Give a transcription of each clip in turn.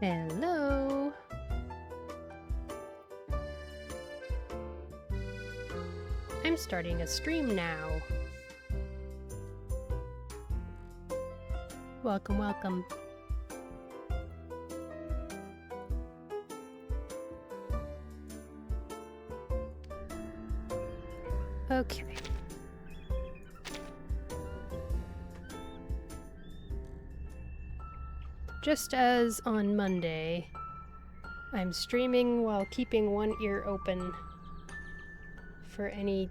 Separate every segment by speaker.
Speaker 1: Hello. I'm starting a stream now. Welcome, welcome. Okay. Just as on Monday, I'm streaming while keeping one ear open for any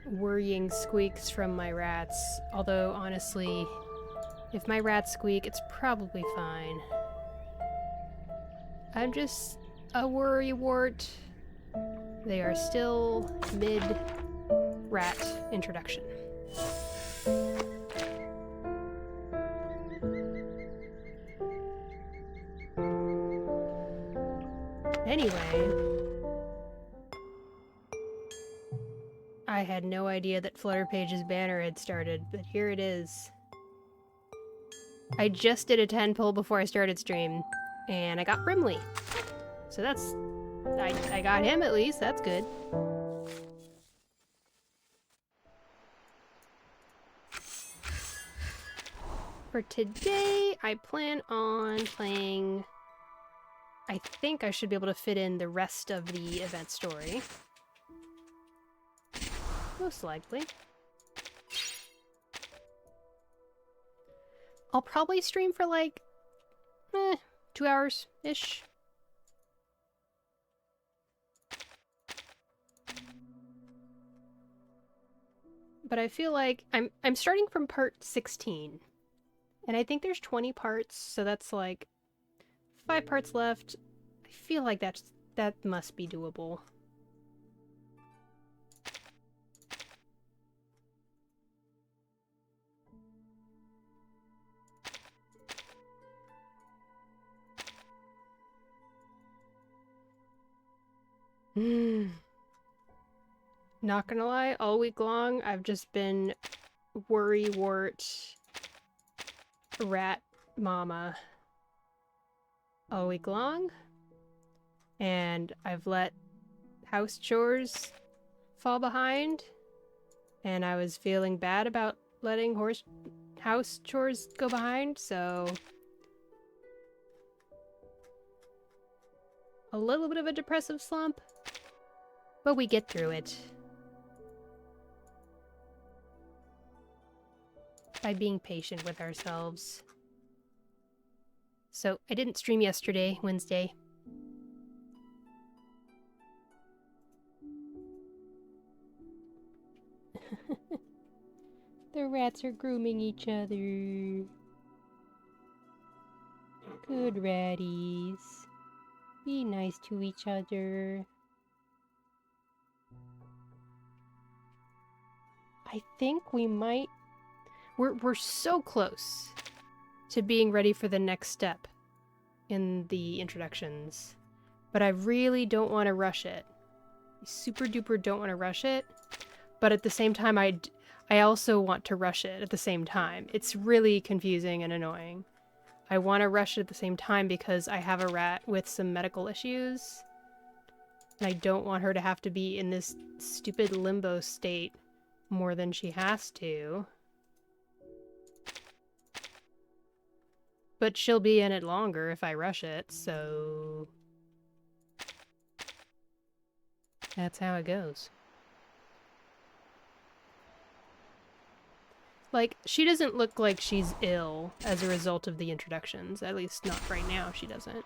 Speaker 1: worrying squeaks from my rats. Although, honestly, if my rats squeak, it's probably fine. I'm just a worrywart. They are still mid-rat introduction. Anyway, I had no idea that Flutter Page's banner had started, but here it is. I just did a 10 pull before I started stream, and I got Brimley. So that's... I got him at least, that's good. For today, I plan on playing... I think I should be able to fit in the rest of the event story. Most likely. I'll probably stream for like, 2 hours-ish. But I feel like I'm starting from part 16. And I think there's 20 parts, so that's like 5 parts left. I feel like that must be doable. Not gonna lie, all week long I've just been worrywart rat mama all week long, and I've let house chores fall behind, and I was feeling bad about letting house chores go behind, so a little bit of a depressive slump, but we get through it by being patient with ourselves. So I didn't stream yesterday, Wednesday. The rats are grooming each other. Good ratties. Be nice to each other. I think we might... We're so close to being ready for the next step in the introductions. But I really don't want to rush it. I super duper don't want to rush it. But at the same time, I also want to rush it at the same time. It's really confusing and annoying. I want to rush it at the same time because I have a rat with some medical issues. And I don't want her to have to be in this stupid limbo state more than she has to. But she'll be in it longer if I rush it, so... that's how it goes. Like, she doesn't look like she's ill as a result of the introductions. At least not right now, she doesn't.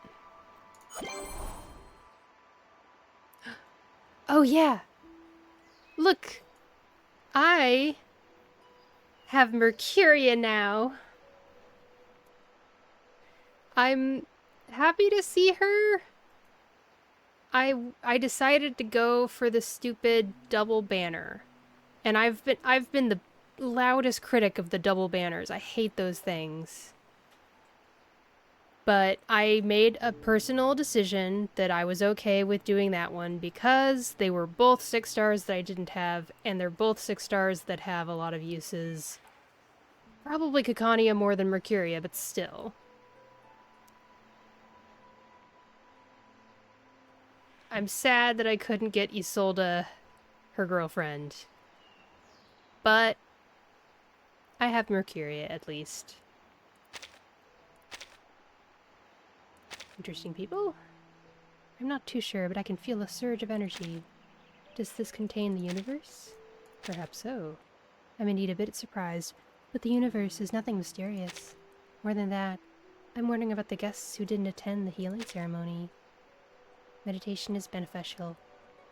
Speaker 1: Oh yeah! Look! I have Mercuria now! I'm happy to see her. I decided to go for the stupid double banner. And I've been the loudest critic of the double banners. I hate those things. But I made a personal decision that I was okay with doing that one because they were both 6 stars that I didn't have, and they're both 6 stars that have a lot of uses. Probably Caconia more than Mercuria, but still. I'm sad that I couldn't get Isolde her girlfriend. But I have Mercuria, at least. Interesting people? I'm not too sure, but I can feel a surge of energy. Does this contain the universe? Perhaps so. I'm indeed a bit surprised, but the universe is nothing mysterious. More than that, I'm wondering about the guests who didn't attend the healing ceremony. Meditation is beneficial.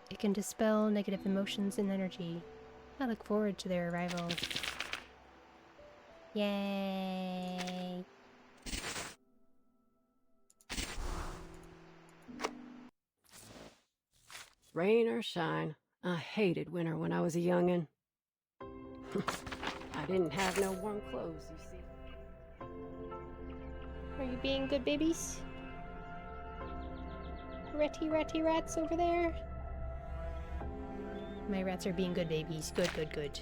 Speaker 1: It can dispel negative emotions and energy. I look forward to their arrival. Yay!
Speaker 2: Rain or shine, I hated winter when I was a youngin'. I didn't have no warm clothes, you see.
Speaker 1: Are you being good babies? Ratty rats over there? My rats are being good babies. Good, good, good.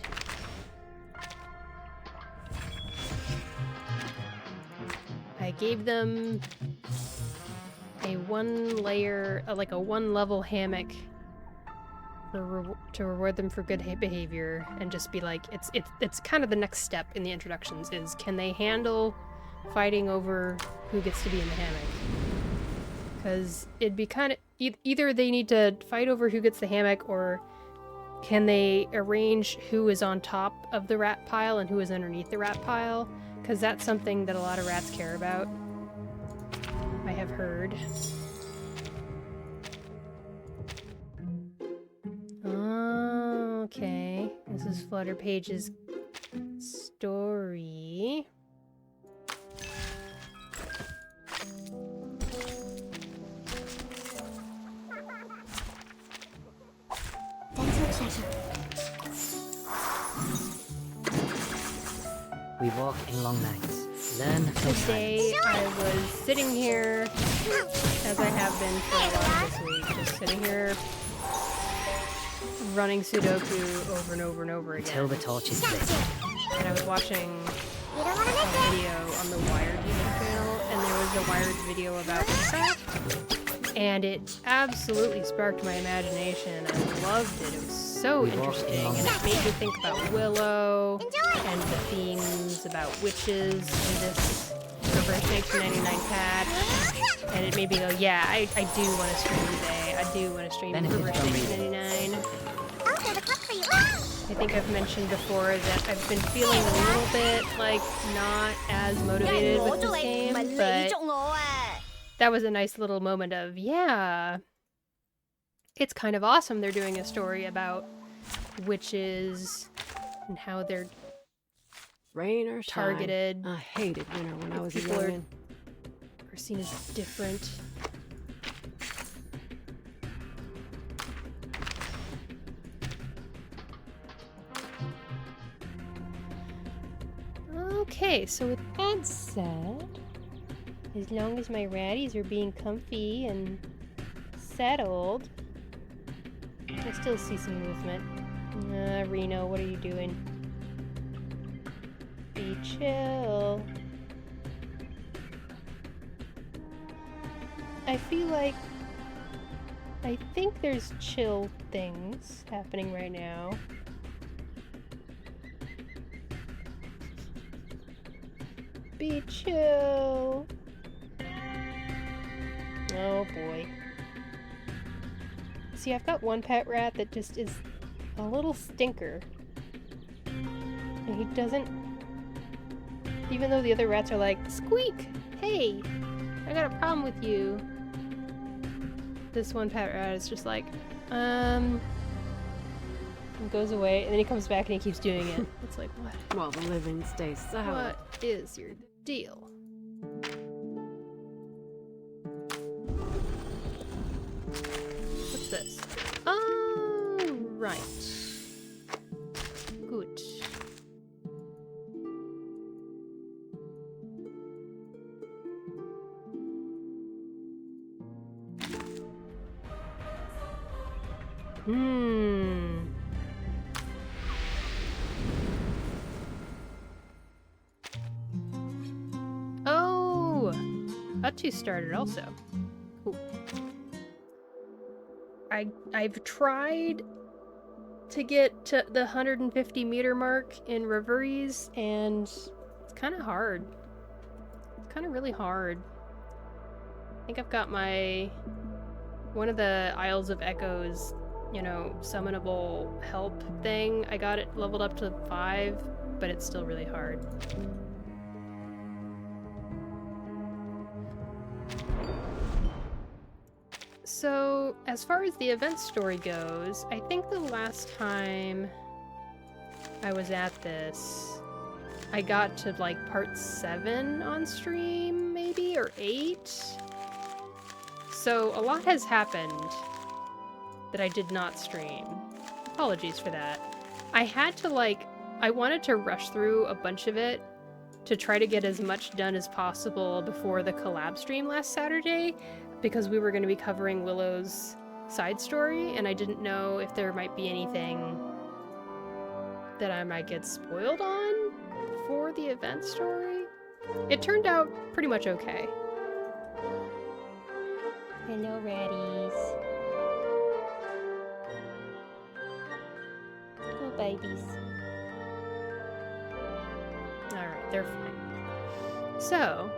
Speaker 1: I gave them a like a one level hammock to reward them for good behavior, and just be like, it's kind of the next step in the introductions is, can they handle fighting over who gets to be in the hammock? Because it'd be kind of either they need to fight over who gets the hammock, or can they arrange who is on top of the rat pile and who is underneath the rat pile? Because that's something that a lot of rats care about, I have heard. Oh, okay. This is Flutter Page's story.
Speaker 3: We walk in long nights, learn from
Speaker 1: Today I was sitting here, as I have been for a lot of this week, just sitting here running Sudoku over and over and over again.
Speaker 3: until the torch is lit.
Speaker 1: And I was watching a video on the Wired YouTube channel, and there was a Wired video about Minecraft, and it absolutely sparked my imagination. I loved it. It was so interesting, and it made me think about Willow and the themes about witches in this Reverse 1999 patch, and it made me go, yeah, I do want to stream today. I do want to stream Reverse 1999. I think I've mentioned before that I've been feeling a little bit like not as motivated with this game, but that was a nice little moment of, yeah, it's kind of awesome they're doing a story about witches and how they're
Speaker 2: Rain or shine,
Speaker 1: targeted.
Speaker 2: I hated winter when I was a
Speaker 1: People
Speaker 2: youngin'.
Speaker 1: are seen as different. Okay, so with that said, as long as my ratties are being comfy and settled, I still see some movement. Reno, what are you doing? Be chill. I feel like I think there's chill things happening right now. Be chill. Oh boy. See, I've got one pet rat that just is a little stinker. And he doesn't... Even though the other rats are like, Squeak! Hey! I got a problem with you. This one pet rat is just like, and goes away, and then he comes back and he keeps doing it. It's like, what?
Speaker 2: While the living stays sour.
Speaker 1: What is your deal? What's this? Oh, right. Good. Oh! Atu started also. Cool. I've tried to get to the 150 meter mark in Reveries, and it's kind of hard. It's kind of really hard. I think I've got one of the Isles of Echoes, you know, summonable help thing. I got it leveled up to 5, but it's still really hard. So, as far as the event story goes, I think the last time I was at this, I got to like part 7 on stream, maybe, or 8. So, a lot has happened that I did not stream. Apologies for that. I had to I wanted to rush through a bunch of it to try to get as much done as possible before the collab stream last Saturday, because we were going to be covering Willow's side story, and I didn't know if there might be anything that I might get spoiled on for the event story. It turned out pretty much okay. Hello, ratties. Oh, babies. Alright, they're fine. So,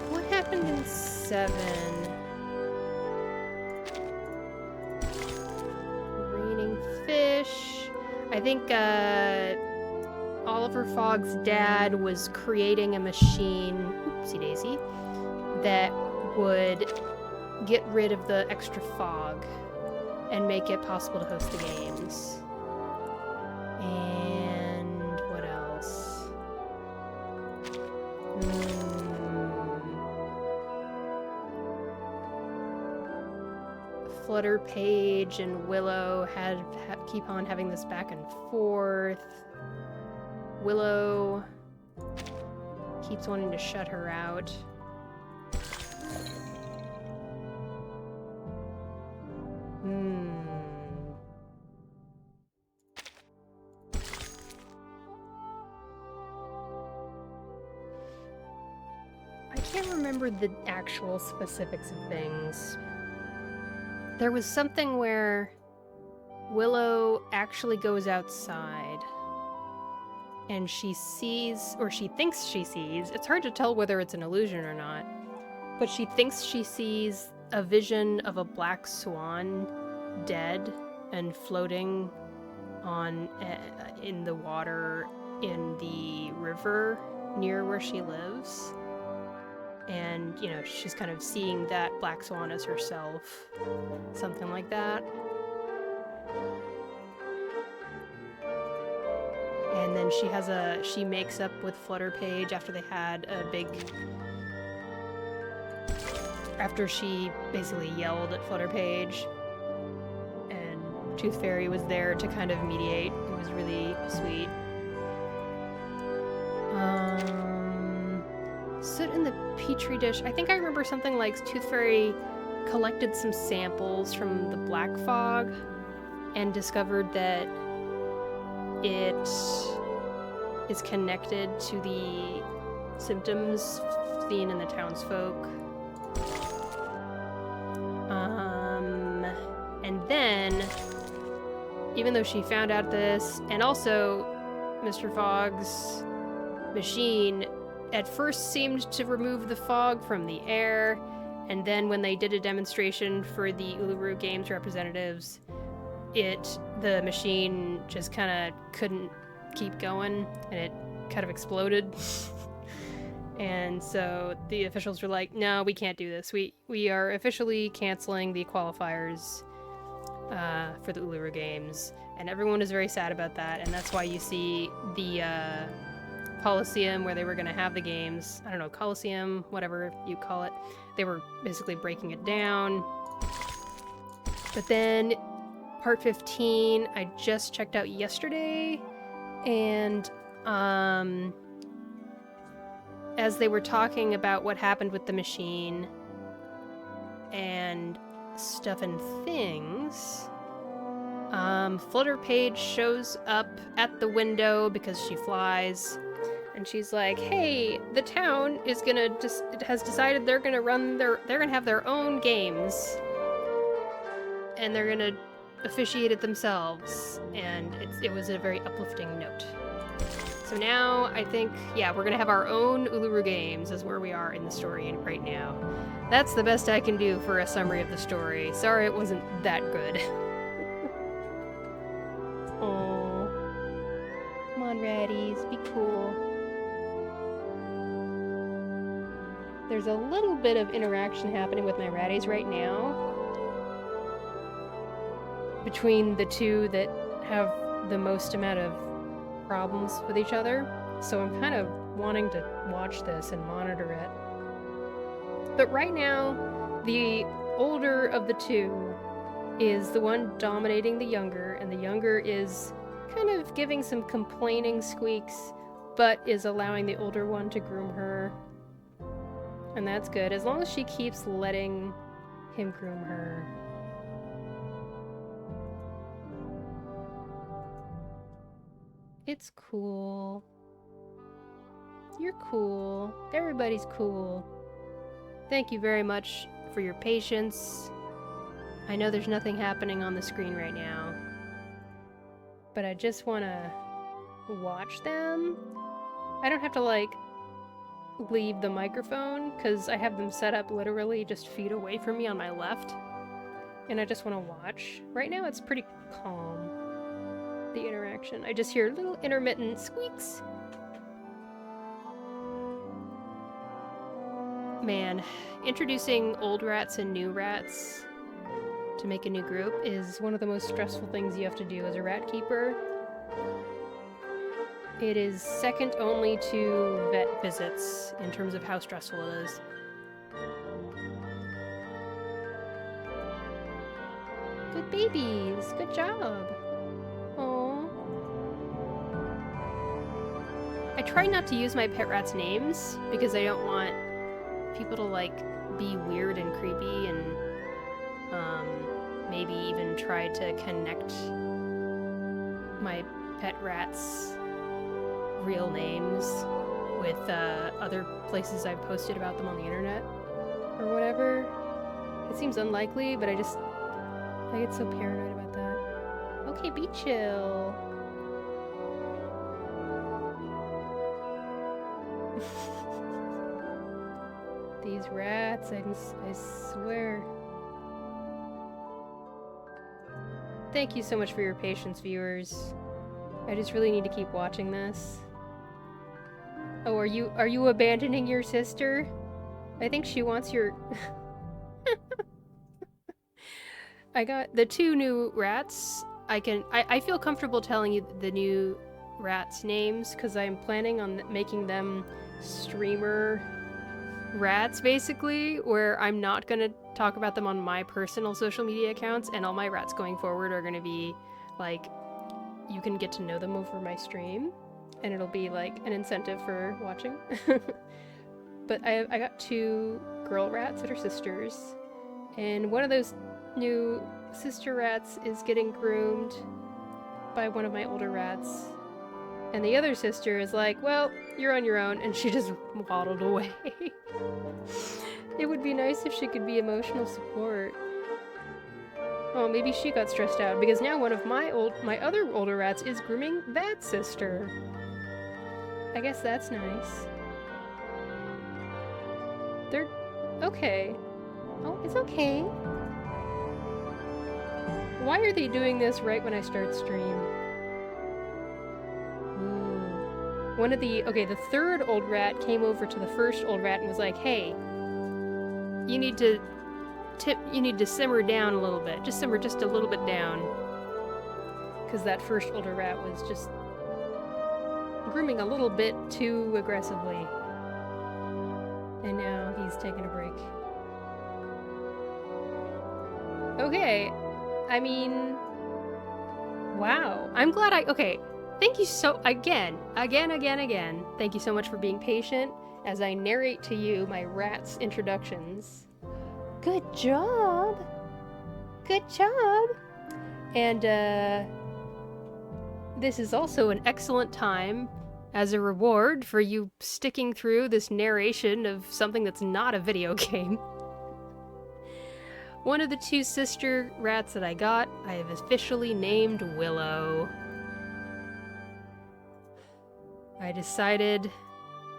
Speaker 1: what happened in 7? Raining fish. I think Oliver Fogg's dad was creating a machine, oopsie daisy, that would get rid of the extra fog and make it possible to host the games. And what else? Flutter Page and Willow keep on having this back and forth. Willow keeps wanting to shut her out. I can't remember the actual specifics of things. There was something where Willow actually goes outside and she sees, or she thinks she sees, it's hard to tell whether it's an illusion or not, but she thinks she sees a vision of a black swan dead and floating on in the water in the river near where she lives. And, you know, she's kind of seeing that black swan as herself. Something like that. And then she makes up with Flutter Page after they had after she basically yelled at Flutter Page. And Tooth Fairy was there to kind of mediate. It was really sweet. Sit in the petri dish. I think I remember something like Tooth Fairy collected some samples from the black fog and discovered that it is connected to the symptoms seen in the townsfolk. And then, even though she found out this, and also Mr. Fogg's machine at first seemed to remove the fog from the air, and then when they did a demonstration for the Uluru Games representatives, the machine just kind of couldn't keep going, and it kind of exploded. And so the officials were like, no, we can't do this. We are officially canceling the qualifiers for the Uluru Games. And everyone is very sad about that, and that's why you see the Coliseum where they were going to have the games, I don't know, Coliseum, whatever you call it, they were basically breaking it down. But then part 15 I just checked out yesterday, and as they were talking about what happened with the machine and stuff and things, Flutter Page shows up at the window because she flies, and she's like, "Hey, the town is gonna has decided they're gonna have their own games, and they're gonna officiate it themselves." And it was a very uplifting note. So now I think, yeah, we're gonna have our own Uluru Games is where we are in the story right now. That's the best I can do for a summary of the story. Sorry it wasn't that good. Oh, come on, Raddies, be cool. There's a little bit of interaction happening with my Raddies right now between the two that have the most amount of problems with each other, so I'm kind of wanting to watch this and monitor it. But right now, the older of the two is the one dominating the younger, and the younger is kind of giving some complaining squeaks, but is allowing the older one to groom her. And that's good, as long as she keeps letting him groom her. It's cool. You're cool. Everybody's cool. Thank you very much for your patience. I know there's nothing happening on the screen right now, but I just want to watch them. I don't have to, like, leave the microphone, because I have them set up literally just feet away from me on my left, and I just want to watch. Right now it's pretty calm. The interaction. I just hear little intermittent squeaks. Man, introducing old rats and new rats to make a new group is one of the most stressful things you have to do as a rat keeper. It is second only to vet visits in terms of how stressful it is. Good babies, good job. I try not to use my pet rats' names because I don't want people to, like, be weird and creepy and maybe even try to connect my pet rats' real names with other places I've posted about them on the internet or whatever. It seems unlikely, but I get so paranoid about that. Okay, be chill. These rats, I swear. Thank you so much for your patience, viewers. I just really need to keep watching this. Oh, are you abandoning your sister? I think she wants your... I got the two new rats. I feel comfortable telling you the new rats' names because I'm planning on making them streamer rats, basically, where I'm not gonna talk about them on my personal social media accounts, and all my rats going forward are gonna be like, you can get to know them over my stream, and it'll be like an incentive for watching. But I got two girl rats that are sisters, and one of those new sister rats is getting groomed by one of my older rats. And the other sister is like, well, you're on your own, and she just waddled away. It would be nice if she could be emotional support. Oh, maybe she got stressed out, because now one of my other older rats is grooming that sister. I guess that's nice. They're... okay. Oh, it's okay. Why are they doing this right when I start stream? One of the... okay, the third old rat came over to the first old rat and was like, hey, you need to simmer down a little bit. Just simmer just a little bit down. Because that first older rat was just grooming a little bit too aggressively. And now he's taking a break. Okay. I mean... wow. I'm glad okay. Thank you so... again. Thank you so much for being patient as I narrate to you my rats' introductions. Good job! Good job! And, this is also an excellent time as a reward for you sticking through this narration of something that's not a video game. One of the 2 sister rats that I got, I have officially named Willow. I decided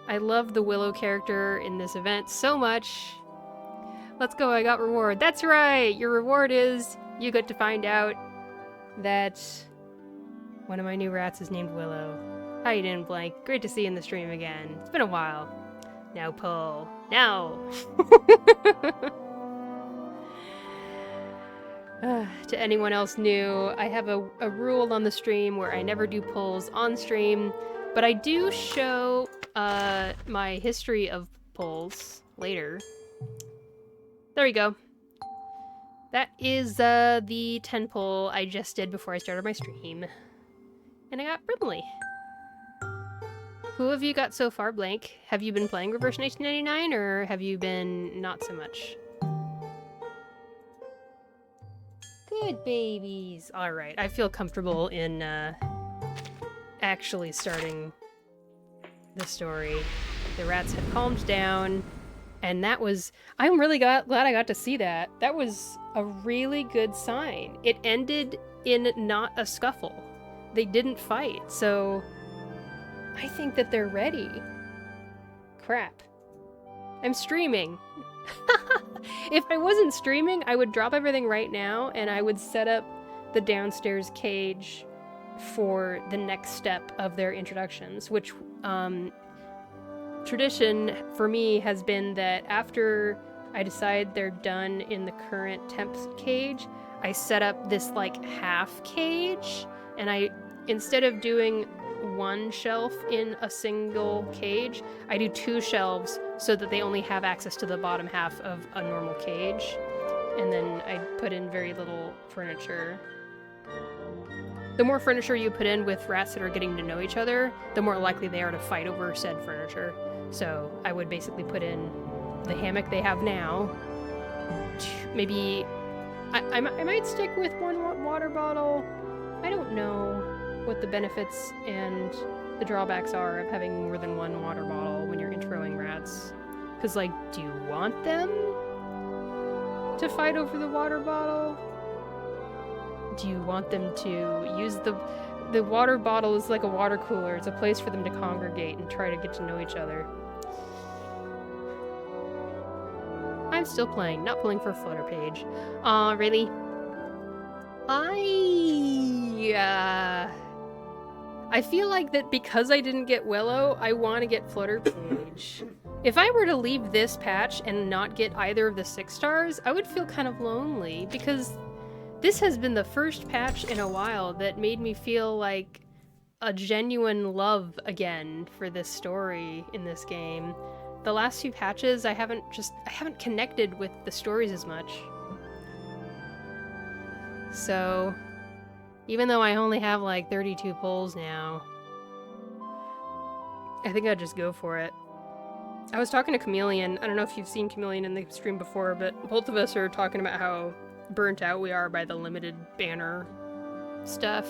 Speaker 1: I love the Willow character in this event so much. Let's go, I got reward. That's right! Your reward is you get to find out that one of my new rats is named Willow. How you doing, Blank? Great to see you in the stream again. It's been a while. Now pull. Now! To anyone else new, I have a rule on the stream where I never do pulls on stream, but I do show my history of pulls later. There we go. That is the 10 pull I just did before I started my stream. And I got Brimley. Who have you got so far, Blank? Have you been playing Reverse 1999, or have you been not so much? Good babies. All right, I feel comfortable in actually starting the story. The rats have calmed down, and that was... I'm really glad I got to see that. That was a really good sign. It ended in not a scuffle. They didn't fight, so I think that they're ready. Crap. I'm streaming. If I wasn't streaming, I would drop everything right now and I would set up the downstairs cage for the next step of their introductions, which tradition for me has been that after I decide they're done in the current temp cage, I set up this like half cage, and I, instead of doing one shelf in a single cage, I do 2 shelves so that they only have access to the bottom half of a normal cage, and then I put in very little furniture. The more furniture you put in with rats that are getting to know each other, the more likely they are to fight over said furniture. So I would basically put in the hammock they have now. Maybe I might stick with 1 water bottle. I don't know what the benefits and the drawbacks are of having more than 1 water bottle when you're introing rats. Because, like, do you want them to fight over the water bottle? Do you want them to use the water bottle is like a water cooler. It's a place for them to congregate and try to get to know each other. I'm still playing, not pulling for Flutter Page. Aw, really? I feel like that because I didn't get Willow, I want to get Flutter Page. If I were to leave this patch and not get either of the 6 stars, I would feel kind of lonely, because this has been the first patch in a while that made me feel like a genuine love again for this story in this game. The last 2 patches, I haven't connected with the stories as much. So, even though I only have like 32 pulls now, I think I'd just go for it. I was talking to Chameleon. I don't know if you've seen Chameleon in the stream before, but both of us are talking about how burnt out we are by the limited banner stuff,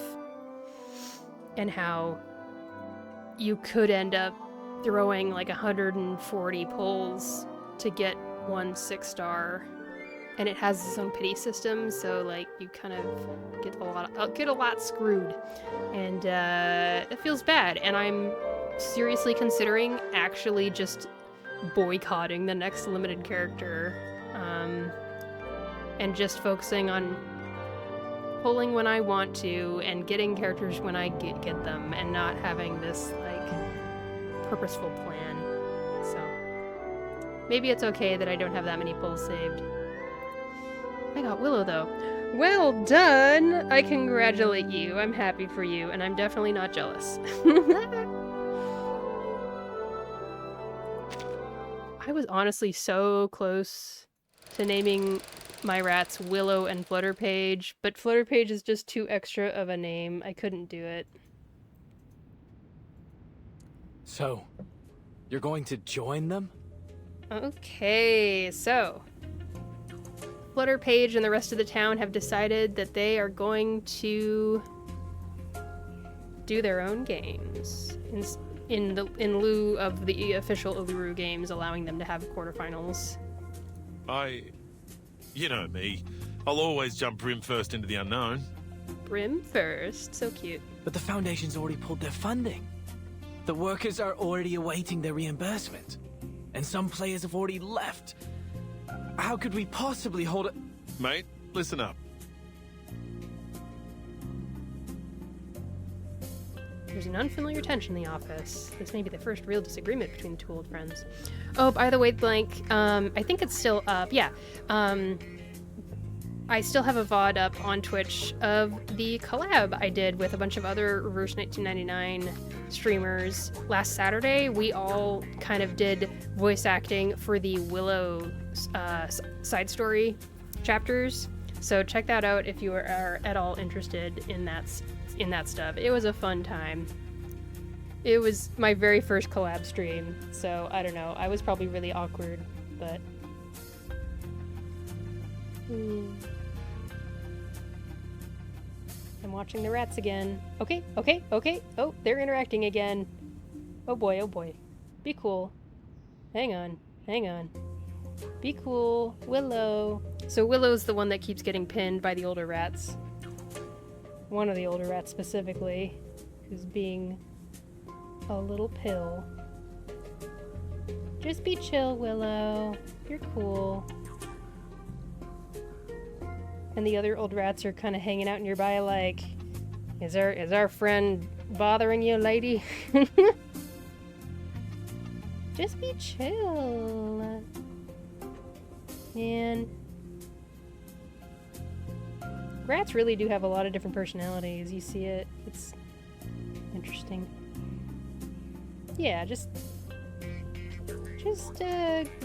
Speaker 1: and how you could end up throwing like 140 pulls to get 1 6-star, and it has its own pity system, so like you kind of get a lot screwed, and it feels bad. And I'm seriously considering actually just boycotting the next limited character, and just focusing on pulling when I want to and getting characters when I get them, and not having this like purposeful plan. So maybe it's okay that I don't have that many pulls saved. I got Willow though. Well done! I congratulate you. I'm happy for you, and I'm definitely not jealous. I was honestly so close to naming my rats Willow and Flutter Page, but Flutter Page is just too extra of a name. I couldn't do it.
Speaker 4: So, you're going to join them?
Speaker 1: Okay, so Flutter Page and the rest of the town have decided that they are going to do their own games. in lieu of the official Uluru Games allowing them to have quarterfinals.
Speaker 5: You know me. I'll always jump brim first into the unknown.
Speaker 1: Brim first, so cute.
Speaker 4: But the Foundation's already pulled their funding. The workers are already awaiting their reimbursement. And some players have already left. How could we possibly hold it?
Speaker 5: Mate, listen up.
Speaker 1: There's an unfamiliar tension in the office. This may be the first real disagreement between the two old friends. Oh, by the way, Blank, I think it's still up. Yeah. I still have a VOD up on Twitch of the collab I did with a bunch of other Reverse 1999 streamers. Last Saturday, we all kind of did voice acting for the Willow side story chapters. So check that out if you are at all interested in that stuff. It was a fun time. It was my very first collab stream, so I don't know. I was probably really awkward, but... I'm watching the rats again. Okay. Oh, they're interacting again. Oh boy. Be cool. Hang on. Be cool. Willow. So Willow's the one that keeps getting pinned by the older rats. One of the older rats specifically, who's being a little pill. Just be chill, Willow. You're cool. And the other old rats are kind of hanging out nearby like, is our friend bothering you, lady? Just be chill. Man. Rats really do have a lot of different personalities. You see it. It's interesting. Yeah, just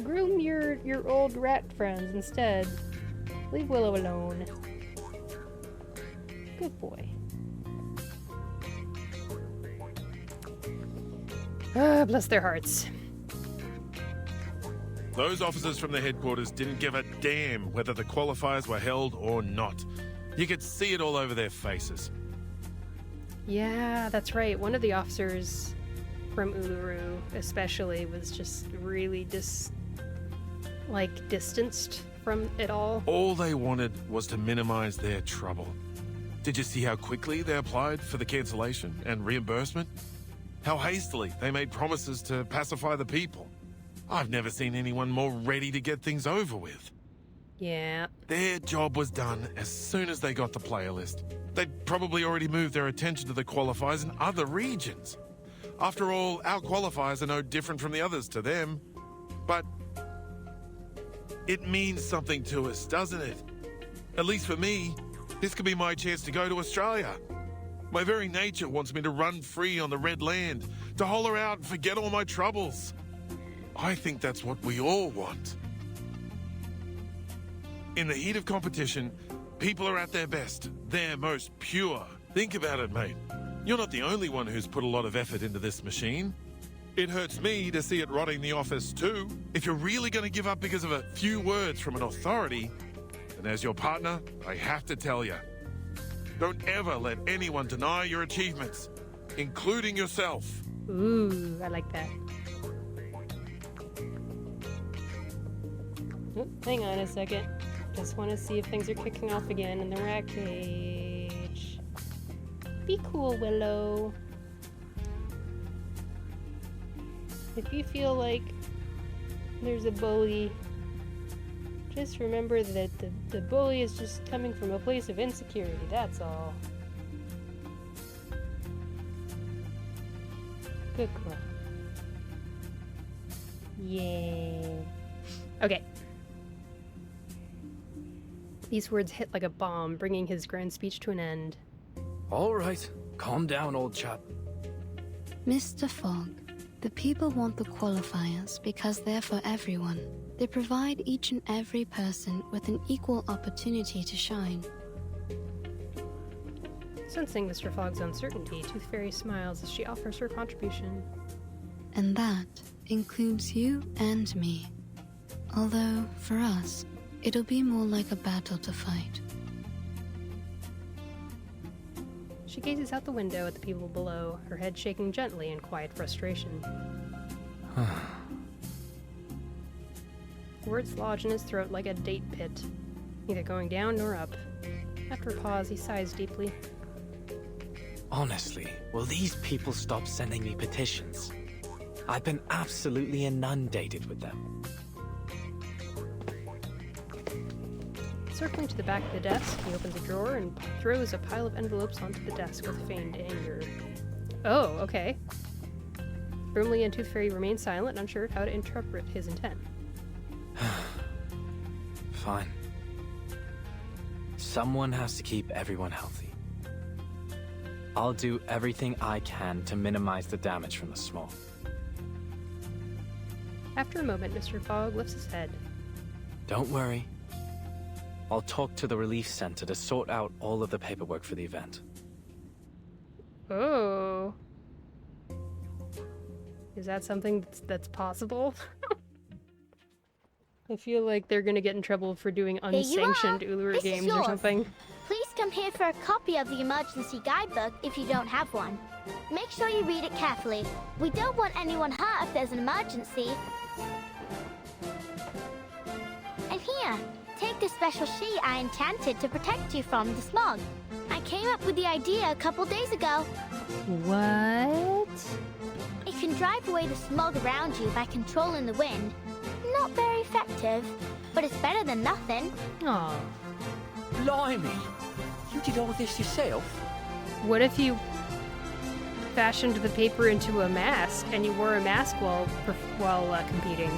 Speaker 1: groom your old rat friends instead. Leave Willow alone. Good boy. Bless their hearts.
Speaker 5: Those officers from the headquarters didn't give a damn whether the qualifiers were held or not. You could see it all over their faces.
Speaker 1: Yeah, that's right. One of the officers from Uluru especially was just really distanced from it all.
Speaker 5: All they wanted was to minimize their trouble. Did you see how quickly they applied for the cancellation and reimbursement? How hastily they made promises to pacify the people. I've never seen anyone more ready to get things over with.
Speaker 1: Yeah.
Speaker 5: Their job was done as soon as they got the player list. They'd probably already moved their attention to the qualifiers in other regions. After all, our qualifiers are no different from the others to them. But it means something to us, doesn't it? At least for me, this could be my chance to go to Australia. My very nature wants me to run free on the Red Land, to holler out and forget all my troubles. I think that's what we all want. In the heat of competition, people are at their best, their most pure. Think about it, mate. You're not the only one who's put a lot of effort into this machine. It hurts me to see it rotting the office too. If you're really going to give up because of a few words from an authority, then as your partner, I have to tell you, don't ever let anyone deny your achievements, including yourself.
Speaker 1: Ooh, I like that. Oh, hang on a second. Just want to see if things are kicking off again in the rat cage. Be cool, Willow. If you feel like there's a bully, just remember that the bully is just coming from a place of insecurity, that's all. Good girl. Yeah. Okay. These words hit like a bomb, bringing his grand speech to an end.
Speaker 4: All right, calm down, old chap.
Speaker 6: Mr. Fogg, the people want the qualifiers because they're for everyone. They provide each and every person with an equal opportunity to shine.
Speaker 1: Sensing Mr. Fogg's uncertainty, Tooth Fairy smiles as she offers her contribution.
Speaker 6: And that includes you and me. Although, for us, it'll be more like a battle to fight.
Speaker 1: She gazes out the window at the people below, her head shaking gently in quiet frustration. Words lodge in his throat like a date pit, neither going down nor up. After a pause, he sighs deeply.
Speaker 4: Honestly, will these people stop sending me petitions? I've been absolutely inundated with them.
Speaker 1: Circling to the back of the desk, he opens a drawer and throws a pile of envelopes onto the desk with feigned anger. Oh, okay. Brimley and Tooth Fairy remain silent, unsure of how to interpret his intent.
Speaker 4: Fine. Someone has to keep everyone healthy. I'll do everything I can to minimize the damage from the smog.
Speaker 1: After a moment, Mr. Fogg lifts his head.
Speaker 4: Don't worry. I'll talk to the relief center to sort out all of the paperwork for the event.
Speaker 1: Oh. Is that something that's possible? I feel like they're gonna get in trouble for doing
Speaker 7: Here you are.
Speaker 1: unsanctioned Uluru
Speaker 7: This is
Speaker 1: games or
Speaker 7: yours.
Speaker 1: something.
Speaker 7: Please come here for a copy of the emergency guidebook if you don't have one. Make sure you read it carefully. We don't want anyone hurt if there's an emergency. And here, take this special sheet I enchanted to protect you from the smog. I came up with the idea a couple days ago.
Speaker 1: What?
Speaker 7: It can drive away the smog around you by controlling the wind. Not very effective, but it's better than nothing.
Speaker 1: Aw.
Speaker 8: Blimey! You did all this yourself?
Speaker 1: What if you fashioned the paper into a mask and you wore a mask while competing?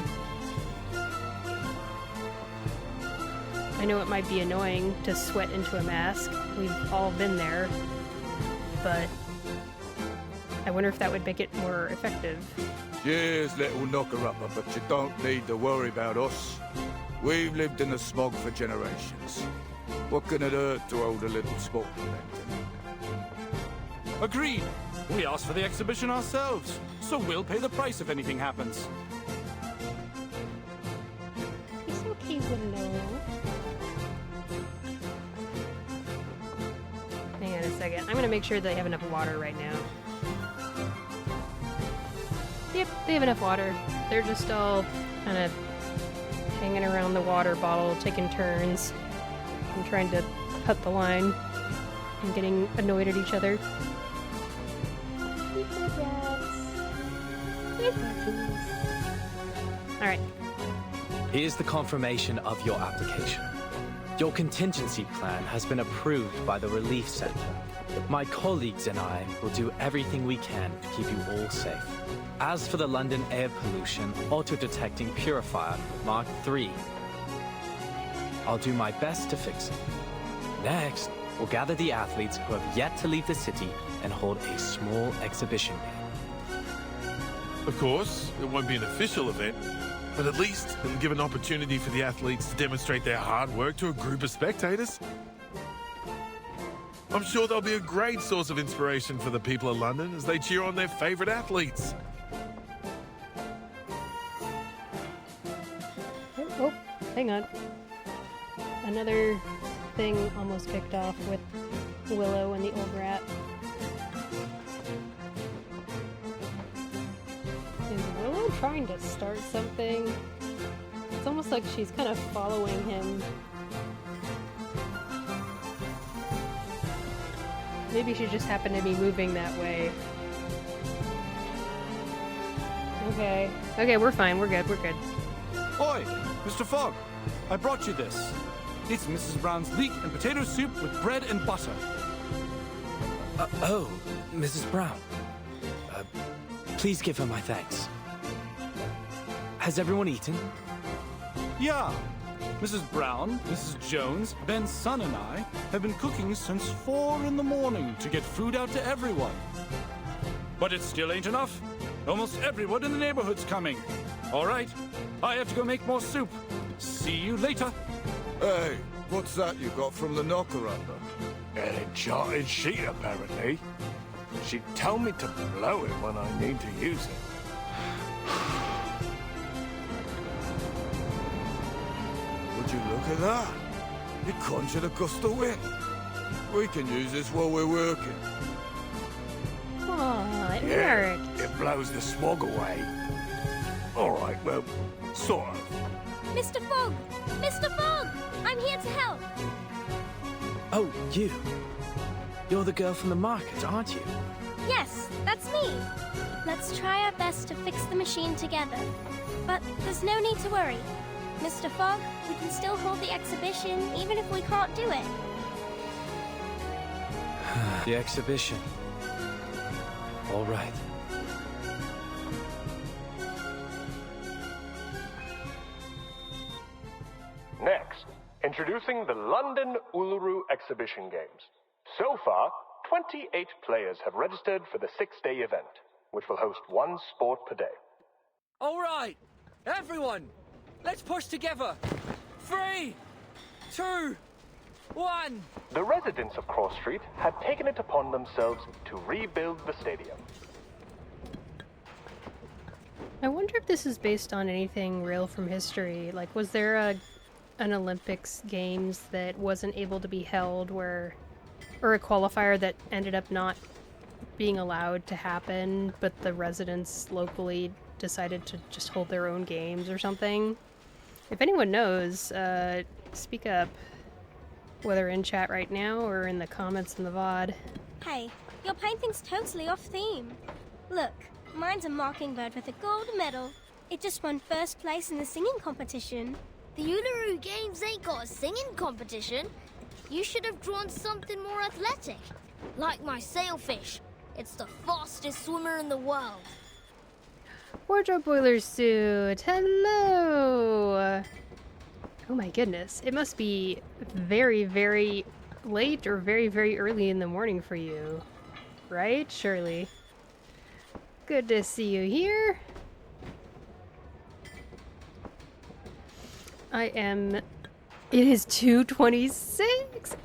Speaker 1: I know it might be annoying to sweat into a mask. We've all been there. But I wonder if that would make it more effective.
Speaker 9: Yes, little knocker-upper, but you don't need to worry about us. We've lived in the smog for generations. What can it hurt to hold a little sporting event?
Speaker 10: Agreed. We asked for the exhibition ourselves, so we'll pay the price if anything happens.
Speaker 1: It's okay, Willow. Hang on a second. I'm gonna make sure they have enough water right now. Yep, they have enough water. They're just all kind of hanging around the water bottle, taking turns, and trying to cut the line, and getting annoyed at each other. Alright.
Speaker 4: Here's the confirmation of your application. Your contingency plan has been approved by the Relief Center. My colleagues and I will do everything we can to keep you all safe. As for the London air pollution auto-detecting purifier Mark III, I'll do my best to fix it. Next, we'll gather the athletes who have yet to leave the city and hold a small exhibition game.
Speaker 5: Of course, it won't be an official event, but at least it'll give an opportunity for the athletes to demonstrate their hard work to a group of spectators. I'm sure they'll be a great source of inspiration for the people of London as they cheer on their favourite athletes.
Speaker 1: Oh, hang on. Another thing almost kicked off with Willow and the old rat. Is Willow trying to start something? It's almost like she's kind of following him. Maybe she just happened to be moving that way. Okay. Okay, we're fine. We're good. We're good.
Speaker 10: Oi, Mr. Fogg, I brought you this. It's Mrs. Brown's leek and potato soup with bread and butter.
Speaker 4: Oh, Mrs. Brown. Please give her my thanks. Has everyone eaten?
Speaker 10: Yeah. Mrs. Brown, Mrs. Jones, Ben's son and I have been cooking since 4 in the morning to get food out to everyone. But it still ain't enough. Almost everyone in the neighborhood's coming. All right, I have to go make more soup. See you later.
Speaker 9: Hey, what's that you got from the knocker-upper?
Speaker 11: An enchanted sheet, apparently. She'd tell me to blow it when I need to use it.
Speaker 9: Would you look at that? It conjured a gust of wind. We can use this while we're working.
Speaker 11: Yeah,
Speaker 1: Smart.
Speaker 11: it blows the smog away. All right, well, sort of.
Speaker 12: Mr. Fogg! Mr. Fogg! I'm here to help!
Speaker 4: Oh, you. You're the girl from the market, aren't you?
Speaker 12: Yes, that's me. Let's try our best to fix the machine together. But there's no need to worry. Mr. Fogg, we can still hold the exhibition even if we can't do it.
Speaker 4: The exhibition. All right.
Speaker 13: Next, introducing the London Uluru Exhibition Games. So far, 28 players have registered for the 6-day event, which will host one sport per day.
Speaker 8: All right, everyone, let's push together. 3, 2, 1.
Speaker 13: The residents of Cross Street had taken it upon themselves to rebuild the stadium.
Speaker 1: I wonder if this is based on anything real from history. Like, was there an Olympics Games that wasn't able to be held or a qualifier that ended up not being allowed to happen, but the residents locally decided to just hold their own games or something? If anyone knows, speak up. Whether in chat right now or in the comments in the VOD.
Speaker 12: Hey, your painting's totally off theme. Look, mine's a mockingbird with a gold medal. It just won first place in the singing competition.
Speaker 7: The Uluru Games ain't got a singing competition. You should have drawn something more athletic. Like my sailfish. It's the fastest swimmer in the world.
Speaker 1: Wardrobe boiler suit, hello! Oh my goodness, it must be very, very late or very, very early in the morning for you. Right, Shirley? Good to see you here. It is 2:26.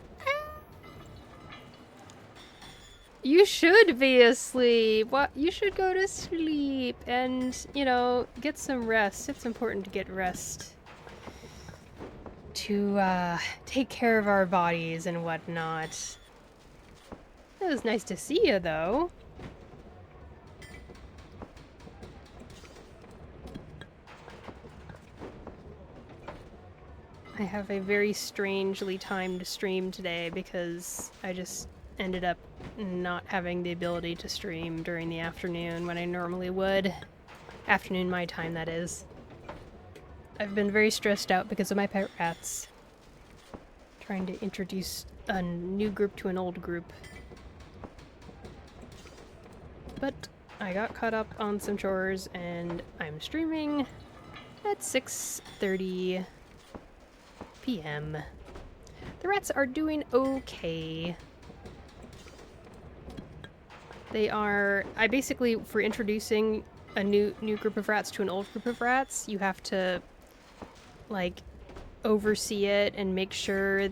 Speaker 1: You should be asleep. What? You should go to sleep and, you know, get some rest. It's important to get rest. To, take care of our bodies and whatnot. It was nice to see you, though. I have a very strangely timed stream today because I just ended up not having the ability to stream during the afternoon when I normally would. Afternoon my time, that is. I've been very stressed out because of my pet rats. Trying to introduce a new group to an old group. But I got caught up on some chores and I'm streaming at 6:30 p.m. The rats are doing okay. I basically, for introducing a new group of rats to an old group of rats, you have to, like, oversee it and make sure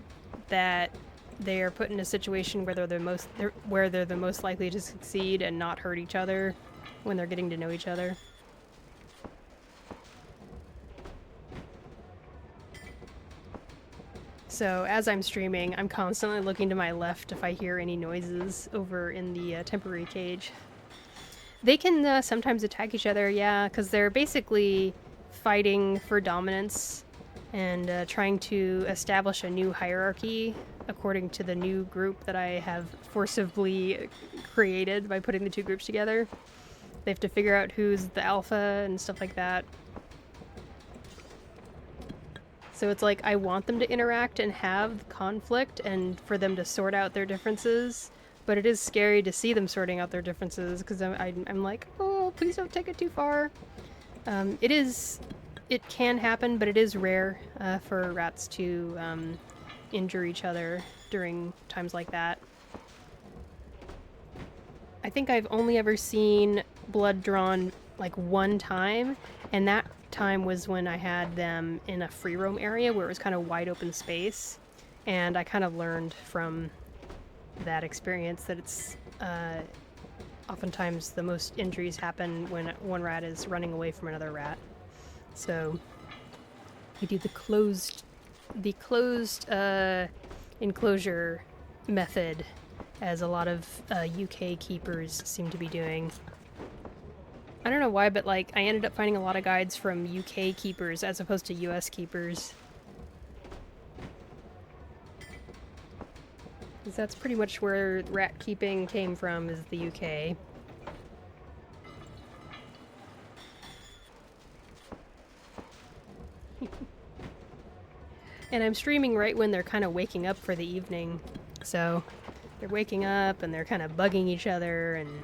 Speaker 1: that they are put in a situation where they're the most likely to succeed and not hurt each other when they're getting to know each other. So as I'm streaming, I'm constantly looking to my left if I hear any noises over in the temporary cage. They can sometimes attack each other, yeah, because they're basically fighting for dominance and trying to establish a new hierarchy according to the new group that I have forcibly created by putting the two groups together. They have to figure out who's the alpha and stuff like that. So it's like, I want them to interact and have conflict and for them to sort out their differences, but it is scary to see them sorting out their differences because I'm like, oh, please don't take it too far. It can happen, but it is rare for rats to injure each other during times like that. I think I've only ever seen blood drawn like one time, and that time was when I had them in a free roam area where it was kind of wide open space, and I kind of learned from that experience that it's oftentimes the most injuries happen when one rat is running away from another rat. So we do the closed enclosure method, as a lot of UK keepers seem to be doing. I don't know why, but like I ended up finding a lot of guides from UK keepers as opposed to US keepers. 'Cause that's pretty much where rat keeping came from, is the UK. And I'm streaming right when they're kind of waking up for the evening. So they're waking up and they're kind of bugging each other and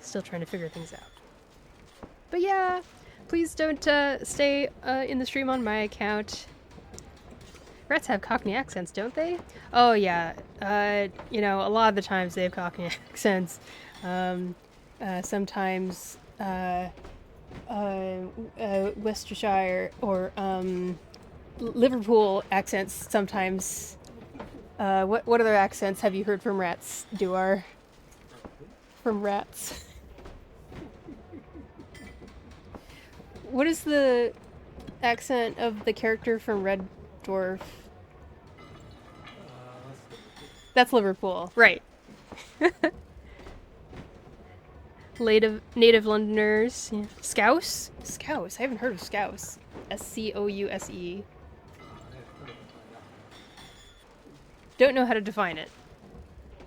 Speaker 1: still trying to figure things out. But yeah, please don't stay in the stream on my account. Rats have Cockney accents, don't they? Oh yeah, you know, a lot of the times they have Cockney accents. Sometimes Worcestershire or Liverpool accents sometimes. What other accents have you heard from rats, Duar? From rats. What is the accent of the character from Red Dwarf? That's Liverpool, right. Native Londoners. Yeah. Scouse? Scouse. I haven't heard of Scouse. S-C-O-U-S-E. Don't know how to define it,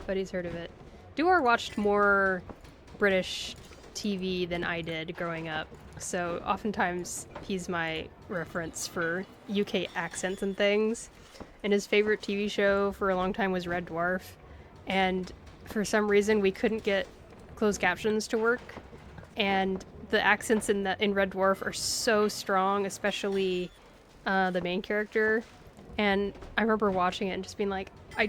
Speaker 1: but he's heard of it. Duar watched more British TV than I did growing up, so oftentimes he's my reference for UK accents and things. And his favorite TV show for a long time was Red Dwarf, and for some reason we couldn't get closed captions to work, and the accents in Red Dwarf are so strong, especially the main character. And I remember watching it and just being like, I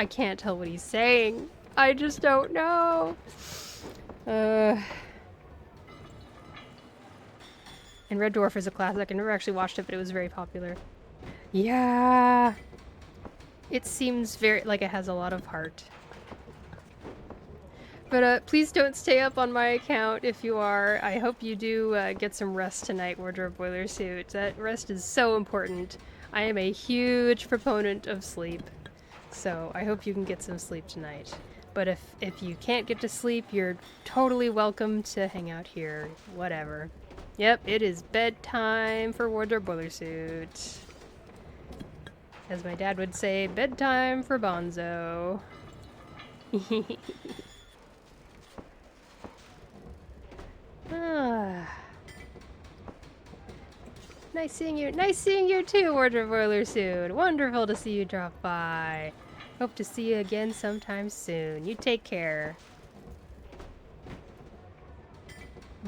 Speaker 1: can't tell what he's saying. I just don't know. And Red Dwarf is a classic. I never actually watched it, but it was very popular. Yeah. It seems very like it has a lot of heart. But please don't stay up on my account if you are. I hope you do get some rest tonight, Wardrobe Boiler Suit. That rest is so important. I am a huge proponent of sleep, so I hope you can get some sleep tonight. But if you can't get to sleep, you're totally welcome to hang out here. Whatever. Yep, it is bedtime for Wardrobe Boiler Suit. As my dad would say, bedtime for Bonzo. Nice seeing you. Nice seeing you too, Wardrobe Boiler Suit. Wonderful to see you drop by. Hope to see you again sometime soon. You take care.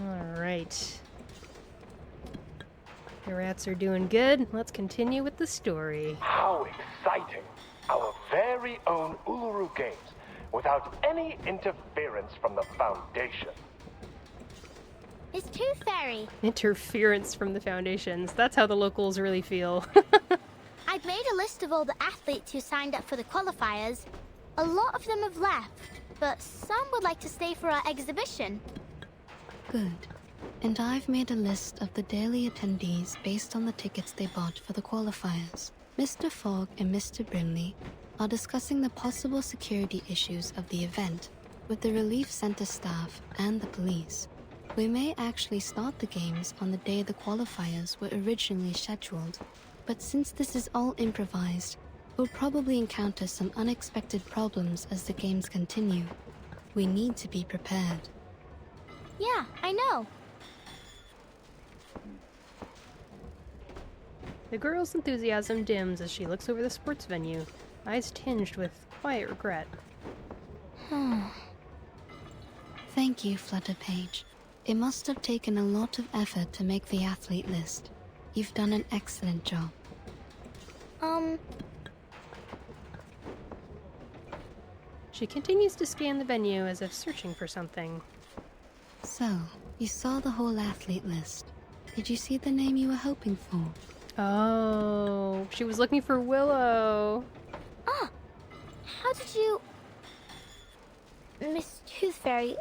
Speaker 1: Alright. The rats are doing good. Let's continue with the story.
Speaker 13: How exciting! Our very own Uluru Games, without any interference from the Foundation.
Speaker 7: It's Tooth Fairy.
Speaker 1: Interference from the foundations. That's how the locals really feel.
Speaker 7: I've made a list of all the athletes who signed up for the qualifiers. A lot of them have left, but some would like to stay for our exhibition.
Speaker 6: Good. And I've made a list of the daily attendees based on the tickets they bought for the qualifiers. Mr. Fogg and Mr. Brimley are discussing the possible security issues of the event with the Relief Center staff and the police. We may actually start the games on the day the qualifiers were originally scheduled, but since this is all improvised, we'll probably encounter some unexpected problems as the games continue. We need to be prepared.
Speaker 7: Yeah, I know.
Speaker 1: The girl's enthusiasm dims as she looks over the sports venue, eyes tinged with quiet regret.
Speaker 6: Thank you, Flutterpage. It must have taken a lot of effort to make the athlete list. You've done an excellent job.
Speaker 1: She continues to scan the venue as if searching for something.
Speaker 6: So, you saw the whole athlete list. Did you see the name you were hoping for?
Speaker 1: Oh, she was looking for Willow.
Speaker 7: Ah, how did you... Miss Tooth Fairy,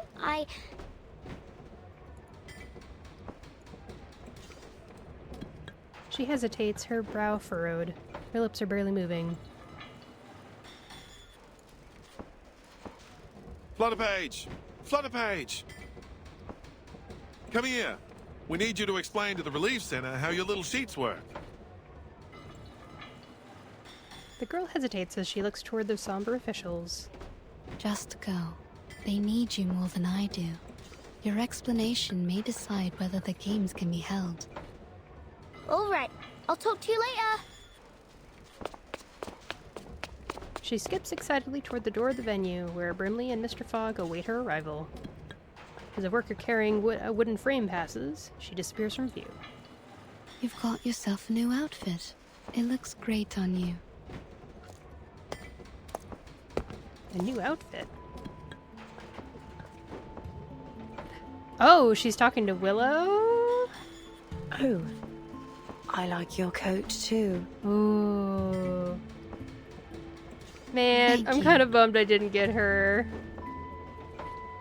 Speaker 1: She hesitates, her brow furrowed. Her lips are barely moving.
Speaker 5: Flutterpage! Flutterpage! come here. We need you to explain to the Relief Center how your little sheets work.
Speaker 1: The girl hesitates as she looks toward the somber officials.
Speaker 6: Just go. They need you more than I do. Your explanation may decide whether the games can be held.
Speaker 7: All right, I'll talk to you later.
Speaker 1: She skips excitedly toward the door of the venue, where Brimley and Mr. Fogg await her arrival. As a worker carrying a wooden frame passes, she disappears from view.
Speaker 6: You've got yourself a new outfit. It looks great on you.
Speaker 1: A new outfit? Oh, she's talking to Willow?
Speaker 2: Oh, I like your coat too.
Speaker 1: Ooh. Man,
Speaker 6: Thank
Speaker 1: I'm
Speaker 6: you.
Speaker 1: kind of bummed I didn't get her.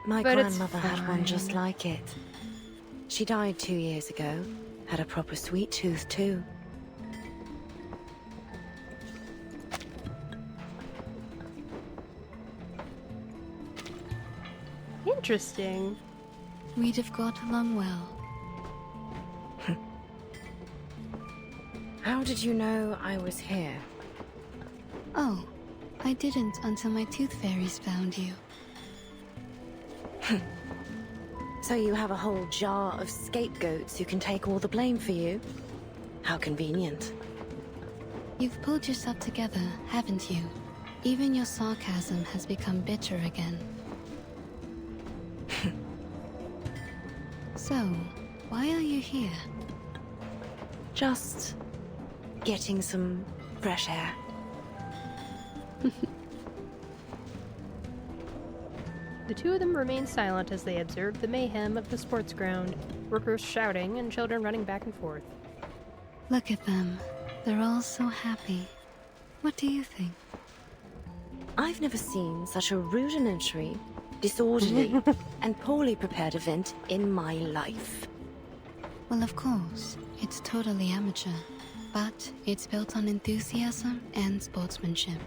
Speaker 2: My
Speaker 1: But it's
Speaker 2: grandmother had one just
Speaker 1: fine.
Speaker 2: like it. She died 2 years ago. Had a proper sweet tooth too.
Speaker 1: Interesting.
Speaker 6: We'd have got along well.
Speaker 2: How did you know I was here?
Speaker 6: Oh, I didn't until my tooth fairies found you.
Speaker 2: So you have a whole jar of scapegoats who can take all the blame for you? How convenient.
Speaker 6: You've pulled yourself together, haven't you? Even your sarcasm has become bitter again. So, why are you here?
Speaker 2: Just getting some fresh air.
Speaker 1: The two of them remain silent as they observe the mayhem of the sports ground, workers shouting and children running back and forth.
Speaker 6: Look at them. They're all so happy. What do you think?
Speaker 2: I've never seen such a rudimentary, disorderly, and poorly prepared event in my life.
Speaker 6: Well, of course, it's totally amateur, but it's built on enthusiasm and sportsmanship.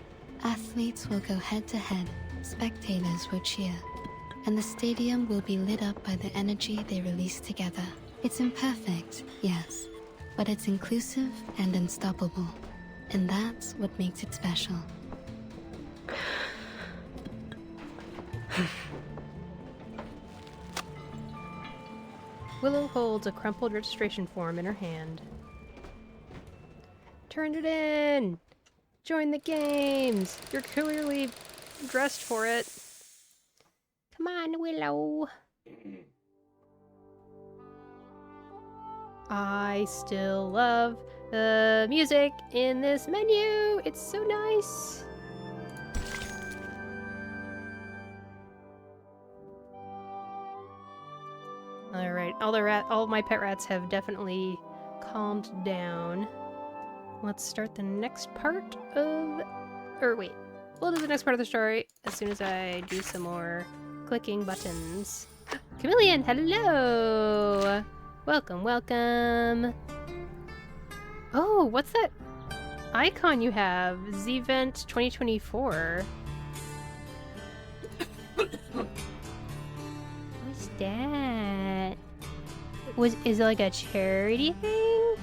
Speaker 6: Athletes will go head-to-head, spectators will cheer, and the stadium will be lit up by the energy they release together. It's imperfect, yes, but it's inclusive and unstoppable, and that's what makes it special.
Speaker 1: Willow holds a crumpled registration form in her hand. Turn it in! Join the games! You're clearly dressed for it. Come on, Willow. I still love the music in this menu. It's so nice. All right, all my pet rats have definitely calmed down. Let's start the next part of, or wait, we'll do the next part of the story as soon as I do some more clicking buttons. Chameleon, hello! Welcome, welcome. Oh, what's that icon you have? Z-Vent 2024. What's that? Is it like a charity thing?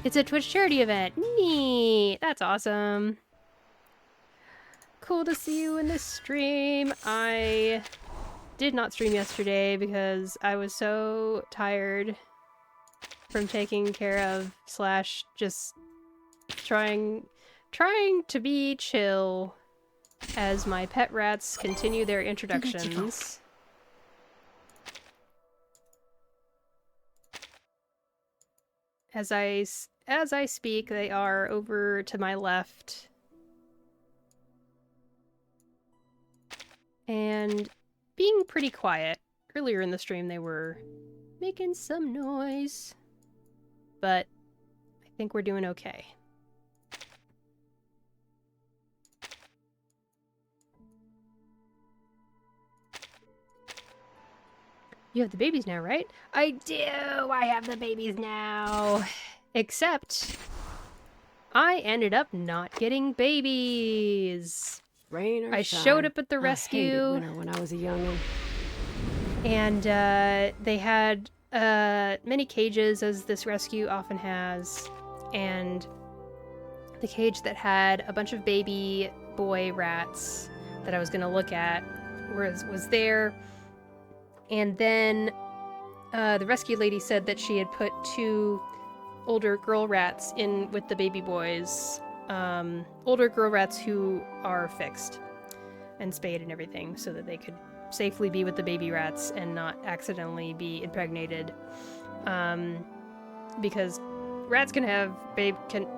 Speaker 1: It's a Twitch charity event. Neat. That's awesome. Cool to see you in this stream. I did not stream yesterday because I was so tired from taking care of / just trying to be chill as my pet rats continue their introductions. As I speak, they are over to my left. And being pretty quiet. Earlier in the stream they were making some noise. But I think we're doing okay. You have the babies now, right? I do! I have the babies now! Except, I ended up not getting babies!
Speaker 2: Rain or
Speaker 1: I
Speaker 2: shine,
Speaker 1: showed up at the
Speaker 2: I hated
Speaker 1: rescue.
Speaker 2: winter when I was a youngin'.
Speaker 1: And they had many cages, as this rescue often has, and the cage that had a bunch of baby boy rats that I was going to look at was there. And then the rescue lady said that she had put 2 older girl rats in with the baby boys. Older girl rats who are fixed and spayed and everything, so that they could safely be with the baby rats and not accidentally be impregnated. Because rats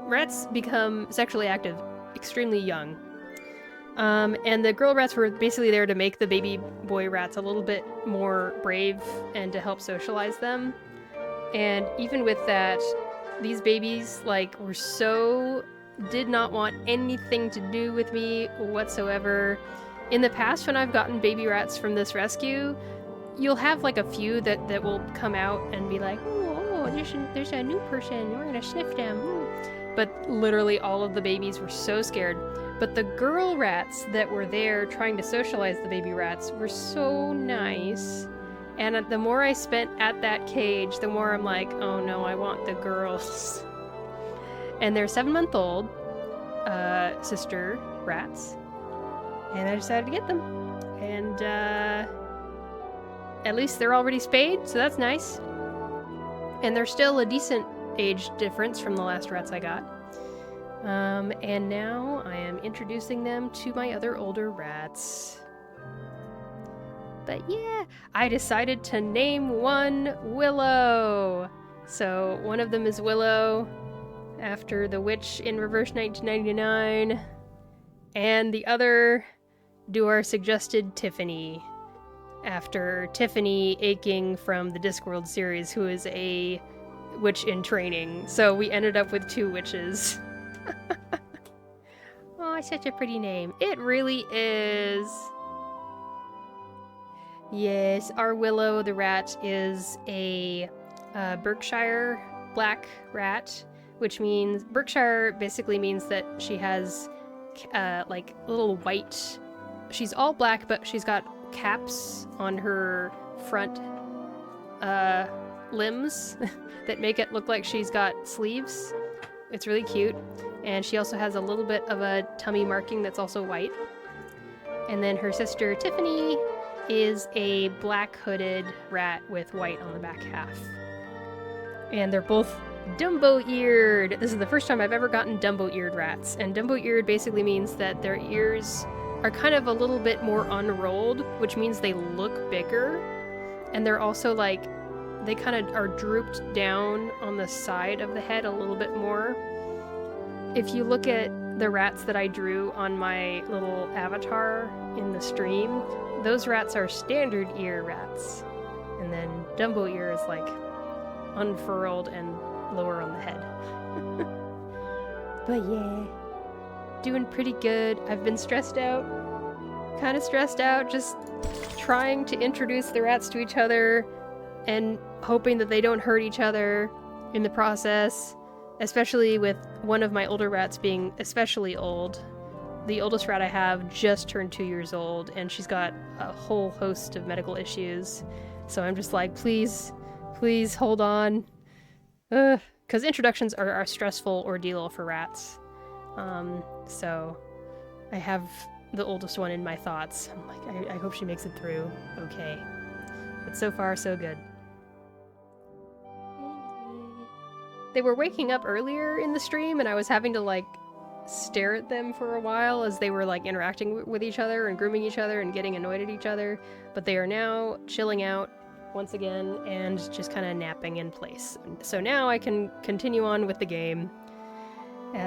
Speaker 1: rats become sexually active extremely young. And the girl rats were basically there to make the baby boy rats a little bit more brave and to help socialize them. And even with that, these babies, like, did not want anything to do with me whatsoever. In the past, when I've gotten baby rats from this rescue, you'll have like a few that will come out and be like, oh, there's a new person, we're gonna sniff them. But literally all of the babies were so scared. But the girl rats that were there trying to socialize the baby rats were so nice. And the more I spent at that cage, the more I'm like, oh no, I want the girls. And they're 7-month-old sister rats. And I decided to get them. And at least they're already spayed, so that's nice. And they're still a decent age difference from the last rats I got. And now I am introducing them to my other older rats. But yeah, I decided to name one Willow. So one of them is Willow, after the witch in Reverse 1999. And the other, Duar suggested Tiffany, after Tiffany Aching from the Discworld series, who is a witch in training. So we ended up with 2 witches. Oh, it's such a pretty name. It really is. Yes, our Willow the rat is a Berkshire black rat, which means Berkshire basically means that she has like little white. She's all black, but she's got caps on her front limbs that make it look like she's got sleeves. It's really cute. And she also has a little bit of a tummy marking that's also white. And then her sister Tiffany is a black hooded rat with white on the back half. And they're both Dumbo-eared. This is the first time I've ever gotten Dumbo-eared rats. And Dumbo-eared basically means that their ears are kind of a little bit more unrolled, which means they look bigger. And they're also like, they kind of are drooped down on the side of the head a little bit more. If you look at the rats that I drew on my little avatar in the stream, those rats are standard ear rats. And then Dumbo ear is like unfurled and lower on the head. But yeah, doing pretty good. I've been stressed out, kind of stressed out, just trying to introduce the rats to each other and hoping that they don't hurt each other in the process, especially with one of my older rats being especially old. The oldest rat I have just turned 2 years old, and she's got a whole host of medical issues. So I'm just like, please hold on. Because introductions are a stressful ordeal for rats. So I have the oldest one in my thoughts. I'm like, I hope she makes it through okay. But so far, so good. They were waking up earlier in the stream, and I was having to, like, stare at them for a while as they were, like, interacting with each other and grooming each other and getting annoyed at each other. But they are now chilling out once again and just kind of napping in place. So now I can continue on with the game.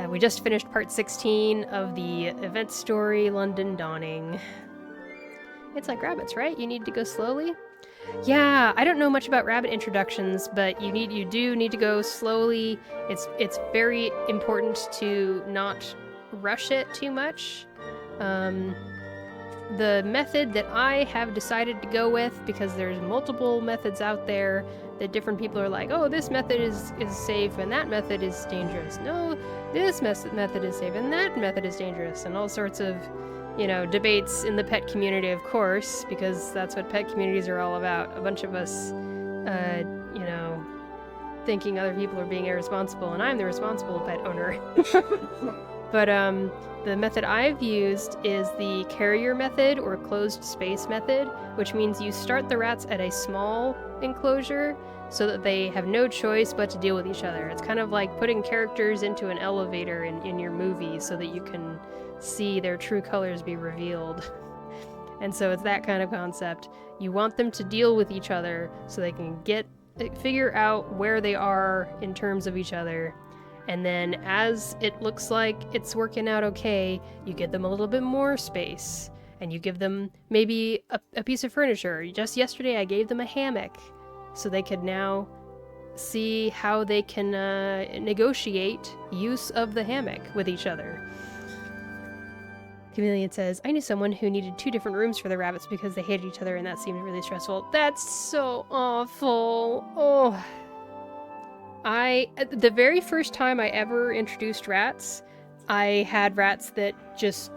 Speaker 1: We just finished part 16 of the event story, London Dawning. It's like rabbits, right? You need to go slowly? Yeah, I don't know much about rabbit introductions, but you do need to go slowly. It's very important to not rush it too much. The method that I have decided to go with, because there's multiple methods out there that different people are like, oh, this method is safe and that method is dangerous. No, this method is safe and that method is dangerous, and all sorts of you know, debates in the pet community, of course, because that's what pet communities are all about. A bunch of us, you know, thinking other people are being irresponsible, and I'm the responsible pet owner. But the method I've used is the carrier method or closed space method, which means you start the rats at a small enclosure so that they have no choice but to deal with each other. It's kind of like putting characters into an elevator in your movie so that you can see their true colors be revealed. And so it's that kind of concept. You want them to deal with each other so they can figure out where they are in terms of each other. And then as it looks like it's working out okay, you give them a little bit more space. And you give them maybe a piece of furniture. Just yesterday I gave them a hammock so they could now see how they can negotiate use of the hammock with each other. Chameleon says, I knew someone who needed 2 different rooms for the rabbits because they hated each other and that seemed really stressful. That's so awful. Oh. The very first time I ever introduced rats, I had rats that just,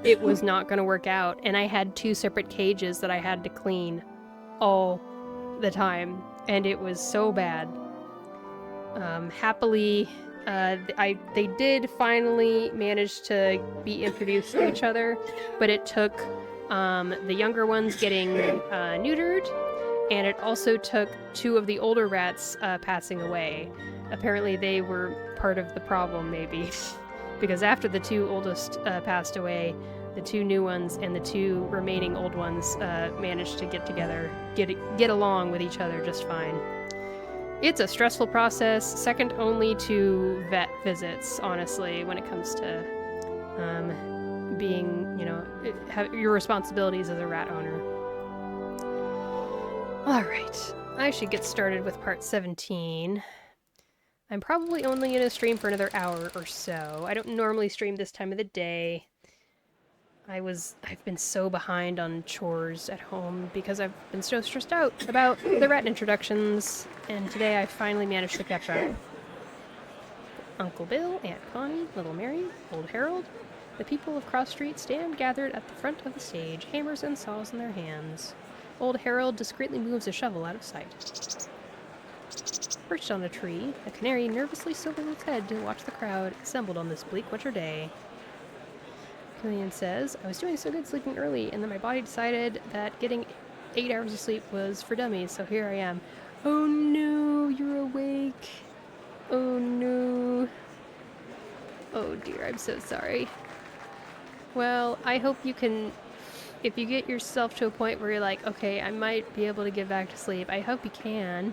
Speaker 1: it was not going to work out. And I had 2 separate cages that I had to clean all the time. And it was so bad. Happily, they did finally manage to be introduced to each other, but it took the younger ones getting neutered, and it also took 2 of the older rats passing away. Apparently they were part of the problem, maybe, because after the 2 oldest passed away, the 2 new ones and the 2 remaining old ones managed to get together, get along with each other just fine. It's a stressful process, second only to vet visits, honestly, when it comes to being, you know, your responsibilities as a rat owner. Alright, I should get started with part 17. I'm probably only going to stream for another hour or so. I don't normally stream this time of the day. I've been so behind on chores at home because I've been so stressed out about the rat introductions, and today I finally managed to catch up. Uncle Bill, Aunt Connie, Little Mary, Old Harold. The people of Cross Street stand gathered at the front of the stage, hammers and saws in their hands. Old Harold discreetly moves a shovel out of sight. Perched on a tree, a canary nervously swivels its head to watch the crowd assembled on this bleak winter day. Chameleon says, I was doing so good sleeping early, and then my body decided that getting 8 hours of sleep was for dummies, so here I am. Oh no, you're awake. Oh no. Oh dear, I'm so sorry. Well, I hope you can, if you get yourself to a point where you're like, okay, I might be able to get back to sleep, I hope you can.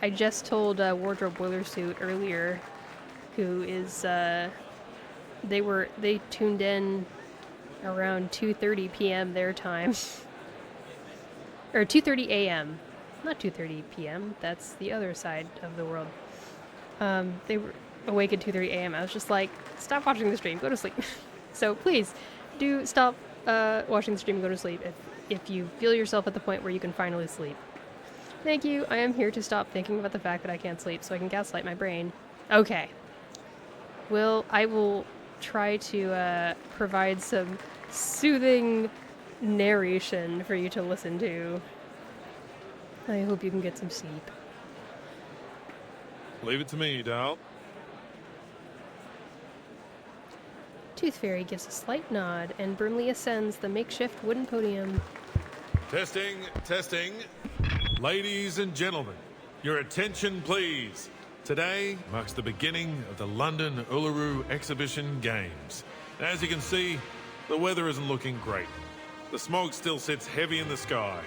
Speaker 1: I just told Wardrobe Boiler Suit earlier, who is, they tuned in around 2:30 p.m. their time. Or 2:30 a.m. Not 2:30 p.m., that's the other side of the world. They were awake at 2:30 a.m. I was just like, stop watching the stream, go to sleep. So please, do stop watching the stream and go to sleep if you feel yourself at the point where you can finally sleep. Thank you. I am here to stop thinking about the fact that I can't sleep so I can gaslight my brain. Okay. Well, I will try to provide some soothing narration for you to listen to. I hope you can get some sleep.
Speaker 5: Leave it to me, Dal.
Speaker 1: Tooth Fairy gives a slight nod, and Brimley ascends the makeshift wooden podium.
Speaker 5: Testing, testing. Ladies and gentlemen, your attention please. Today marks the beginning of the London Uluru Exhibition Games. As you can see, the weather isn't looking great. The smog still sits heavy in the sky.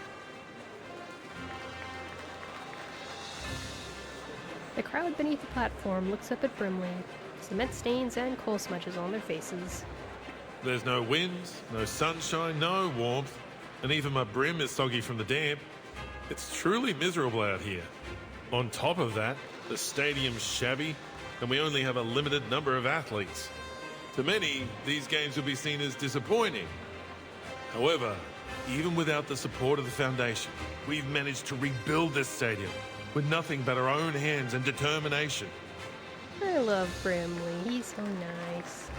Speaker 1: The crowd beneath the platform looks up at Brimley, cement stains and coal smudges on their faces.
Speaker 5: There's no wind, no sunshine, no warmth, and even my brim is soggy from the damp. It's truly miserable out here. On top of that, the stadium's shabby, and we only have a limited number of athletes. To many, these games will be seen as disappointing. However, even without the support of the Foundation, we've managed to rebuild this stadium. with nothing but our own hands and determination.
Speaker 1: I love Brimley. He's so nice.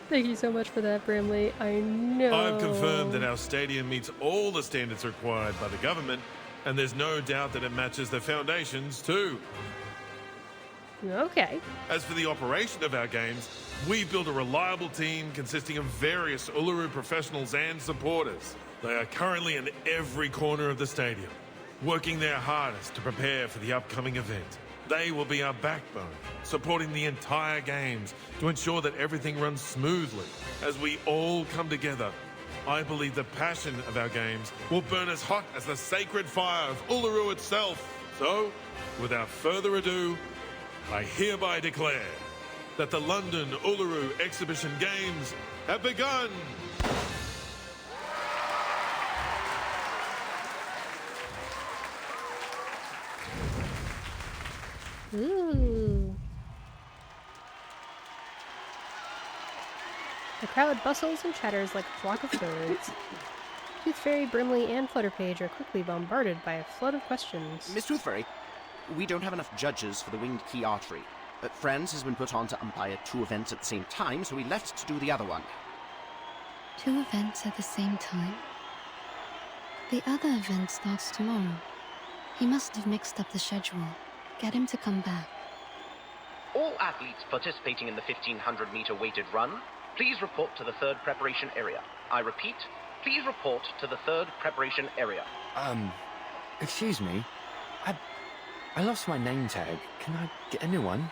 Speaker 1: Thank you so much for that, Brimley. I know.
Speaker 5: I've confirmed that our stadium meets all the standards required by the government, and there's no doubt that it matches the foundations too.
Speaker 1: Okay.
Speaker 5: As for the operation of our games, we've built a reliable team consisting of various Uluru professionals and supporters. They are currently in every corner of the stadium, working their hardest to prepare for the upcoming event. They will be our backbone, supporting the entire games to ensure that everything runs smoothly. As we all come together, I believe the passion of our games will burn as hot as the sacred fire of Uluru itself. So, without further ado, I hereby declare that the London Uluru Exhibition Games have begun!
Speaker 1: Ooh. The crowd bustles and chatters like a flock of birds. Tooth Fairy, Brimley, and Flutterpage are quickly bombarded by a flood of questions.
Speaker 14: Miss Tooth Fairy, we don't have enough judges for the Winged Key Archery. Friends has been put on to umpire 2 events at the same time, so we left to do the other one.
Speaker 6: 2 events at the same time? The other event starts tomorrow. He must have mixed up the schedule. Get him to come back.
Speaker 14: All athletes participating in the 1500-meter weighted run, please report to the 3rd preparation area. I repeat, please report to the 3rd preparation area.
Speaker 8: Excuse me. I lost my name tag. Can I get a new one?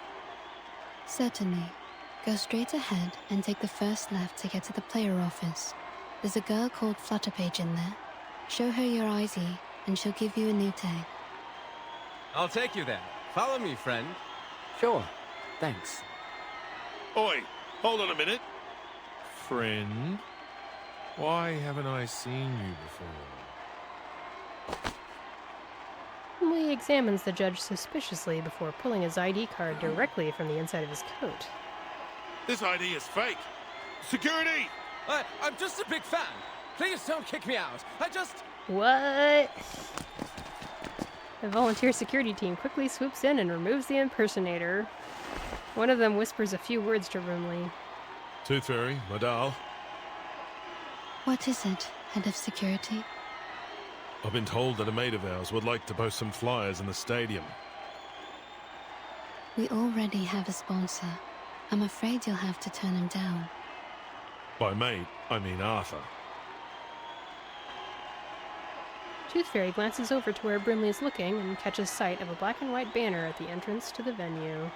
Speaker 6: Certainly. Go straight ahead and take the first left to get to the player office. There's a girl called Flutterpage in there. Show her your ID, and she'll give you a new tag.
Speaker 15: I'll take you there. Follow me, friend.
Speaker 8: Sure. Thanks.
Speaker 5: Oi, hold on a minute. Friend, why haven't I seen you before?
Speaker 1: Lee examines the judge suspiciously before pulling his ID card directly from the inside of his coat.
Speaker 5: This ID is fake. Security!
Speaker 15: I'm just a big fan. Please don't kick me out.
Speaker 1: What? The volunteer security team quickly swoops in and removes the impersonator. One of them whispers a few words to Brimley.
Speaker 5: Tooth Fairy, my doll.
Speaker 6: What is it, Head of Security?
Speaker 5: I've been told that a mate of ours would like to post some flyers in the stadium.
Speaker 6: We already have a sponsor. I'm afraid you'll have to turn him down.
Speaker 5: By mate, I mean Arthur.
Speaker 1: Tooth Fairy glances over to where Brimley is looking and catches sight of a black and white banner at the entrance to the venue.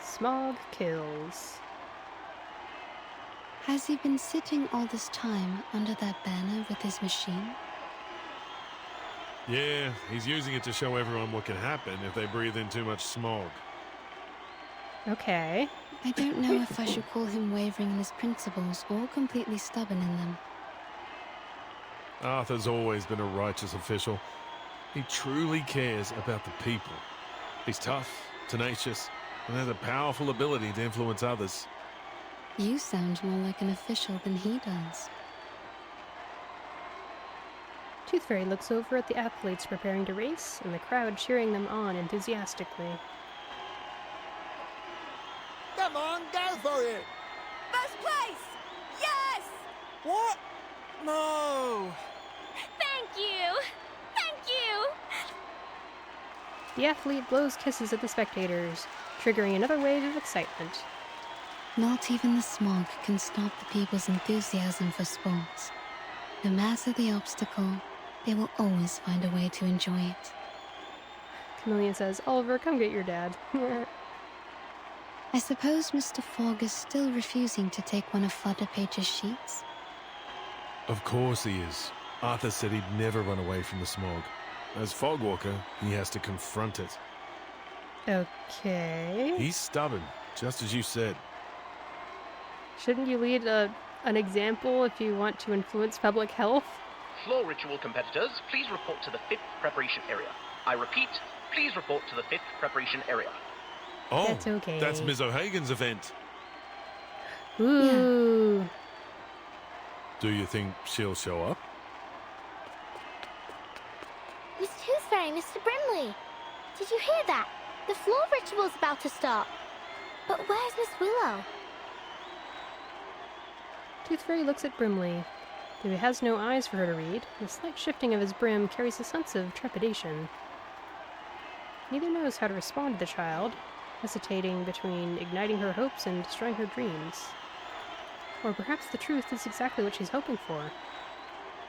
Speaker 1: Smog kills.
Speaker 6: Has he been sitting all this time under that banner with his machine?
Speaker 5: Yeah, he's using it to show everyone what can happen if they breathe in too much smog.
Speaker 1: Okay.
Speaker 6: I don't know if I should call him wavering in his principles or completely stubborn in them.
Speaker 5: Arthur's always been a righteous official. He truly cares about the people. He's tough, tenacious, and has a powerful ability to influence others.
Speaker 6: You sound more like an official than he does.
Speaker 1: Tooth Fairy looks over at the athletes preparing to race and the crowd cheering them on enthusiastically.
Speaker 9: Come on, go for it!
Speaker 16: First place! Yes!
Speaker 15: What? No!
Speaker 12: Thank you! Thank you!
Speaker 1: The athlete blows kisses at the spectators, triggering another wave of excitement.
Speaker 6: Not even the smog can stop the people's enthusiasm for sports. No matter the obstacle, they will always find a way to enjoy it.
Speaker 1: Chameleon says, Oliver, come get your dad.
Speaker 6: I suppose Mr. Fogg is still refusing to take one of Flutterpage's sheets?
Speaker 5: Of course he is. Arthur said he'd never run away from the smog. As Fogwalker, he has to confront it.
Speaker 1: Okay.
Speaker 5: He's stubborn, just as you said.
Speaker 1: Shouldn't you lead an example if you want to influence public health?
Speaker 14: Floor ritual competitors, please report to the 5th preparation area. I repeat, please report to the 5th preparation area.
Speaker 5: Oh,
Speaker 1: that's okay.
Speaker 5: That's Ms. O'Hagan's event.
Speaker 1: Ooh.
Speaker 6: Yeah.
Speaker 5: Do you think she'll show up?
Speaker 7: Fairy, Mr. Brimley. Did you hear that? The floor ritual's about to start. But where's Miss Willow?
Speaker 1: Tooth Fairy looks at Brimley. Though he has no eyes for her to read, the slight shifting of his brim carries a sense of trepidation. Neither knows how to respond to the child, hesitating between igniting her hopes and destroying her dreams. Or perhaps the truth is exactly what she's hoping for.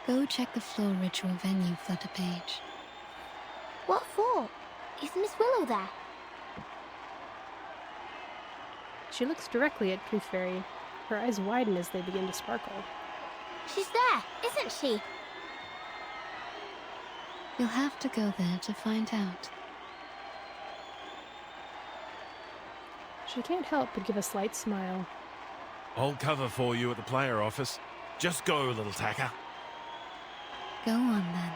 Speaker 6: Go check the floor ritual venue, Flutterpage.
Speaker 7: What for? Is Miss Willow there?
Speaker 1: She looks directly at Tooth Fairy. Her eyes widen as they begin to sparkle.
Speaker 7: She's there, isn't she?
Speaker 6: You'll have to go there to find out.
Speaker 1: She can't help but give a slight smile.
Speaker 5: I'll cover for you at the player office. Just go, little tacker.
Speaker 6: Go on then.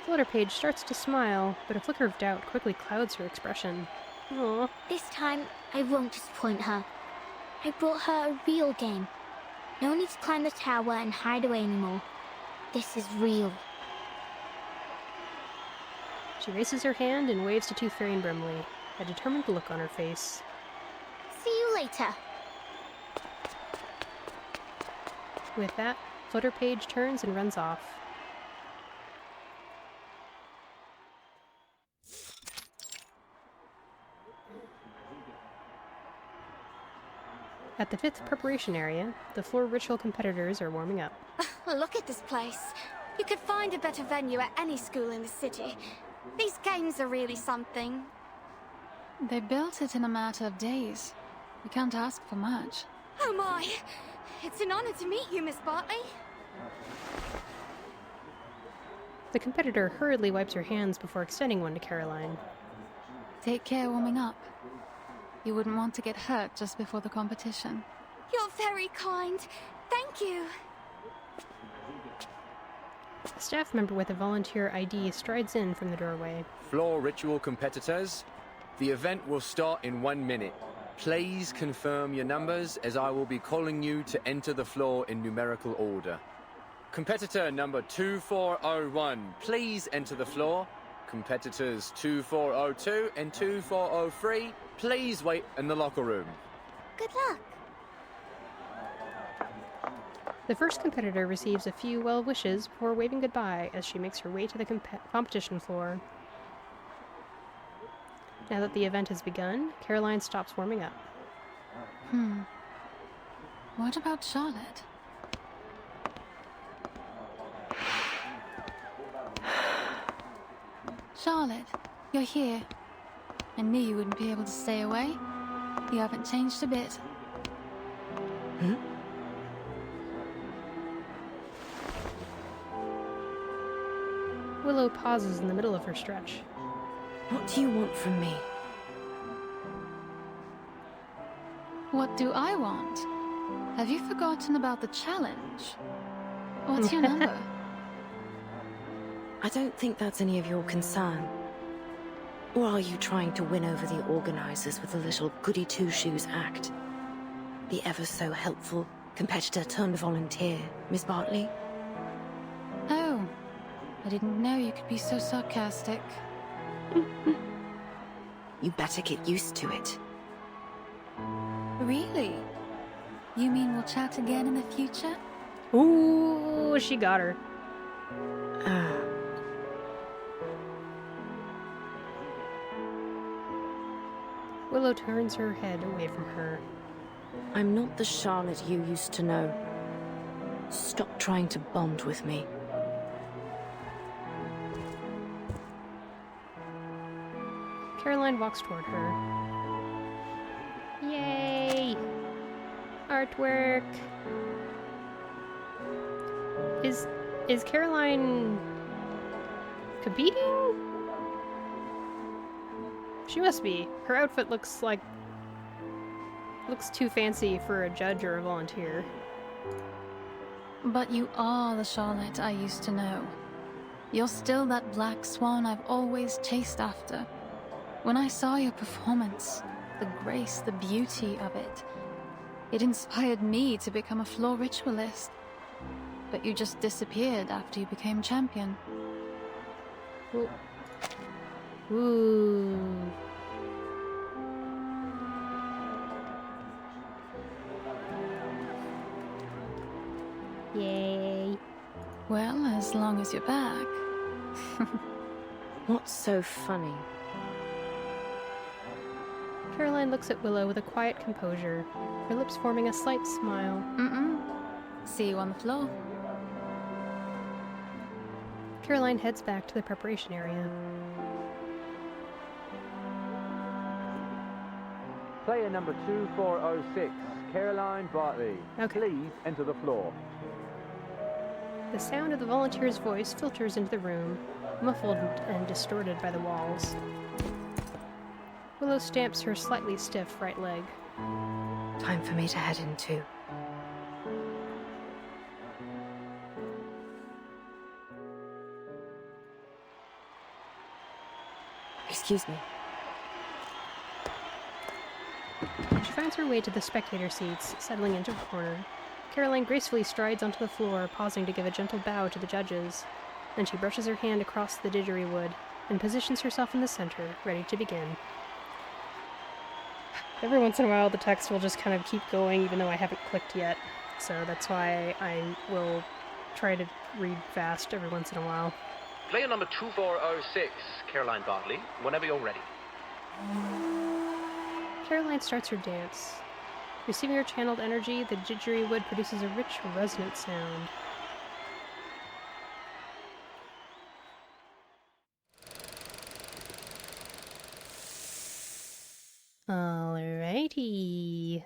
Speaker 1: Flutterpage starts to smile, but a flicker of doubt quickly clouds her expression. Aww.
Speaker 7: This time, I won't disappoint her. I brought her a real game. No need to climb the tower and hide away anymore. This is real.
Speaker 1: She raises her hand and waves to Tooth Fairy and Brimley, a determined look on her face.
Speaker 7: See you later.
Speaker 1: With that, Flutterpage turns and runs off. At the 5th preparation area, the floor ritual competitors are warming up.
Speaker 16: Look at this place. You could find a better venue at any school in the city. These games are really something.
Speaker 17: They built it in a matter of days. We can't ask for much.
Speaker 16: Oh my! It's an honor to meet you, Miss Bartley.
Speaker 1: The competitor hurriedly wipes her hands before extending one to Caroline.
Speaker 17: Take care warming up. You wouldn't want to get hurt just before the competition.
Speaker 16: You're very kind. Thank you.
Speaker 1: A staff member with a volunteer ID strides in from the doorway.
Speaker 8: Floor ritual competitors, the event will start in 1 minute. Please confirm your numbers as I will be calling you to enter the floor in numerical order. Competitor number 2401, please enter the floor. Competitors 2402 and 2403, please wait in the locker room.
Speaker 7: Good luck.
Speaker 1: The first competitor receives a few well wishes before waving goodbye as she makes her way to the competition floor. Now that the event has begun, Caroline stops warming up.
Speaker 17: What about Charlotte? Charlotte, you're here. I knew you wouldn't be able to stay away. You haven't changed a bit.
Speaker 1: Willow pauses in the middle of her stretch.
Speaker 2: What do you want from me?
Speaker 17: What do I want? Have you forgotten about the challenge? What's your number?
Speaker 2: I don't think that's any of your concern. Or are you trying to win over the organizers with a little goody two-shoes act? The ever so helpful competitor turned volunteer, Miss Bartley?
Speaker 17: Oh, I didn't know you could be so sarcastic.
Speaker 2: You better get used to it.
Speaker 17: Really? You mean we'll chat again in the future?
Speaker 1: Ooh, she got her. Willow turns her head away from her.
Speaker 2: I'm not the Charlotte you used to know. Stop trying to bond with me.
Speaker 1: Caroline walks toward her. Yay! Artwork! Is Caroline competing? She must be. Her outfit looks too fancy for a judge or a volunteer.
Speaker 17: But you are the Charlotte I used to know. You're still that black swan I've always chased after. When I saw your performance, the grace, the beauty of it, it inspired me to become a floor ritualist. but you just disappeared after you became champion.
Speaker 1: Ooh. Ooh. Yay.
Speaker 17: Well, as long as you're back.
Speaker 2: What's so funny?
Speaker 1: Caroline looks at Willow with a quiet composure, her lips forming a slight smile.
Speaker 17: See you on the floor.
Speaker 1: Caroline heads back to the preparation area.
Speaker 8: Player number 2406, Caroline Bartley.
Speaker 1: Okay.
Speaker 8: Please enter the floor.
Speaker 1: The sound of the volunteer's voice filters into the room, muffled and distorted by the walls. Willow stamps her slightly stiff right leg.
Speaker 2: Time for me to head in too. Excuse me.
Speaker 1: She finds her way to the spectator seats, settling into a corner. Caroline gracefully strides onto the floor, pausing to give a gentle bow to the judges. Then she brushes her hand across the didgeridoo and positions herself in the center, ready to begin. Every once in a while, the text will just kind of keep going, even though I haven't clicked yet. So that's why I will try to read fast every once in a while.
Speaker 14: Player number 2406, Caroline Bartley, whenever you're ready.
Speaker 1: Caroline starts her dance. Receiving her channeled energy, the didgeridoo produces a rich, resonant sound. Alrighty.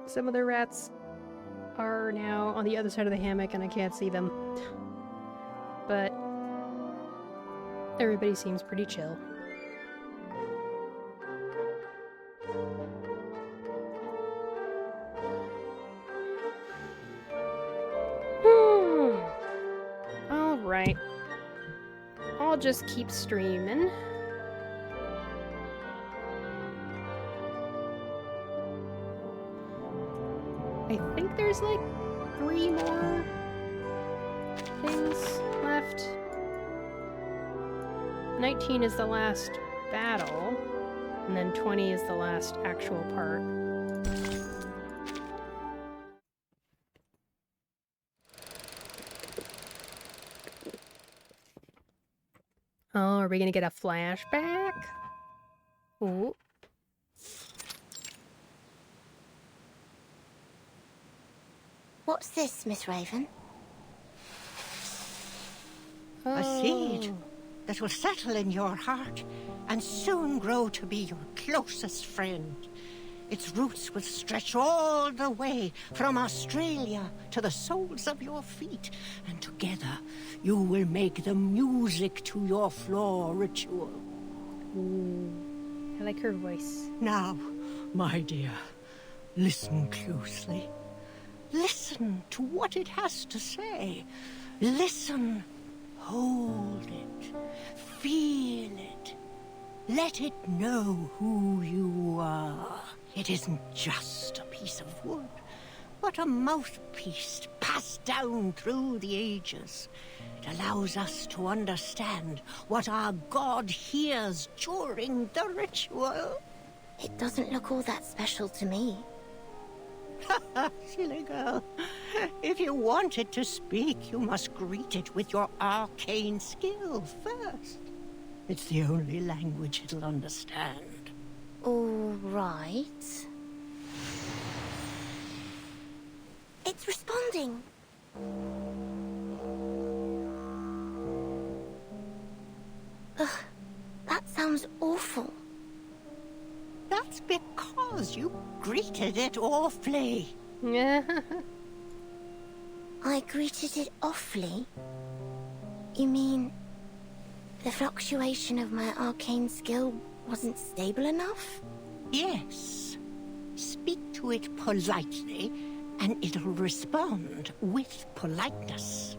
Speaker 1: Some of the rats are now on the other side of the hammock and I can't see them. But everybody seems pretty chill. Alright. I'll just keep streaming. I think there's like 3 more things left. 19 is the last battle, and then 20 is the last actual part. Oh, are we gonna get a flashback? Ooh.
Speaker 18: What's this, Miss Raven?
Speaker 1: Oh.
Speaker 19: A seed that will settle in your heart and soon grow to be your closest friend. Its roots will stretch all the way from Australia to the soles of your feet, and together you will make the music to your floor ritual.
Speaker 1: Ooh. I like her voice.
Speaker 19: Now, my dear, listen closely. Listen to what it has to say. Listen. Hold it. Feel it. Let it know who you are. It isn't just a piece of wood, but a mouthpiece passed down through the ages. It allows us to understand what our god hears during the ritual.
Speaker 18: It doesn't look all that special to me.
Speaker 19: Silly girl. If you want it to speak, you must greet it with your arcane skill first. It's the only language it'll understand.
Speaker 18: All right. It's responding. Ugh, that sounds awful.
Speaker 19: That's because you greeted it awfully.
Speaker 18: I greeted it awfully? You mean the fluctuation of my arcane skill wasn't stable enough?
Speaker 19: Yes. Speak to it politely, and it'll respond with politeness.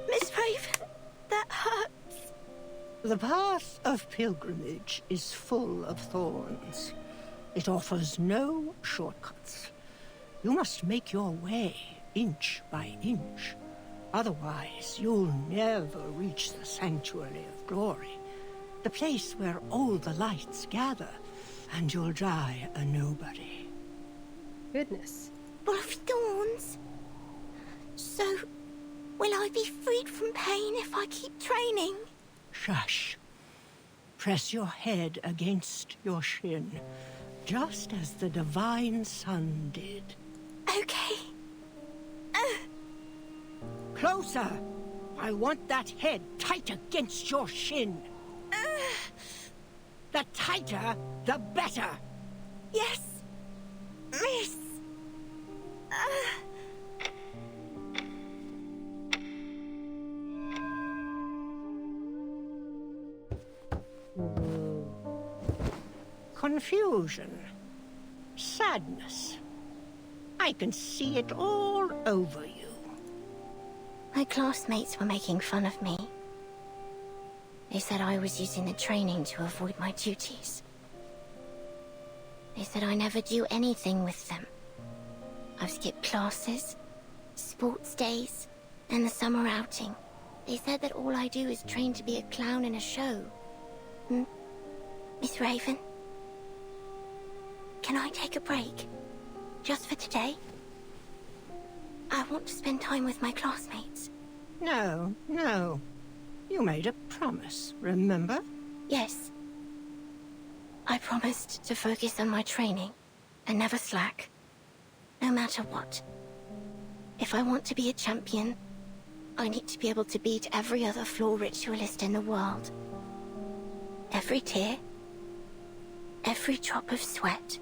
Speaker 18: Miss Raven, that hurts.
Speaker 19: The path of pilgrimage is full of thorns. It offers no shortcuts. You must make your way, inch by inch. Otherwise, you'll never reach the Sanctuary of Glory, the place where all the lights gather, and you'll die a nobody.
Speaker 1: Goodness.
Speaker 18: Full of thorns? So, will I be freed from pain if I keep training?
Speaker 19: Shush. Press your head against your shin, just as the Divine Sun did.
Speaker 18: Okay.
Speaker 19: Closer! I want that head tight against your shin. The tighter, the better.
Speaker 18: Yes, miss.
Speaker 19: Confusion. Sadness. I can see it all over you.
Speaker 18: My classmates were making fun of me. They said I was using the training to avoid my duties. They said I never do anything with them. I've skipped classes, sports days, and the summer outing. They said that all I do is train to be a clown in a show. Miss Raven? Can I take a break? Just for today? I want to spend time with my classmates.
Speaker 19: No, no. You made a promise, remember?
Speaker 18: Yes. I promised to focus on my training and never slack, no matter what. If I want to be a champion, I need to be able to beat every other floor ritualist in the world. Every tear, every drop of sweat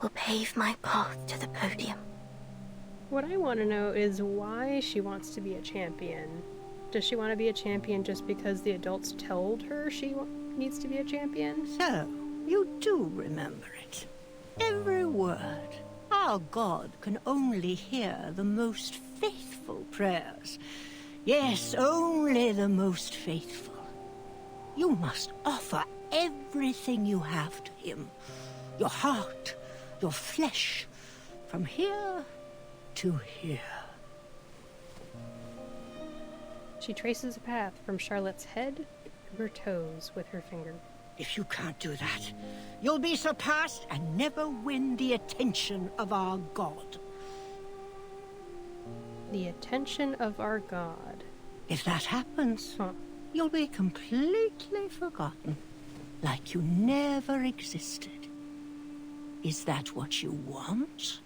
Speaker 18: will pave my path to the podium.
Speaker 1: What I want to know is why she wants to be a champion. Does she want to be a champion just because the adults told her she needs to be a champion?
Speaker 19: So, you do remember it. Every word. Our God can only hear the most faithful prayers. Yes, only the most faithful. You must offer everything you have to him. Your heart, your flesh, from here to here.
Speaker 1: She traces a path from Charlotte's head to her toes with her finger.
Speaker 19: If you can't do that, you'll be surpassed and never win the attention of our God.
Speaker 1: The attention of our God.
Speaker 19: If that happens, you'll be completely forgotten, like you never existed. Is that what you want?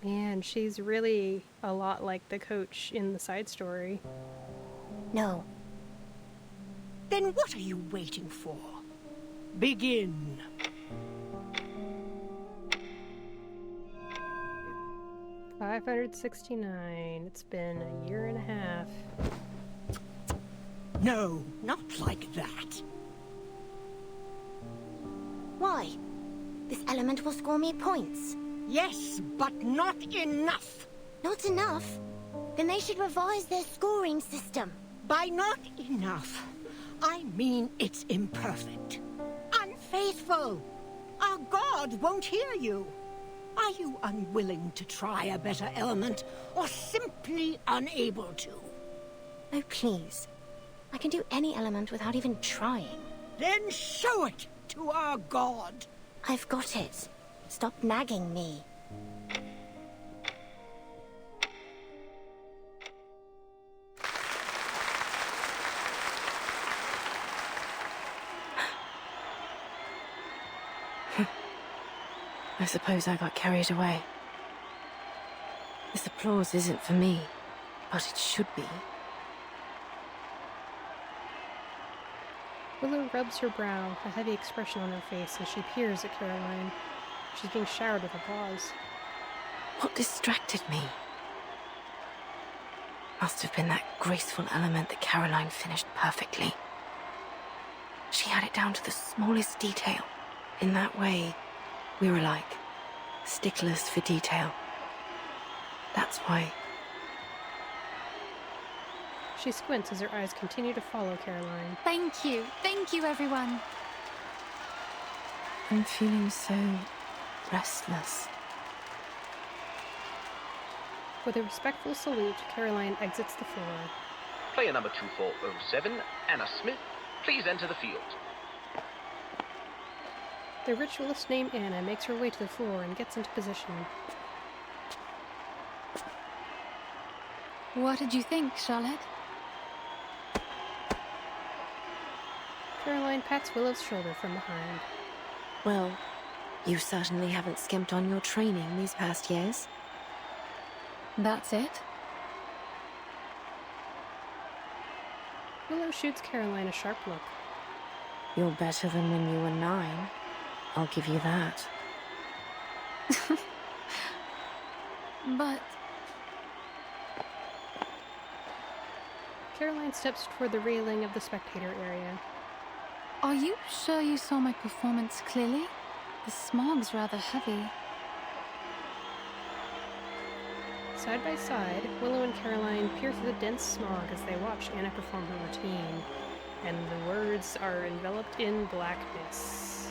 Speaker 1: Man, she's really a lot like the coach in the side story.
Speaker 18: No.
Speaker 19: Then what are you waiting for? Begin.
Speaker 1: $569. It's been a year and a half.
Speaker 19: No, not like that.
Speaker 18: Why? This element will score me points.
Speaker 19: Yes, but not enough.
Speaker 18: Not enough? Then they should revise their scoring system.
Speaker 19: By not enough, I mean it's imperfect. Unfaithful. Our God won't hear you. Are you unwilling to try a better element, or simply unable to?
Speaker 18: Oh, please. I can do any element without even trying.
Speaker 19: Then show it to our God.
Speaker 18: I've got it. Stop nagging me.
Speaker 2: I suppose I got carried away. This applause isn't for me, but it should be.
Speaker 1: Willow rubs her brow, a heavy expression on her face as she peers at Caroline. She's being showered with applause.
Speaker 2: What distracted me? Must have been that graceful element that Caroline finished perfectly. She had it down to the smallest detail. In that way, we were like sticklers for detail. That's why.
Speaker 1: She squints as her eyes continue to follow Caroline.
Speaker 17: Thank you everyone.
Speaker 2: I'm feeling so restless.
Speaker 1: With a respectful salute, Caroline exits the floor.
Speaker 14: Player number 2407, Anna Smith, please enter the field.
Speaker 1: The ritualist named Anna makes her way to the floor and gets into position.
Speaker 17: What did you think, Charlotte?
Speaker 1: Caroline pats Willow's shoulder from behind.
Speaker 2: Well, you certainly haven't skimped on your training these past years.
Speaker 17: That's it?
Speaker 1: Willow shoots Caroline a sharp look.
Speaker 2: You're better than when you were 9. I'll give you that.
Speaker 17: But...
Speaker 1: Caroline steps toward the railing of the spectator area.
Speaker 17: Are you sure you saw my performance clearly? The smog's rather heavy.
Speaker 1: Side by side, Willow and Caroline peer through the dense smog as they watch Anna perform her routine, and the words are enveloped in blackness.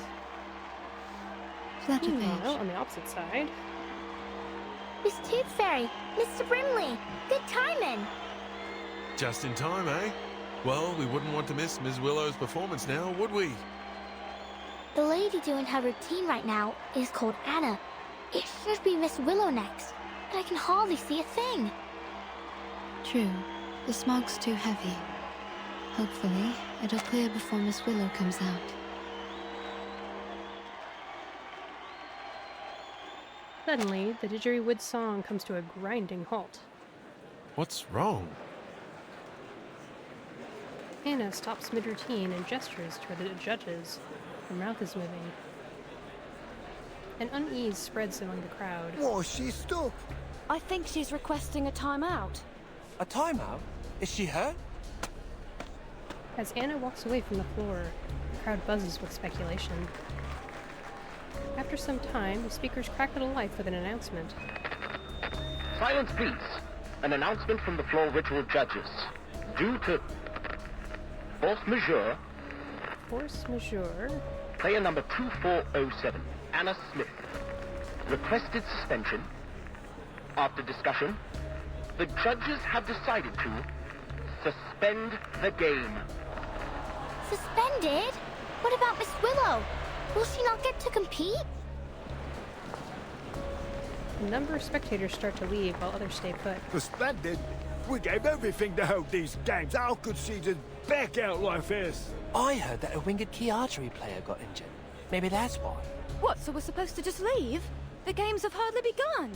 Speaker 1: Meanwhile, on the opposite side...
Speaker 7: Miss Tooth Fairy! Mr. Brimley! Good timing!
Speaker 5: Just in time, eh? Well, we wouldn't want to miss Ms. Willow's performance now, would we?
Speaker 7: The lady doing her routine right now is called Anna. It should be Miss Willow next, but I can hardly see a thing.
Speaker 6: True. The smog's too heavy. Hopefully, it'll clear before Miss Willow comes out.
Speaker 1: Suddenly, the didgeridoo song comes to a grinding halt.
Speaker 5: What's wrong?
Speaker 1: Anna stops mid-routine and gestures toward the judges. Her mouth is moving. An unease spreads among the crowd.
Speaker 20: Whoa, she's stuck.
Speaker 16: I think she's requesting a timeout.
Speaker 15: A timeout? Is she hurt?
Speaker 1: As Anna walks away from the floor, the crowd buzzes with speculation. After some time, the speakers crack it to life with an announcement.
Speaker 14: Silence, please. An announcement from the floor ritual judges. Due to force majeure...
Speaker 1: Force majeure?
Speaker 14: Player number 2407, Anna Smith. Requested suspension. After discussion, the judges have decided to suspend the game.
Speaker 7: Suspended? What about Miss Willow? Will she not get to compete?
Speaker 1: A number of spectators start to leave while others stay put.
Speaker 11: Suspended? We gave everything to hold these games. How could she just back out like this?
Speaker 15: I heard that a winged key archery player got injured. Maybe that's why.
Speaker 16: What, so we're supposed to just leave? The games have hardly begun.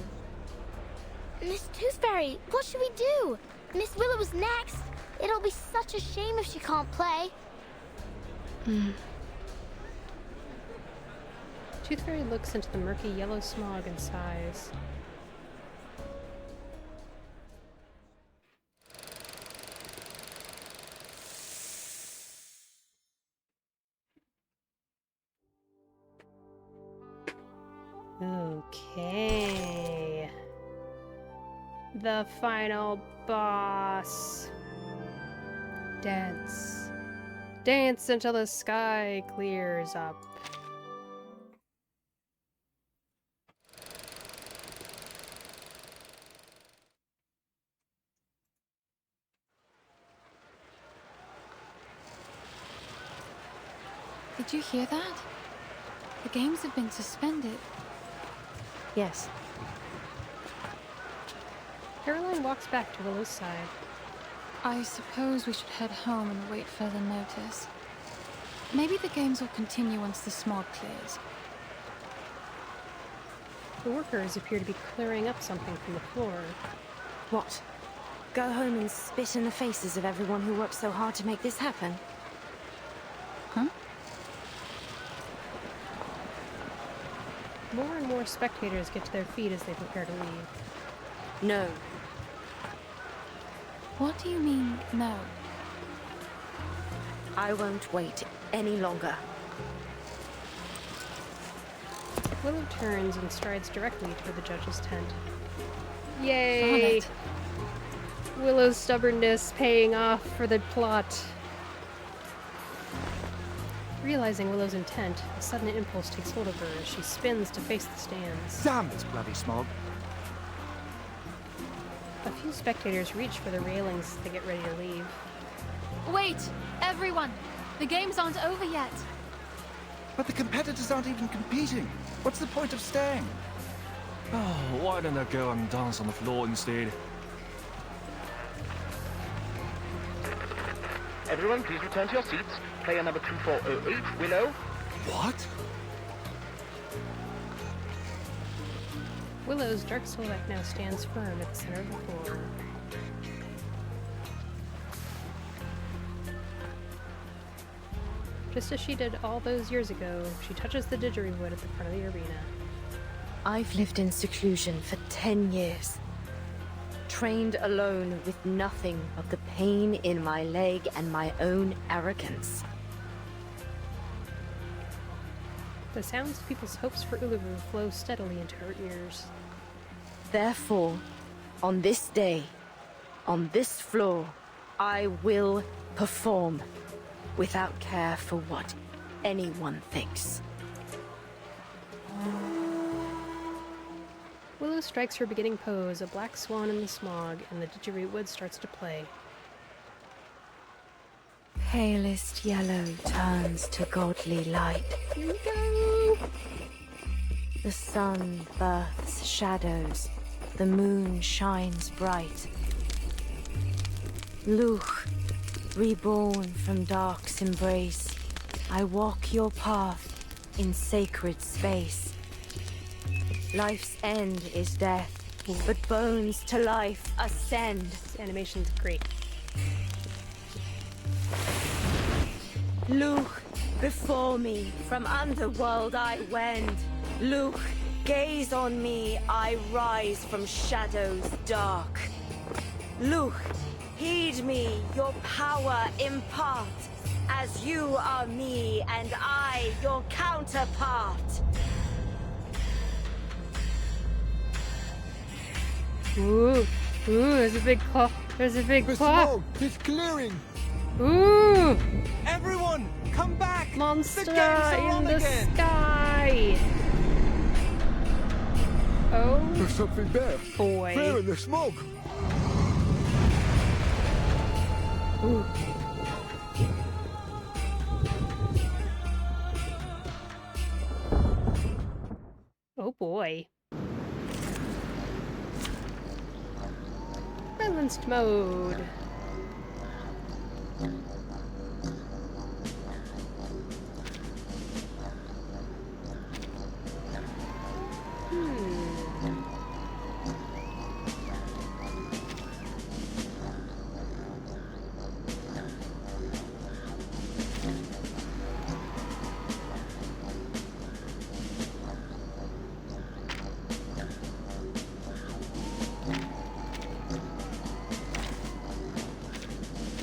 Speaker 7: Miss Tooth Fairy, what should we do? Miss Willow is next. It'll be such a shame if she can't play.
Speaker 1: Tooth Fairy looks into the murky yellow smog and sighs. Okay. The final boss. Dance. Dance until the sky clears up.
Speaker 17: Did you hear that? The games have been suspended.
Speaker 2: Yes.
Speaker 1: Caroline walks back to Willow's side.
Speaker 17: I suppose we should head home and wait further notice. Maybe the games will continue once the smog clears.
Speaker 1: The workers appear to be clearing up something from the floor.
Speaker 2: What? Go home and spit in the faces of everyone who worked so hard to make this happen?
Speaker 17: Huh?
Speaker 1: More and more spectators get to their feet as they prepare to leave.
Speaker 2: No.
Speaker 17: What do you mean, no?
Speaker 2: I won't wait any longer.
Speaker 1: Willow turns and strides directly toward the judge's tent. Yay! Willow's stubbornness paying off for the plot. Realizing Willow's intent, a sudden impulse takes hold of her as she spins to face the stands.
Speaker 9: Damn this bloody smog.
Speaker 1: A few spectators reach for the railings as they get ready to leave.
Speaker 17: Wait! Everyone! The games aren't over yet!
Speaker 9: But the competitors aren't even competing. What's the point of staying?
Speaker 11: Oh, why don't I go and dance on the floor instead?
Speaker 14: Everyone, please return to your seats. Player number 2408, Willow.
Speaker 9: What?
Speaker 1: Willow's dark silhouette now stands firm at the center of the floor. Just as she did all those years ago, she touches the didgeridoo at the front of the arena.
Speaker 2: I've lived in seclusion for 10 years. Trained alone with nothing but the pain in my leg and my own arrogance.
Speaker 1: The sounds of people's hopes for Uluru flow steadily into her ears.
Speaker 2: Therefore, on this day, on this floor, I will perform without care for what anyone thinks.
Speaker 1: Willow strikes her beginning pose, a black swan in the smog, and the didgeridoo starts to play.
Speaker 2: Palest yellow turns to godly light.
Speaker 1: Here we go!
Speaker 2: The sun births shadows, the moon shines bright. Luch, reborn from dark's embrace, I walk your path in sacred space. Life's end is death, but bones to life ascend.
Speaker 1: This animation's great.
Speaker 2: Luch, before me, from underworld I wend. Luch, gaze on me, I rise from shadows dark. Luch, heed me, your power impart, as you are me and I your counterpart.
Speaker 1: Ooh, there's a big claw. There's a big claw.
Speaker 9: It's clearing.
Speaker 1: Ooh!
Speaker 9: Everyone, come back!
Speaker 1: Monster
Speaker 9: the games are on
Speaker 1: in the
Speaker 9: again.
Speaker 1: sky! Oh,
Speaker 9: There's something there.
Speaker 1: boy.
Speaker 9: There in the smog.
Speaker 1: Ooh. Oh boy. Balanced mode.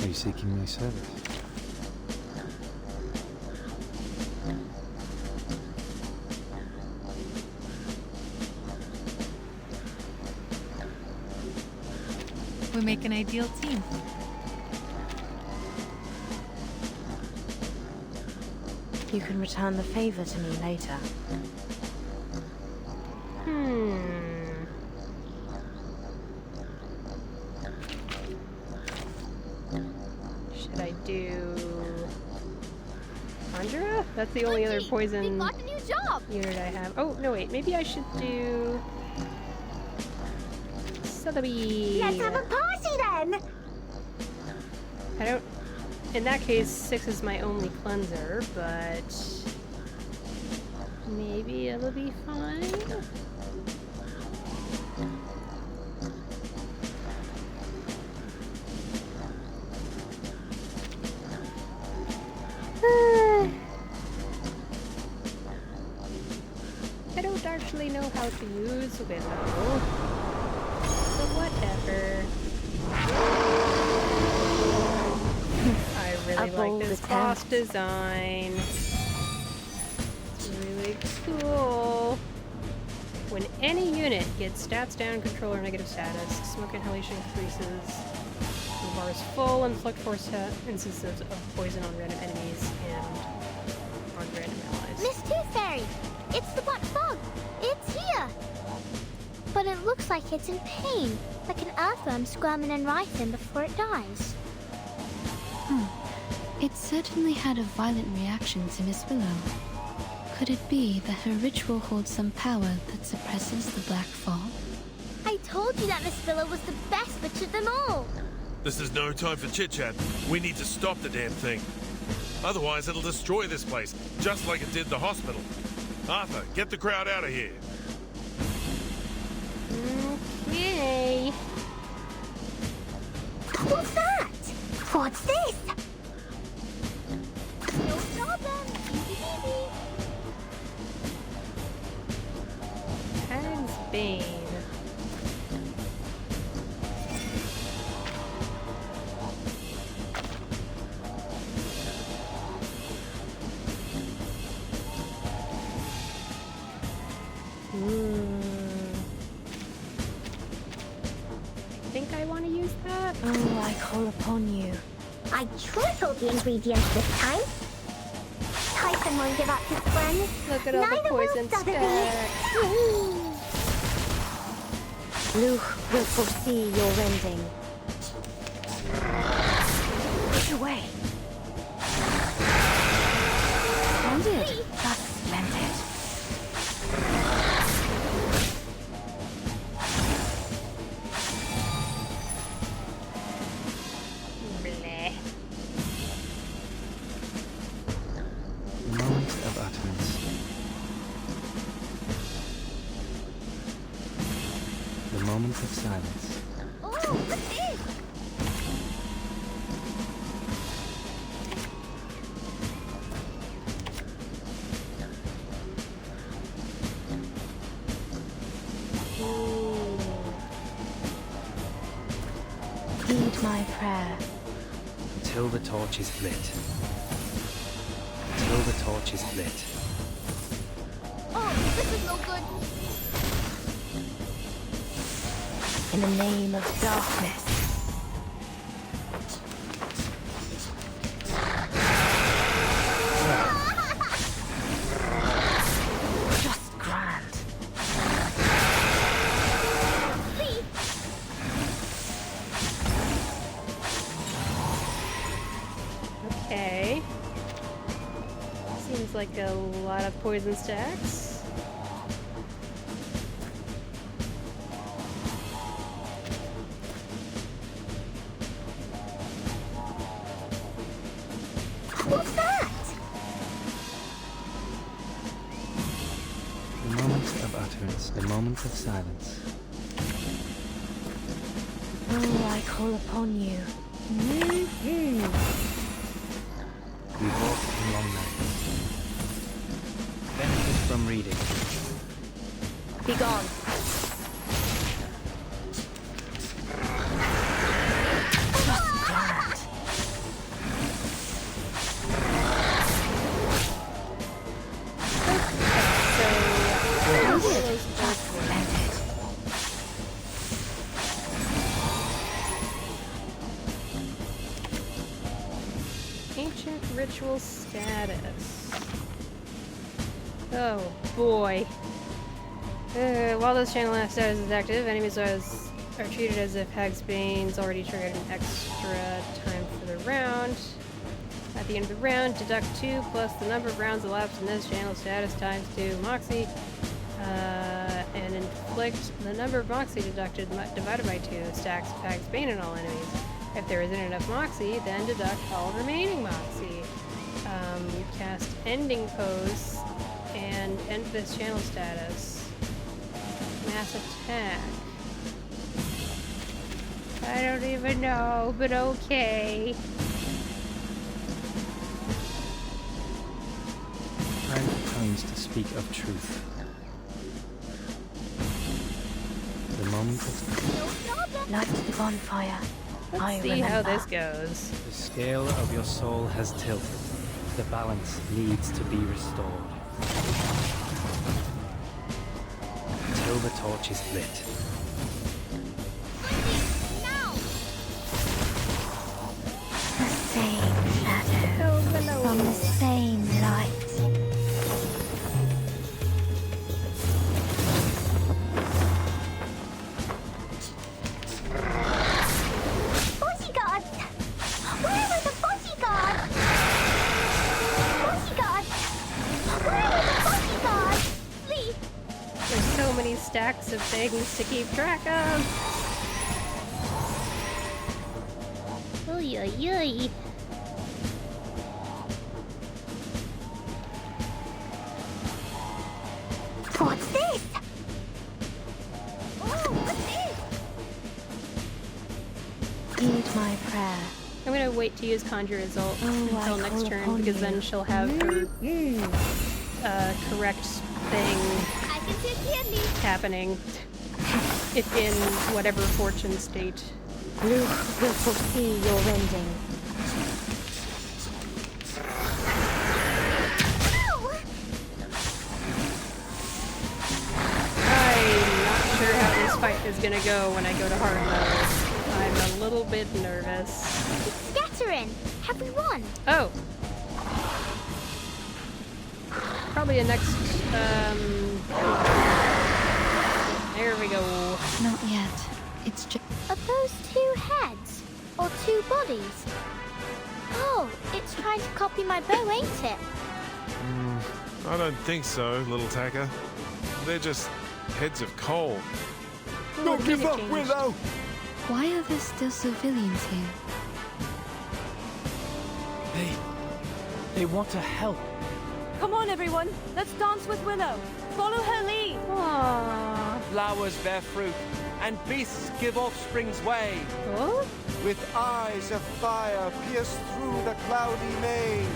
Speaker 4: Are you seeking my service?
Speaker 20: We make an ideal team.
Speaker 2: You can return the favor to me later.
Speaker 1: Should I do Conjura? That's the only other poison
Speaker 7: Got a new job.
Speaker 1: unit I have. Oh, no wait, maybe I should do Sotheby.
Speaker 18: Let's have a party then!
Speaker 1: I don't... In that case, 6 is my only cleanser, but... maybe it'll be fine? how to use Willow. So whatever. I really like this boss design. It's really cool. When any unit gets stats down, control, or negative status, smoke inhalation increases. The bar is full and inflict 4 instances of poison on random enemies and on random allies.
Speaker 7: Miss Tooth Fairy! It's the Black Fog! It's here! But it looks like it's in pain, like an earthworm squirming and writhing before it dies.
Speaker 6: It certainly had a violent reaction to Miss Willow. Could it be that her ritual holds some power that suppresses the Black Fog?
Speaker 7: I told you that Miss Willow was the best witch of them all!
Speaker 5: This is no time for chit-chat. We need to stop the damn thing. Otherwise, it'll destroy this place, just like it did the hospital. Arthur, get the crowd out of here.
Speaker 1: Okay.
Speaker 7: What's that? What's this? No problem. Easy peasy.
Speaker 1: Hag's Bane. I think I want to use that.
Speaker 18: Oh, I call upon you.
Speaker 7: I tripled the ingredients this time. Typhon won't give up his friends.
Speaker 1: Look at all the
Speaker 7: Neither
Speaker 1: poison
Speaker 7: will Sotheby.
Speaker 18: Luke will foresee your ending. Push away. Splendid. Just splendid.
Speaker 1: Bleh.
Speaker 4: Moment of utterance. The moment of silence.
Speaker 7: Oh, what's this?
Speaker 18: Heed my prayer.
Speaker 4: Until the torch is lit. Until the torch is lit.
Speaker 7: Oh, this is no good.
Speaker 18: In the name of darkness. Just grand.
Speaker 1: Okay. Seems like a lot of poison stacks.
Speaker 7: What's that?
Speaker 4: The moment of utterance. The moment of silence.
Speaker 18: Oh, I call upon you.
Speaker 4: We walk in long nights. Benefit from reading.
Speaker 18: Be gone. Just grand. Just splendid.
Speaker 1: Ancient ritual status. Oh boy. While this channel status is active, enemies are treated as if Hag's Bane's already triggered an extra time for the round. At the end of the round, deduct 2 plus the number of rounds elapsed in this channel status times 2 Moxie, and inflict the number of Moxie deducted divided by 2 stacks of Hag's Bane on all enemies. If there isn't enough Moxie, then deduct all remaining Moxie. Cast Ending Pose and end this channel status. Mass attack. I don't even know, but okay.
Speaker 4: Time for tongues to speak of truth.
Speaker 3: moment of
Speaker 18: Light the bonfire.
Speaker 1: Let's see how this goes.
Speaker 3: the scale of your soul has tilted. The balance needs to be restored. Until the torch is lit.
Speaker 18: The same shadow from the same light.
Speaker 12: Bodyguards! Where are the bodyguards? Bodyguards! Where are the bodyguards? Please!
Speaker 1: There's so many stacks of things to keep track of. Oy, oy, oy.
Speaker 12: What's this? Oh, what's this?
Speaker 2: Heed my prayer.
Speaker 1: I'm gonna wait to use Conjure Result
Speaker 2: Oh,
Speaker 1: until
Speaker 2: I
Speaker 1: next
Speaker 2: call
Speaker 1: turn
Speaker 2: upon
Speaker 1: because then
Speaker 2: you.
Speaker 1: she'll have her correct thing
Speaker 12: I can see clearly.
Speaker 1: happening if in whatever fortune state.
Speaker 18: Luke will foresee your ending.
Speaker 1: I'm not sure how this fight is gonna go when I go to hard mode. I'm a little bit nervous.
Speaker 12: It's scattering. Have we won?
Speaker 1: Oh. Probably a next, there we go.
Speaker 6: Not yet. It's just.
Speaker 12: Are those two heads? Or two bodies? Oh, it's trying to copy my bow, ain't it?
Speaker 5: I don't think so, little Tacker. They're just heads of coal.
Speaker 9: Don't give up, Willow!
Speaker 6: Why are there still civilians here?
Speaker 3: They want to help.
Speaker 21: Come on, everyone. Let's dance with Willow. Follow her lead.
Speaker 1: Aww.
Speaker 15: Flowers bear fruit, and beasts give offspring's way.
Speaker 1: Oh?
Speaker 22: With eyes of fire pierce through the cloudy maze.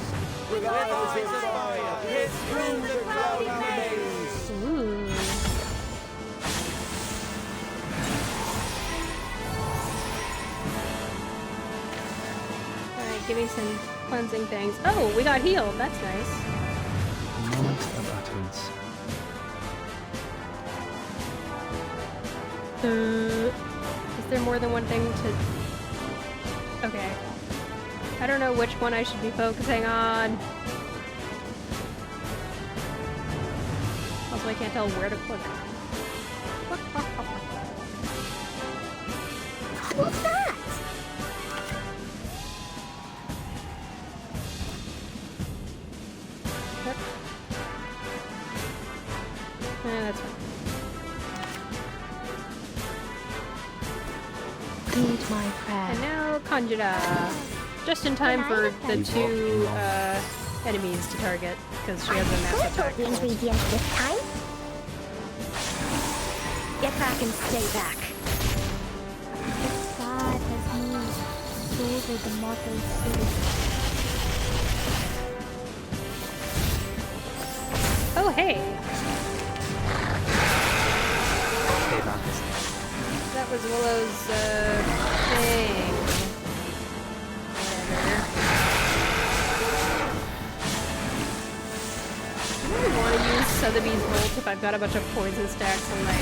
Speaker 22: With eyes of fire pierce through the cloudy maze.
Speaker 1: Ooh. Alright, give me some cleansing things. Oh, we got healed. That's nice.
Speaker 3: Moment of utterance.
Speaker 1: Is there more than one thing to... Okay. I don't know which one I should be focusing on. Also, I can't tell where to click.
Speaker 12: What's that?
Speaker 1: Yep. That's fine.
Speaker 2: Heed my prayer.
Speaker 1: And now Conjura. Just in time for the two enemies to target, because she has a mass attack.
Speaker 12: The ingredients this time.
Speaker 18: Get back and stay back.
Speaker 12: The star has moved over the mortal city.
Speaker 1: Oh, hey!
Speaker 3: Hey, Vance.
Speaker 1: That was Willow's, thing. Whatever. I really want to use Sotheby's Bolt if I've got a bunch of poison stacks on my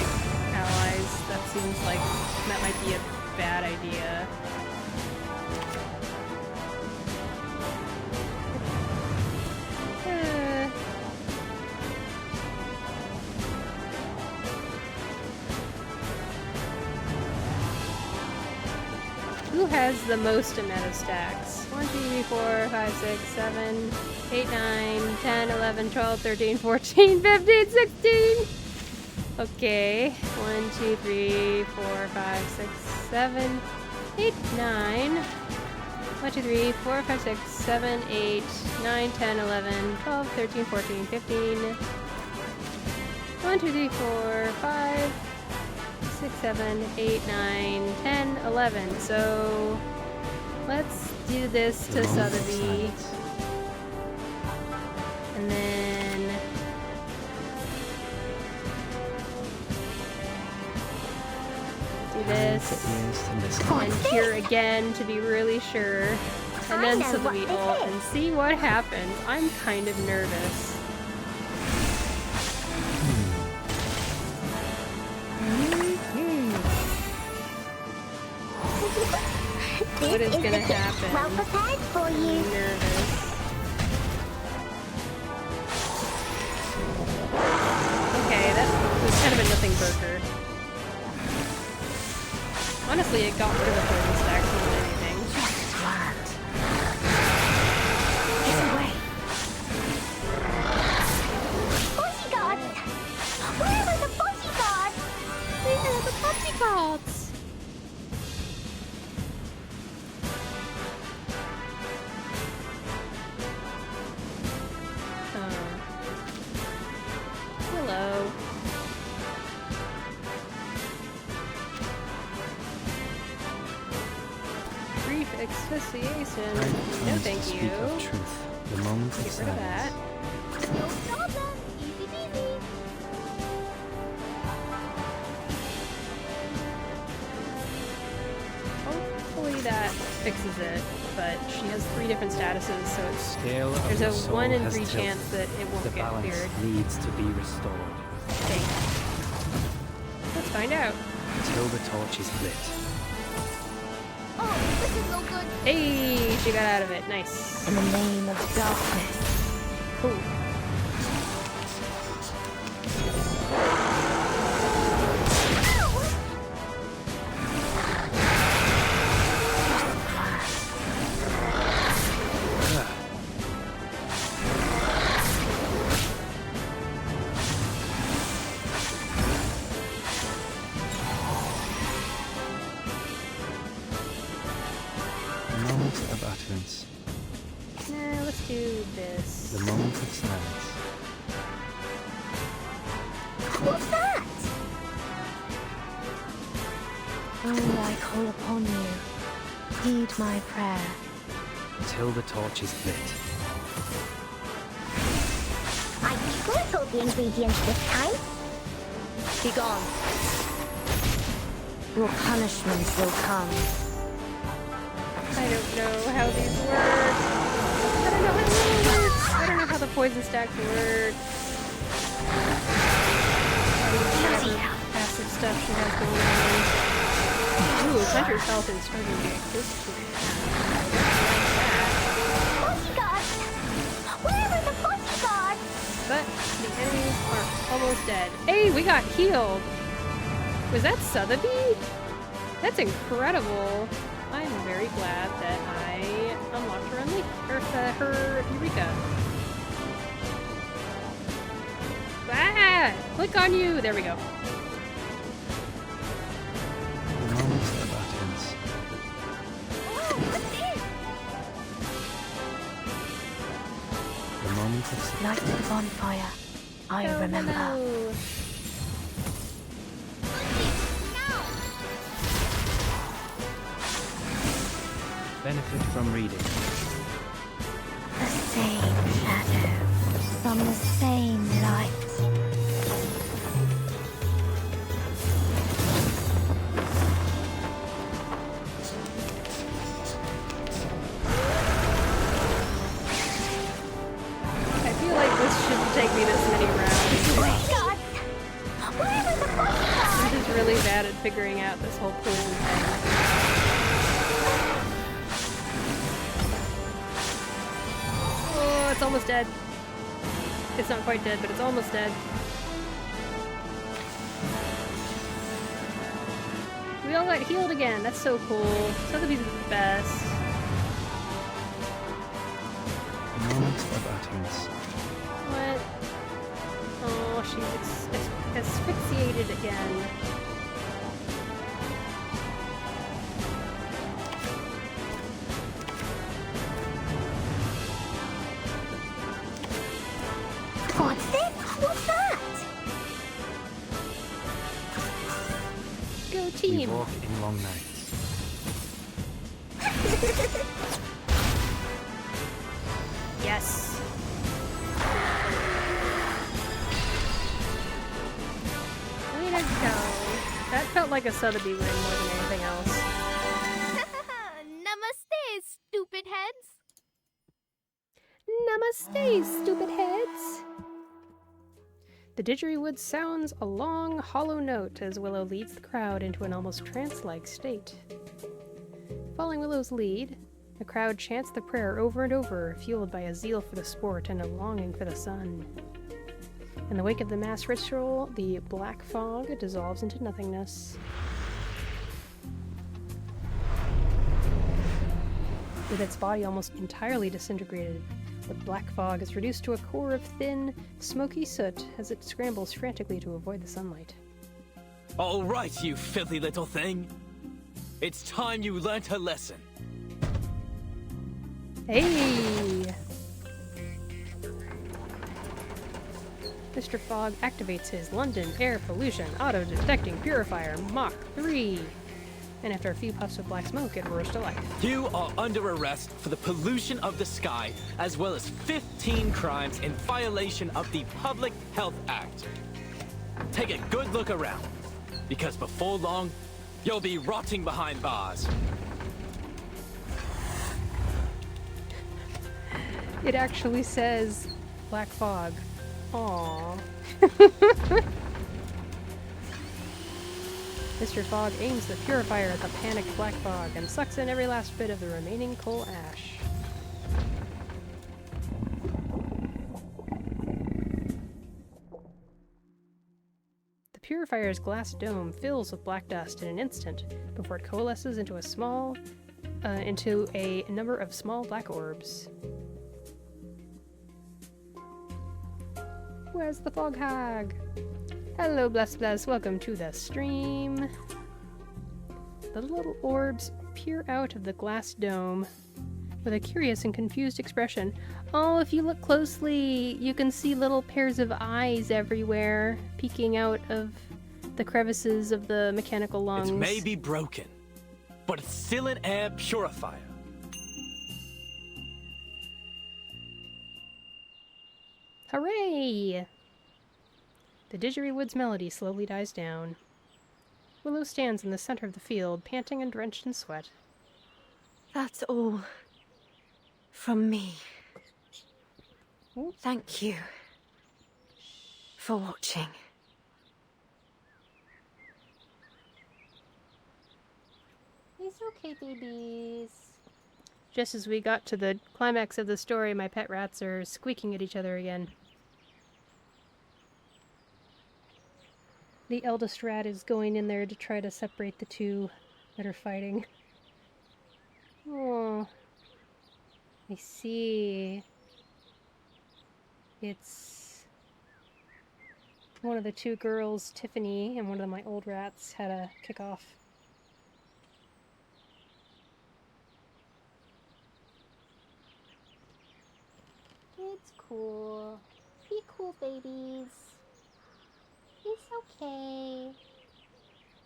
Speaker 1: allies. That seems like that might be a bad idea. Who has the most amount of stacks? 1, 2, 3, 4, 5, 6, 7, 8, 9, 10, 11, 12, 13, 14, 15, 16! Okay. 1, 2, 3, 4, 5, 6, 7, 8, 9. 1, 2, 3, 4, 5, 6, 7, 8, 9, 10, 11, 12, 13, 14, 15. 1, 2, 3, 4, 5, 6, 7, 8, 9, 10, 11. So let's do this to Sotheby. And then this, and here again to be really sure, and then suddenly ult and see what happens. I'm kind of nervous. What is gonna happen?
Speaker 18: Well prepared for you.
Speaker 1: I'm nervous. Okay, that was kind of a nothing burger. Honestly, it got rid of the poison stacks more than anything.
Speaker 18: Get away. Bodyguards! Where are the bodyguards?
Speaker 1: Where are the bodyguards? Hello. Brief asphyxiation. No, thank
Speaker 3: Speak
Speaker 1: you.
Speaker 3: of truth. The moment of
Speaker 1: Get rid of
Speaker 3: silence.
Speaker 1: that.
Speaker 7: No problem. Easy peasy.
Speaker 1: Hopefully that fixes it, but she has 3 different statuses, so it's
Speaker 3: Scale of
Speaker 1: there's
Speaker 3: your
Speaker 1: a
Speaker 3: soul
Speaker 1: 1 in
Speaker 3: has
Speaker 1: 3
Speaker 3: tilted.
Speaker 1: chance that it won't
Speaker 3: The
Speaker 1: get
Speaker 3: balance
Speaker 1: cleared.
Speaker 3: needs to be restored.
Speaker 1: Okay. Let's find out.
Speaker 3: Until the torch is lit.
Speaker 7: Oh, this is no good.
Speaker 1: Hey, she got out of it. Nice.
Speaker 18: In the name of darkness.
Speaker 1: Cool.
Speaker 3: Moment of utterance.
Speaker 1: Let's do this.
Speaker 3: The moment of silence.
Speaker 18: What's that? Oh, I call upon you. Heed my prayer.
Speaker 3: Until the torch is lit.
Speaker 18: I tripled the ingredients this time. Be gone. Your punishment will come.
Speaker 1: I don't know how these work. I don't know how this works. I don't know how the poison stacks work. Whatever passive stuff she has going on. Ooh, Hunter's health is starting to get close to it.
Speaker 18: Bodyguards! Where are the bodyguards?
Speaker 1: But the enemies are almost dead. Hey, we got healed! Was that Sotheby? That's incredible. I'm very glad that I unlocked her her Eureka. Ah! Click on you! There we go.
Speaker 3: The moment of utterance. The moment of silence.
Speaker 18: Light the bonfire. I remember.
Speaker 1: Hello.
Speaker 3: Benefit from reading.
Speaker 18: The same shadow. From the same light.
Speaker 1: I feel like this shouldn't take me this many rounds. I'm just really bad at figuring out this whole poison thing. Oh, it's almost dead. It's not quite dead, but it's almost dead. We all got healed again. That's so cool. Sotheby's the best.
Speaker 3: The moment of utterance.
Speaker 1: What? Oh, she's asphyxiated again.
Speaker 18: What's it? What's that?
Speaker 1: Go
Speaker 3: We
Speaker 1: team!
Speaker 3: walk in long nights.
Speaker 1: Yes. Way to go. That felt felt like a Sotheby win more than anything else.
Speaker 7: Namaste, stupid heads.
Speaker 1: Namaste, stupid heads! The didgeridoo sounds a long, hollow note as Willow leads the crowd into an almost trance-like state. Following Willow's lead, the crowd chants the prayer over and over, fueled by a zeal for the sport and a longing for the sun. In the wake of the mass ritual, the black fog dissolves into nothingness. With its body almost entirely disintegrated, the black fog is reduced to a core of thin, smoky soot as it scrambles frantically to avoid the sunlight.
Speaker 4: All right, you filthy little thing. It's time you learnt a lesson.
Speaker 1: Hey! Mr. Fogg activates his London Air Pollution Auto-Detecting Purifier Mach 3. And after a few puffs of black smoke, it roars to life.
Speaker 4: You are under arrest for the pollution of the sky, as well as 15 crimes in violation of the Public Health Act. Take a good look around, because before long, you'll be rotting behind bars.
Speaker 1: It actually says black fog. Aww. Mr. Fogg aims the purifier at the panicked black fog and sucks in every last bit of the remaining coal ash. The purifier's glass dome fills with black dust in an instant before it coalesces into a number of small black orbs. Where's the fog hag? Hello, Bless Bless, welcome to the stream. The little orbs peer out of the glass dome with a curious and confused expression. Oh, if you look closely, you can see little pairs of eyes everywhere, peeking out of the crevices of the mechanical lungs.
Speaker 4: It may be broken, but it's still an air purifier.
Speaker 1: Hooray! The didgeridoo's melody slowly dies down. Willow stands in the center of the field, panting and drenched in sweat.
Speaker 2: That's all from me. Thank you for watching.
Speaker 1: It's okay, babies. Just as we got to the climax of the story, my pet rats are squeaking at each other again. The eldest rat is going in there to try to separate the two that are fighting. Oh, I see. It's one of the two girls, Tiffany, and one of my old rats had a kickoff. It's cool. Be cool, babies. It's okay.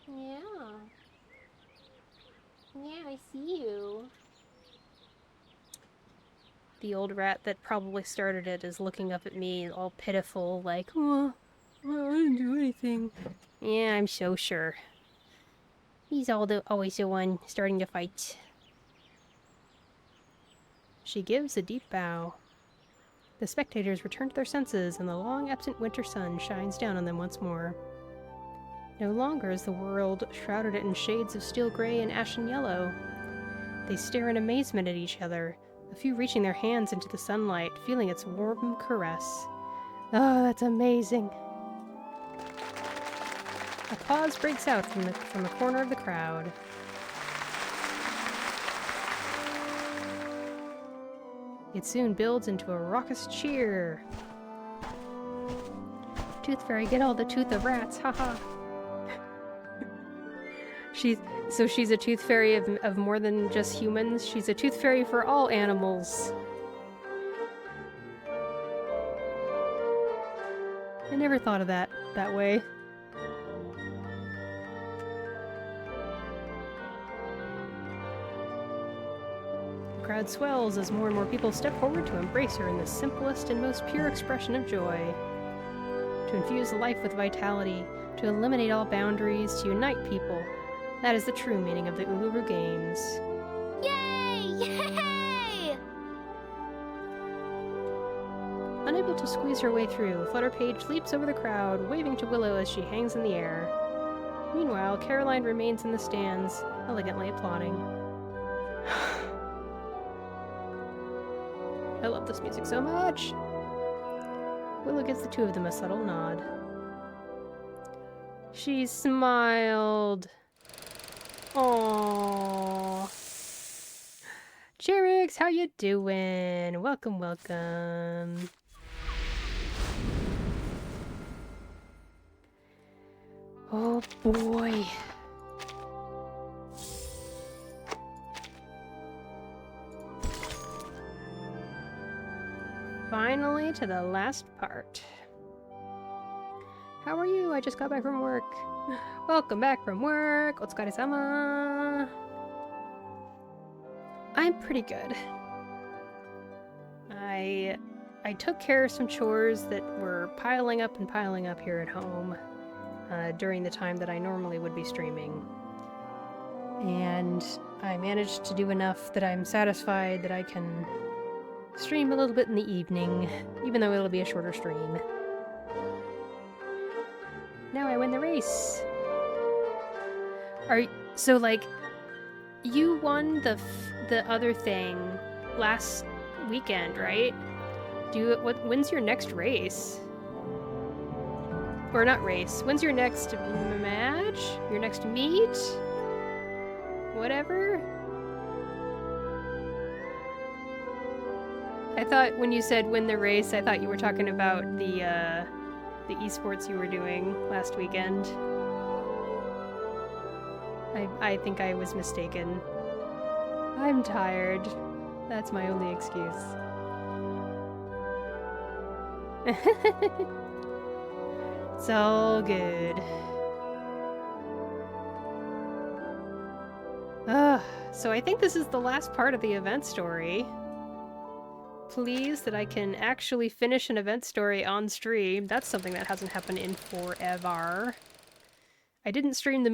Speaker 1: Yeah. Yeah, I see you. The old rat that probably started it is looking up at me all pitiful, like, oh, I didn't do anything. Yeah, I'm so sure. He's always the one starting to fight. She gives a deep bow. The spectators return to their senses, and the long-absent winter sun shines down on them once more. No longer is the world shrouded in shades of steel gray and ashen yellow. They stare in amazement at each other, a few reaching their hands into the sunlight, feeling its warm caress. Oh, that's amazing. Applause breaks out from the corner of the crowd. It soon builds into a raucous cheer. Tooth Fairy, get all the tooth of rats, haha. She's a tooth fairy of more than just humans. She's a tooth fairy for all animals. I never thought of that way. The crowd swells as more and more people step forward to embrace her in the simplest and most pure expression of joy. To infuse life with vitality, To eliminate all boundaries, to unite people. That is the true meaning of the Uluru Games.
Speaker 7: Yay! Yay!
Speaker 1: Unable to squeeze her way through, Flutterpage leaps over the crowd, waving to Willow as she hangs in the air. Meanwhile, Caroline remains in the stands, elegantly applauding. I love this music so much! Willow gives the two of them a subtle nod. She smiled. Aww. Cherix, how you doing? Welcome, welcome. Oh boy. Finally to the last part. How are you? I just got back from work. Welcome back from work. Otsukare-sama. I'm pretty good. I took care of some chores that were piling up here at home during the time that I normally would be streaming. And I managed to do enough that I'm satisfied that I can stream a little bit in the evening, even though it'll be a shorter stream. Now I win the race. So like, you won the other thing last weekend, right? When's your next race? Or not race. When's your next match? Your next meet? Whatever. I thought when you said win the race, I thought you were talking about the esports you were doing last weekend. I think I was mistaken. I'm tired. That's my only excuse. It's all good. So I think this is the last part of the event story. Pleased that I can actually finish an event story on stream. That's something that hasn't happened in forever. I didn't stream the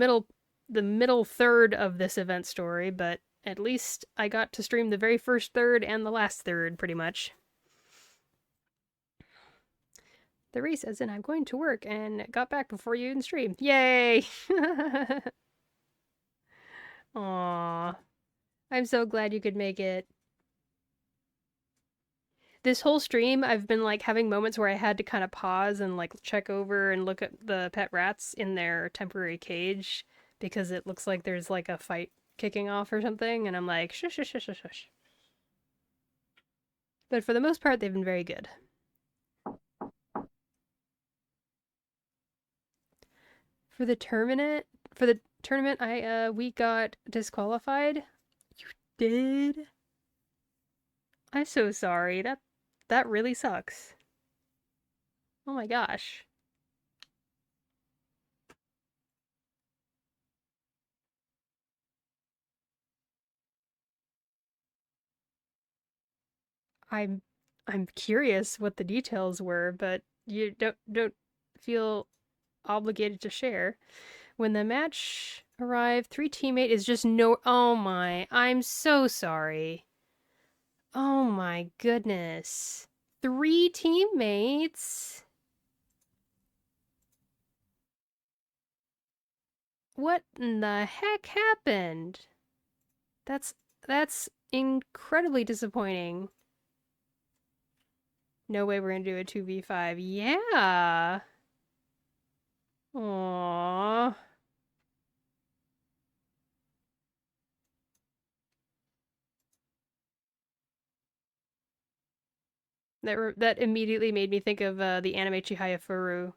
Speaker 1: middle third of this event story, but at least I got to stream the very first third and the last third, pretty much. The race as in I'm going to work and got back before you even streamed. Yay! Aww. I'm so glad you could make it. This whole stream, I've been like having moments where I had to kind of pause and like check over and look at the pet rats in their temporary cage because it looks like there's like a fight kicking off or something, and I'm like, shush, shush, shush, shush, shush. But for the most part, they've been very good. For the tournament, we got disqualified. You did? I'm so sorry. That really sucks. Oh my gosh. I'm curious what the details were, but you don't feel obligated to share. When the match arrived, 3 teammate is just no. Oh my! I'm so sorry. Oh my goodness. 3 teammates? What in the heck happened? That's incredibly disappointing. No way we're gonna do a 2v5. Yeah. Aww. That immediately made me think of the anime Chihaya Furu.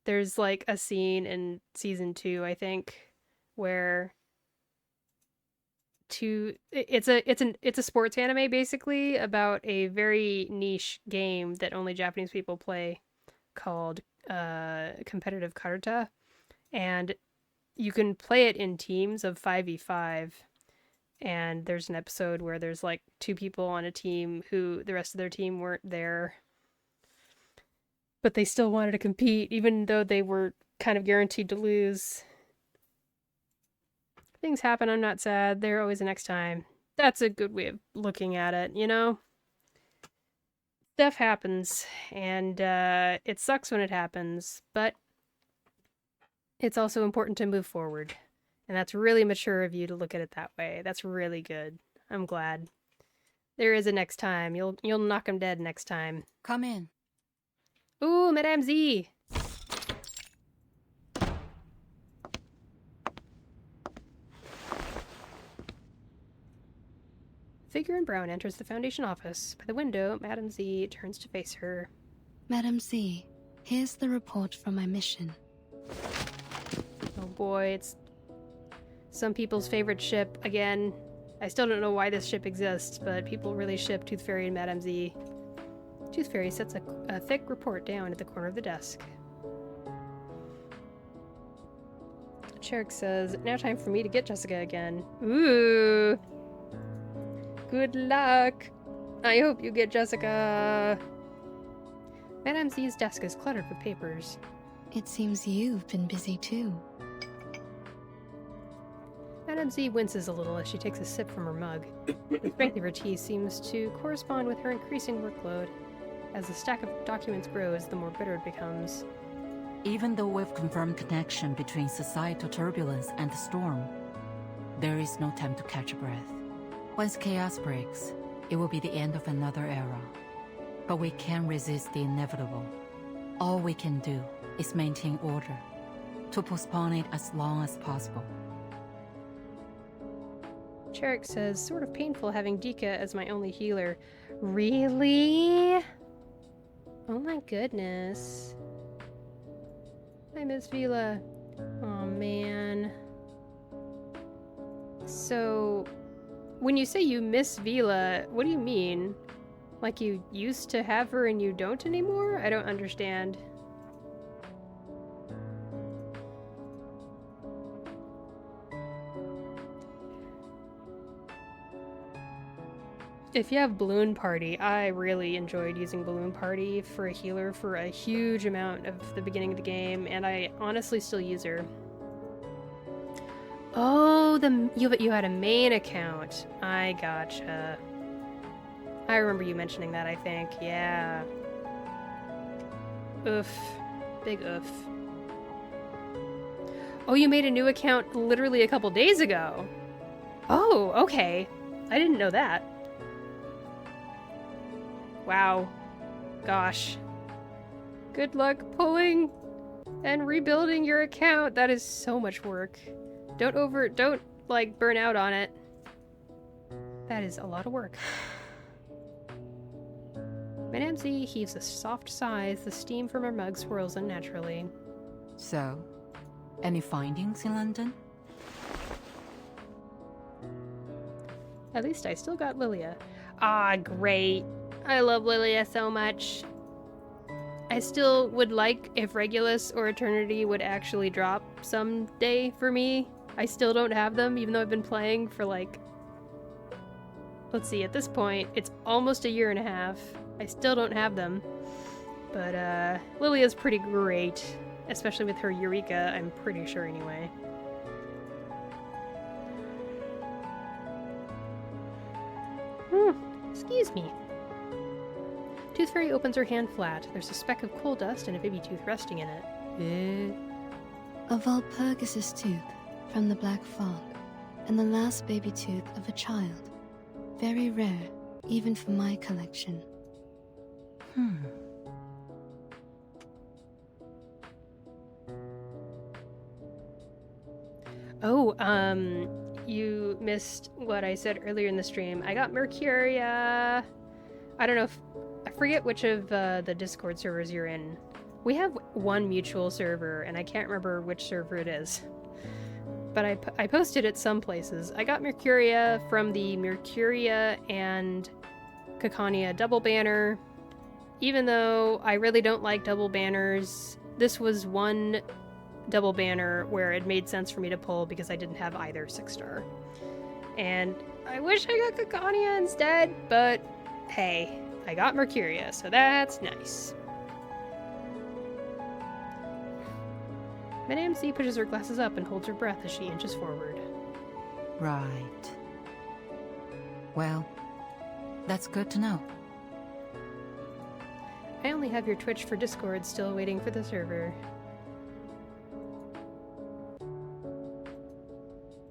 Speaker 1: There's like a scene in season 2, I think, where it's a sports anime basically about a very niche game that only Japanese people play called competitive karuta, and you can play it in teams of 5v5. And there's an episode where there's like 2 people on a team who the rest of their team weren't there. But they still wanted to compete, even though they were kind of guaranteed to lose. Things happen, I'm not sad. They're always a next time. That's a good way of looking at it, you know? Stuff happens, and it sucks when it happens, but it's also important to move forward. And that's really mature of you to look at it that way. That's really good. I'm glad. There is a next time. You'll knock him dead next time.
Speaker 10: Come in.
Speaker 1: Ooh, Madame Z! Figure in brown enters the Foundation office. By the window, Madame Z turns to face her.
Speaker 6: Madame Z, here's the report from my mission.
Speaker 1: Oh boy, it's some people's favorite ship again. I still don't know why this ship exists, but people really ship Tooth Fairy and Madame Z. Tooth Fairy sets a thick report down at the corner of the desk. Cherrick says, now time for me to get Jessica again. Ooh! Good luck! I hope you get Jessica! Madame Z's desk is cluttered with papers.
Speaker 6: It seems you've been busy too.
Speaker 1: Madame Z winces a little as she takes a sip from her mug. The strength of her tea seems to correspond with her increasing workload. As the stack of documents grows, the more bitter it becomes.
Speaker 10: Even though we've confirmed connection between societal turbulence and the storm, there is no time to catch a breath. Once chaos breaks, it will be the end of another era. But we can't resist the inevitable. All we can do is maintain order, to postpone it as long as possible.
Speaker 1: Cherrick says, sort of painful having Dika as my only healer. Really? Oh my goodness. I miss Vila. Oh man. So, when you say you miss Vila, what do you mean? Like you used to have her and you don't anymore? I don't understand. If you have Balloon Party, I really enjoyed using Balloon Party for a healer for a huge amount of the beginning of the game, and I honestly still use her. Oh, you had a main account. I gotcha. I remember you mentioning that, I think. Yeah. Oof. Big oof. Oh, you made a new account literally a couple days ago. Oh, okay. I didn't know that. Wow. Gosh. Good luck pulling and rebuilding your account. That is so much work. Don't like burn out on it. That is a lot of work. Madame Z heaves a soft sigh as the steam from her mug swirls unnaturally.
Speaker 10: So, any findings in London?
Speaker 1: At least I still got Lilia. Ah, great. I love Lilia so much. I still would like if Regulus or Eternity would actually drop someday for me. I still don't have them, even though I've been playing for like... Let's see, at this point, it's almost a year and a half. I still don't have them. But, Lilia's pretty great. Especially with her Eureka, I'm pretty sure anyway. Excuse me. Tooth Fairy opens her hand flat. There's a speck of coal dust and a baby tooth resting in it.
Speaker 6: A Walpurgis tooth from the Black Fog, and the last baby tooth of a child. Very rare, even for my collection.
Speaker 1: Oh, you missed what I said earlier in the stream. I got Mercuria. I don't know if... I forget which of the Discord servers you're in. We have one mutual server, and I can't remember which server it is. But I posted it some places. I got Mercuria from the Mercuria and Caconia double banner. Even though I really don't like double banners, this was one double banner where it made sense for me to pull because I didn't have either 6-star. And I wish I got Caconia instead, but hey, I got Mercuria, so that's nice. Madame C pushes her glasses up and holds her breath as she inches forward.
Speaker 10: Right. Well, that's good to know.
Speaker 1: I only have your Twitch for Discord, still waiting for the server.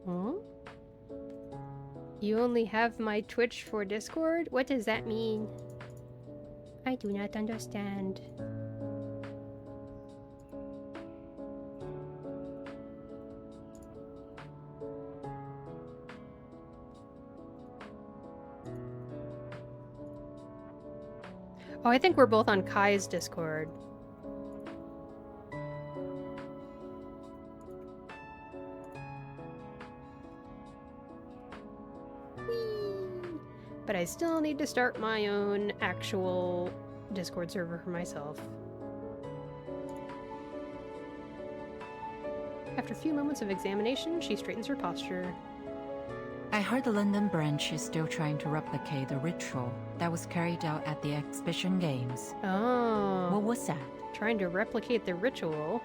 Speaker 1: Huh? You only have my Twitch for Discord? What does that mean? I do not understand. Oh, I think we're both on Kai's Discord. Whee! But I still need to start my own actual Discord server for myself. After a few moments of examination, she straightens her posture.
Speaker 10: I heard the London branch is still trying to replicate the ritual that was carried out at the exhibition games.
Speaker 1: Oh.
Speaker 10: What was that?
Speaker 1: Trying to replicate the ritual?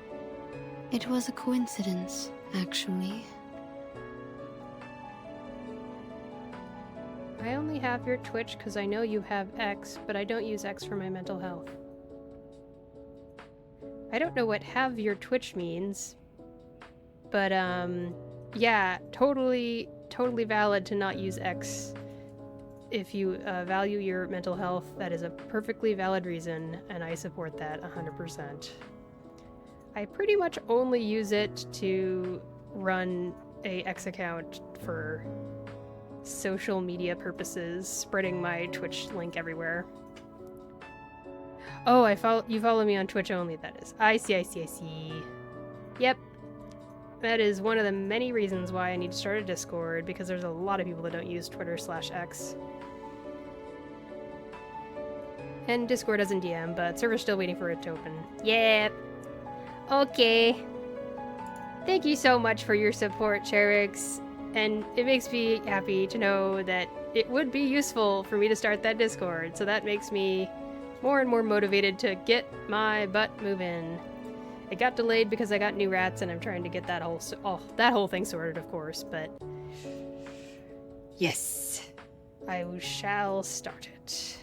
Speaker 6: It was a coincidence, actually.
Speaker 1: I only have your Twitch because I know you have X, but I don't use X for my mental health. I don't know what have your Twitch means, but yeah, totally valid to not use X if you value your mental health. That is a perfectly valid reason, and I support that 100%. I pretty much only use it to run a X account for social media purposes, spreading my Twitch link everywhere. Oh, you follow me on Twitch only, that is. I see. Yep. That is one of the many reasons why I need to start a Discord, because there's a lot of people that don't use Twitter/X. And Discord doesn't DM, but server's still waiting for it to open. Yep. Okay. Thank you so much for your support, Cherix. And it makes me happy to know that it would be useful for me to start that Discord, so that makes me more and more motivated to get my butt moving. It got delayed because I got new rats, and I'm trying to get that whole thing sorted, of course, but yes, I shall start it.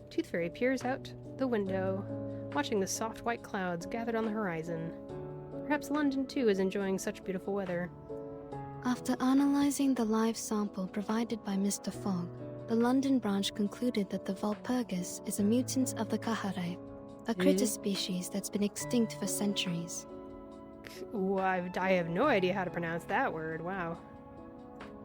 Speaker 1: Tooth Fairy peers out the window, watching the soft white clouds gathered on the horizon. Perhaps London too is enjoying such beautiful weather.
Speaker 6: After analyzing the live sample provided by Mr. Fogg, the London branch concluded that the Walpurgis is a mutant of the Kaharai, a critter species that's been extinct for centuries.
Speaker 1: Ooh, I have no idea how to pronounce that word, wow.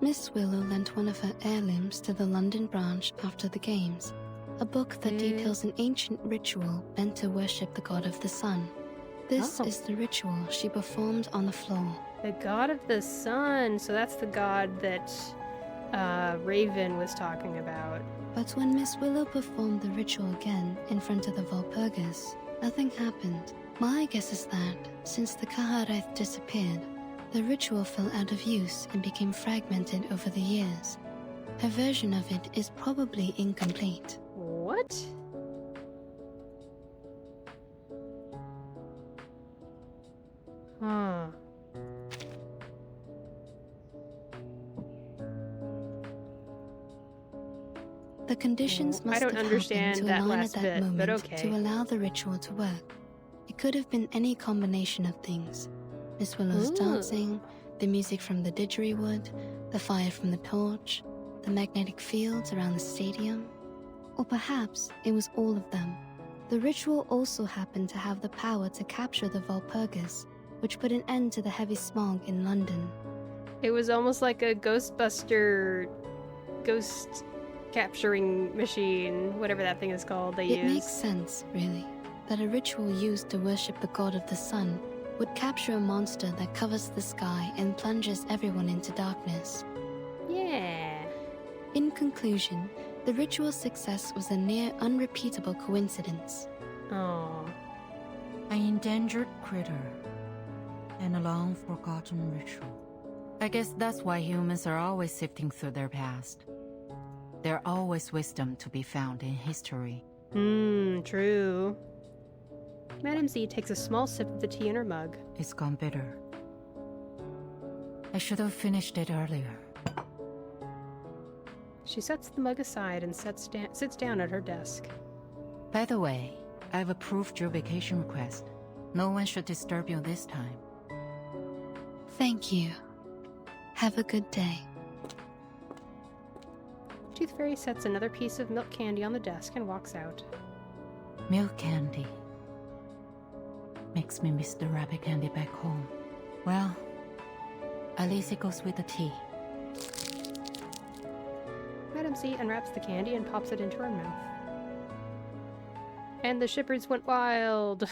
Speaker 6: Miss Willow lent one of her heirlooms to the London branch after the games, a book that details an ancient ritual meant to worship the god of the sun. This is the ritual she performed on the floor.
Speaker 1: The god of the sun, so that's the god that Raven was talking about.
Speaker 6: But when Miss Willow performed the ritual again in front of the Walpurgis, nothing happened. My guess is that, since the Kaharaith disappeared, the ritual fell out of use and became fragmented over the years. Her version of it is probably incomplete.
Speaker 1: What? Huh.
Speaker 6: The conditions must have happened to align at that moment
Speaker 1: but okay.
Speaker 6: to allow the ritual to work. It could have been any combination of things. Miss Willow's dancing, the music from the didgeridoo, the fire from the torch, the magnetic fields around the stadium. Or perhaps it was all of them. The ritual also happened to have the power to capture the Walpurgis, which put an end to the heavy smog in London.
Speaker 1: It was almost like a Ghostbuster ghost capturing machine, whatever that thing is called they use.
Speaker 6: It makes sense, really, that a ritual used to worship the god of the sun would capture a monster that covers the sky and plunges everyone into darkness.
Speaker 1: Yeah.
Speaker 6: In conclusion, the ritual's success was a near unrepeatable coincidence.
Speaker 1: Oh.
Speaker 10: An endangered critter and a long-forgotten ritual. I guess that's why humans are always sifting through their past. There's always wisdom to be found in history.
Speaker 1: True. Madame Z takes a small sip of the tea in her mug.
Speaker 10: It's gone bitter. I should have finished it earlier.
Speaker 1: She sets the mug aside and sits down at her desk.
Speaker 10: By the way, I've approved your vacation request. No one should disturb you this time.
Speaker 6: Thank you. Have a good day.
Speaker 1: Tooth Fairy sets another piece of milk candy on the desk and walks out.
Speaker 10: Milk candy. Makes me miss the rabbit candy back home. Well, at least it goes with the tea.
Speaker 1: Madame Z unwraps the candy and pops it into her mouth. And the shippers went wild.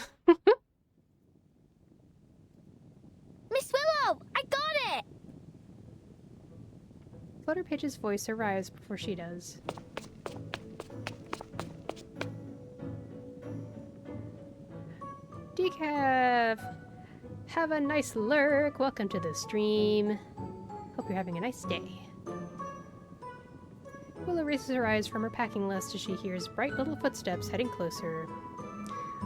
Speaker 7: Miss Willow! I got it!
Speaker 1: Flutterpage's voice arrives before she does. Decaf! Have a nice lurk. Welcome to the stream. Hope you're having a nice day. Willow raises her eyes from her packing list as she hears bright little footsteps heading closer.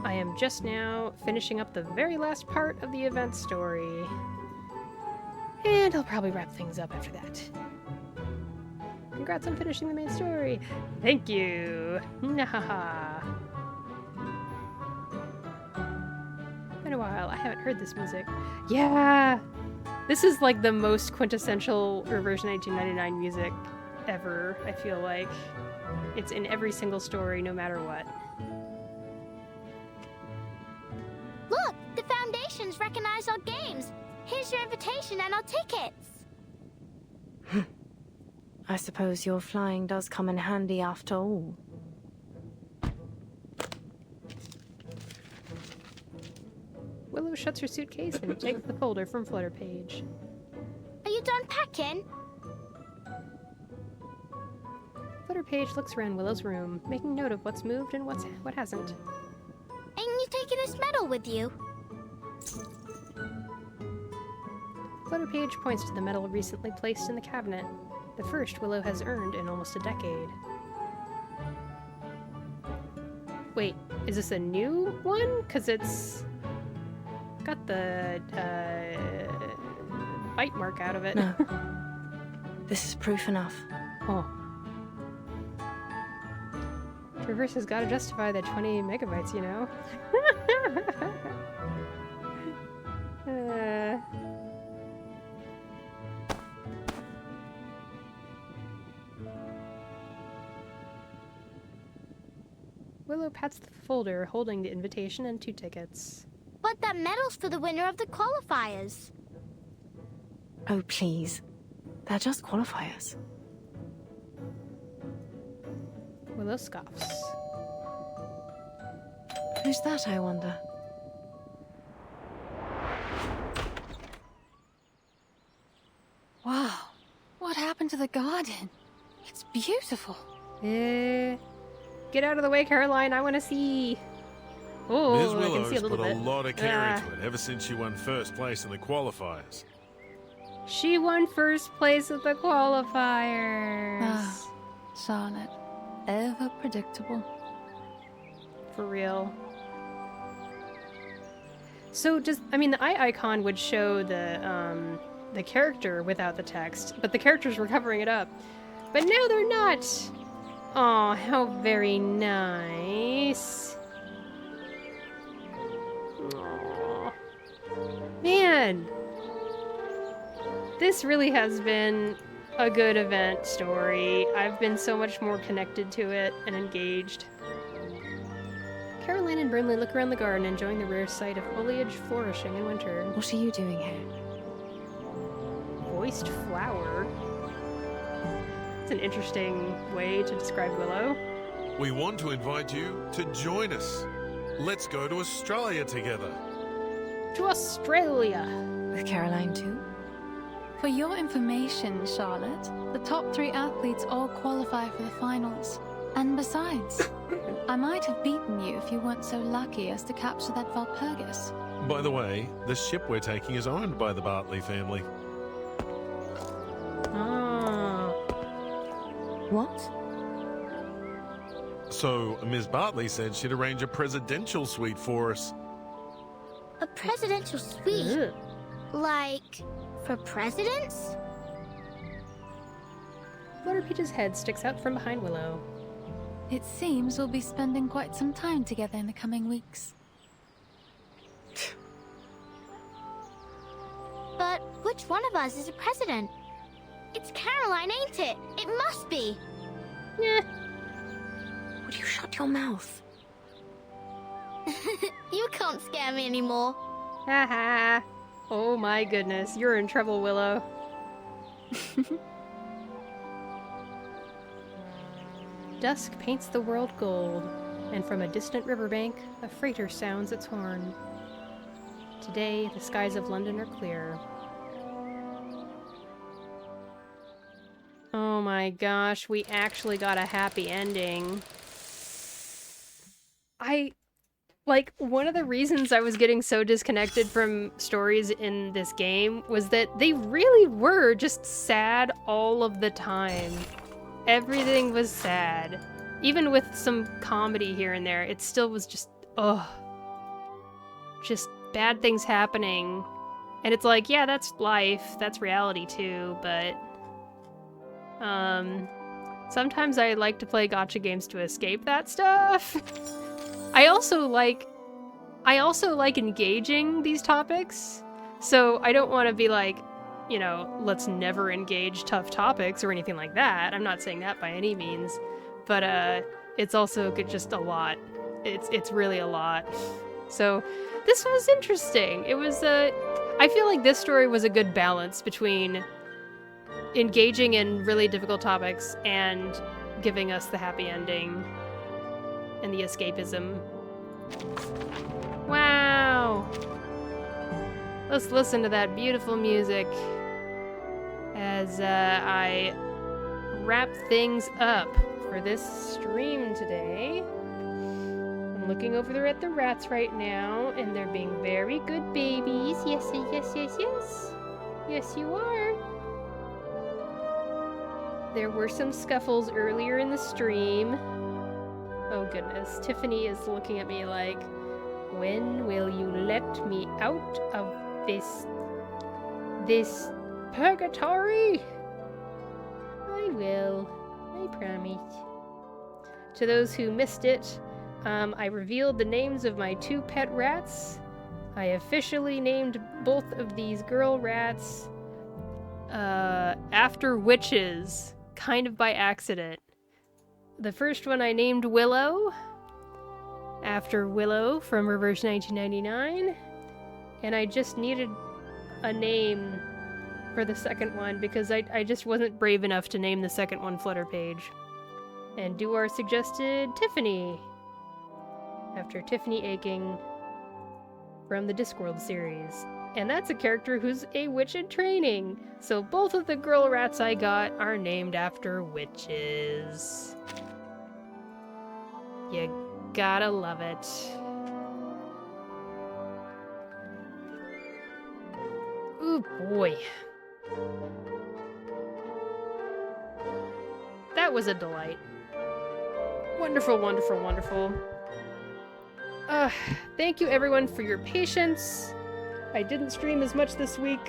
Speaker 1: I am just now finishing up the very last part of the event story. And I'll probably wrap things up after that. Congrats on finishing the main story. Thank you. Nahaha. Been a while. I haven't heard this music. Yeah. This is like the most quintessential Reversion 1999 music ever, I feel like. It's in every single story, no matter what.
Speaker 7: Look! The Foundations recognize our games! Here's your invitation and our tickets!
Speaker 2: I suppose your flying does come in handy after all.
Speaker 1: Willow shuts her suitcase and takes the folder from Flutterpage.
Speaker 7: Are you done packing?
Speaker 1: Flutterpage looks around Willow's room, making note of what's moved and what hasn't.
Speaker 7: Ain't you taking this medal with you?
Speaker 1: Flutterpage points to the medal recently placed in the cabinet, the first Willow has earned in almost a decade. Wait, is this a new one? 'Cause it's got the bite mark out of it.
Speaker 2: No. This is proof enough.
Speaker 1: Oh. Traverse has got to justify the 20 megabytes, you know? Willow pats the folder holding the invitation and 2 tickets.
Speaker 7: But that medal's for the winner of the qualifiers.
Speaker 2: Oh, please. They're just qualifiers.
Speaker 1: Willow scoffs.
Speaker 2: Who's that, I wonder?
Speaker 17: Wow. What happened to the garden? It's beautiful.
Speaker 1: Get out of the way, Caroline. I want to see. Oh,
Speaker 5: Ms.
Speaker 1: I can see a
Speaker 5: Willow's
Speaker 1: little
Speaker 5: put
Speaker 1: bit.
Speaker 5: a lot of care into it ever since she won first place in the qualifiers.
Speaker 1: She won first place at the qualifiers.
Speaker 17: Ah, Charlotte. Ever predictable.
Speaker 1: For real. So just, I mean, the eye icon would show the character without the text, but the characters were covering it up. But now they're not. Aw, how very nice. Aww. Man. This really has been a good event story. I've been so much more connected to it and engaged. Caroline and Brimley look around the garden, enjoying the rare sight of foliage flourishing in winter.
Speaker 2: What are you doing here?
Speaker 1: Voiced flower? That's an interesting way to describe Willow.
Speaker 5: We want to invite you to join us. Let's go to Australia together.
Speaker 1: To Australia!
Speaker 2: With Caroline too?
Speaker 17: For your information, Charlotte, the top 3 athletes all qualify for the finals. And besides, I might have beaten you if you weren't so lucky as to capture that Valpurgis.
Speaker 5: By the way, the ship we're taking is owned by the Bartley family.
Speaker 1: Ah.
Speaker 2: What?
Speaker 5: So, Ms. Bartley said she'd arrange a presidential suite for us.
Speaker 7: A presidential suite?
Speaker 1: Ugh.
Speaker 7: Like, for presidents?
Speaker 1: Flutter Peach's head sticks out from behind Willow.
Speaker 17: It seems we'll be spending quite some time together in the coming weeks.
Speaker 7: But which one of us is a president? It's Caroline, ain't it? It must be.
Speaker 1: Yeah.
Speaker 2: Would you shut your mouth?
Speaker 7: You can't scare me anymore.
Speaker 1: Haha. Oh my goodness, you're in trouble, Willow. Dusk paints the world gold, and from a distant riverbank, a freighter sounds its horn. Today, the skies of London are clear. Oh my gosh, we actually got a happy ending. One of the reasons I was getting so disconnected from stories in this game was that they really were just sad all of the time. Everything was sad. Even with some comedy here and there, it still was just, just bad things happening. And it's like, yeah, that's life, that's reality too, but sometimes I like to play gacha games to escape that stuff. I also like engaging these topics, so I don't want to be like, you know, let's never engage tough topics or anything like that. I'm not saying that by any means, but it's also just a lot. It's really a lot. So this was interesting. It was I feel like this story was a good balance between engaging in really difficult topics and giving us the happy ending and the escapism. Wow! Let's listen to that beautiful music as I wrap things up for this stream today. I'm looking over at the rats right now, and they're being very good babies. Yes, yes, yes, yes. Yes, you are. There were some scuffles earlier in the stream. Oh goodness, Tiffany is looking at me like, when will you let me out of this purgatory? I will, I promise. To those who missed it, I revealed the names of my 2 pet rats. I officially named both of these girl rats after witches, kind of by accident. The first one I named Willow, after Willow from Reverse 1999, and I just needed a name for the second one because I just wasn't brave enough to name the second one Flutter Page. And Duar suggested Tiffany, after Tiffany Aching from the Discworld series. And that's a character who's a witch in training, so both of the girl rats I got are named after witches. You gotta love it. Ooh boy. That was a delight. Wonderful, wonderful, wonderful. Thank you everyone for your patience. I didn't stream as much this week.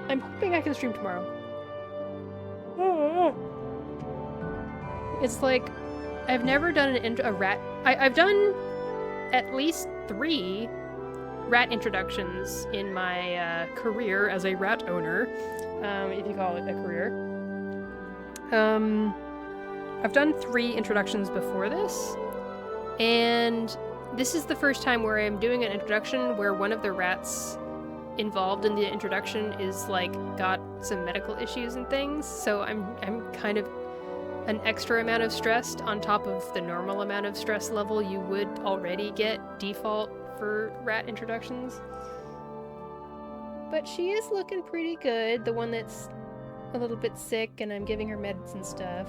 Speaker 1: I'm hoping I can stream tomorrow. It's like, I've never done a rat... I've done at least 3 rat introductions in my career as a rat owner, if you call it a career. I've done 3 introductions before this, and this is the first time where I'm doing an introduction where one of the rats involved in the introduction is like got some medical issues and things, so I'm kind of an extra amount of stress on top of the normal amount of stress level you would already get default for rat introductions. But she is looking pretty good, the one that's a little bit sick and I'm giving her meds and stuff.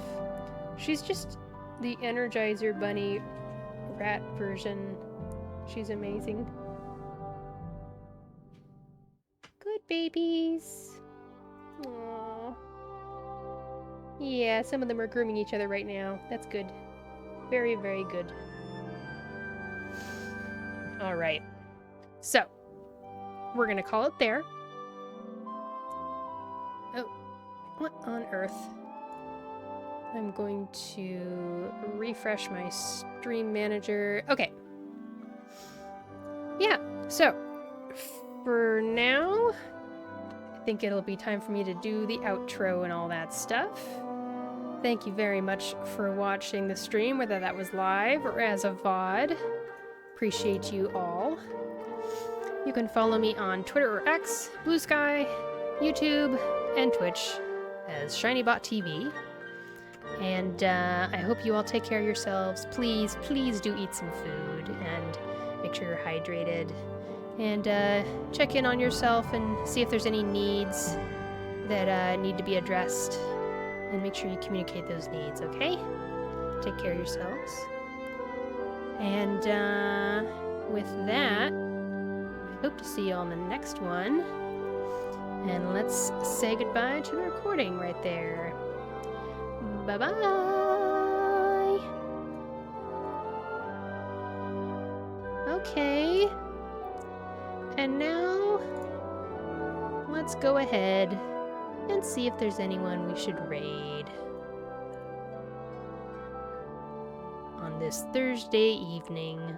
Speaker 1: She's just the Energizer Bunny rat version. She's amazing. Good babies. Aww. Yeah, some of them are grooming each other right now. That's good. Very, very good. Alright. So, we're gonna call it there. Oh, what on earth? I'm going to refresh my stream manager. Okay. Yeah, so for now, I think it'll be time for me to do the outro and all that stuff. Thank you very much for watching the stream, whether that was live or as a VOD. Appreciate you all. You can follow me on Twitter or X, Blue Sky, YouTube, and Twitch as ShinyBotTV. And I hope you all take care of yourselves. Please, please do eat some food and make sure you're hydrated. And check in on yourself and see if there's any needs that need to be addressed. And make sure you communicate those needs, okay? Take care of yourselves. And with that, I hope to see you on the next one. And let's say goodbye to the recording right there. Bye-bye! Okay. And now, let's go ahead and see if there's anyone we should raid on this Thursday evening.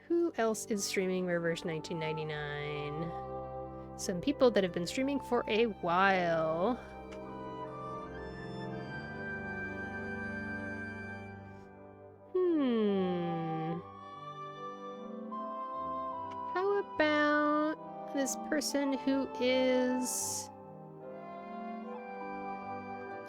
Speaker 1: Who else is streaming Reverse 1999? Some people that have been streaming for a while. How about this person who is...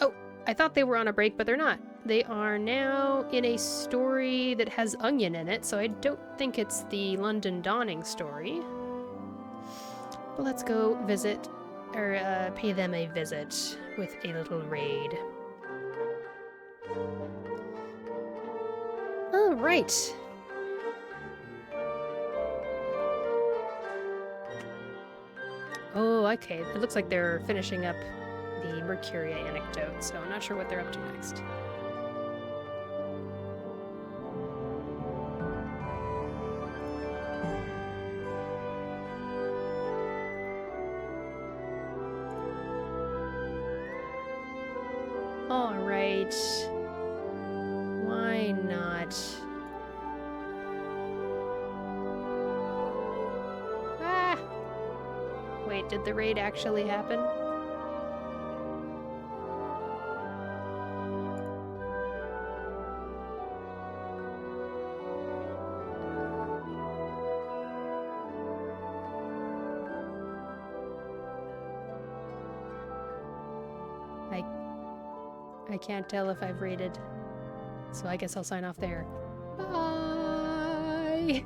Speaker 1: Oh, I thought they were on a break, but they're not. They are now in a story that has Onion in it, so I don't think it's the London Dawning story. But let's go visit, or pay them a visit with a little raid. Alright. Oh, okay. It looks like they're finishing up the Mercuria anecdote, so I'm not sure what they're up to next. Alright. Why not? Ah! Wait, did the raid actually happen? I can't tell if I've raided, so I guess I'll sign off there. Bye!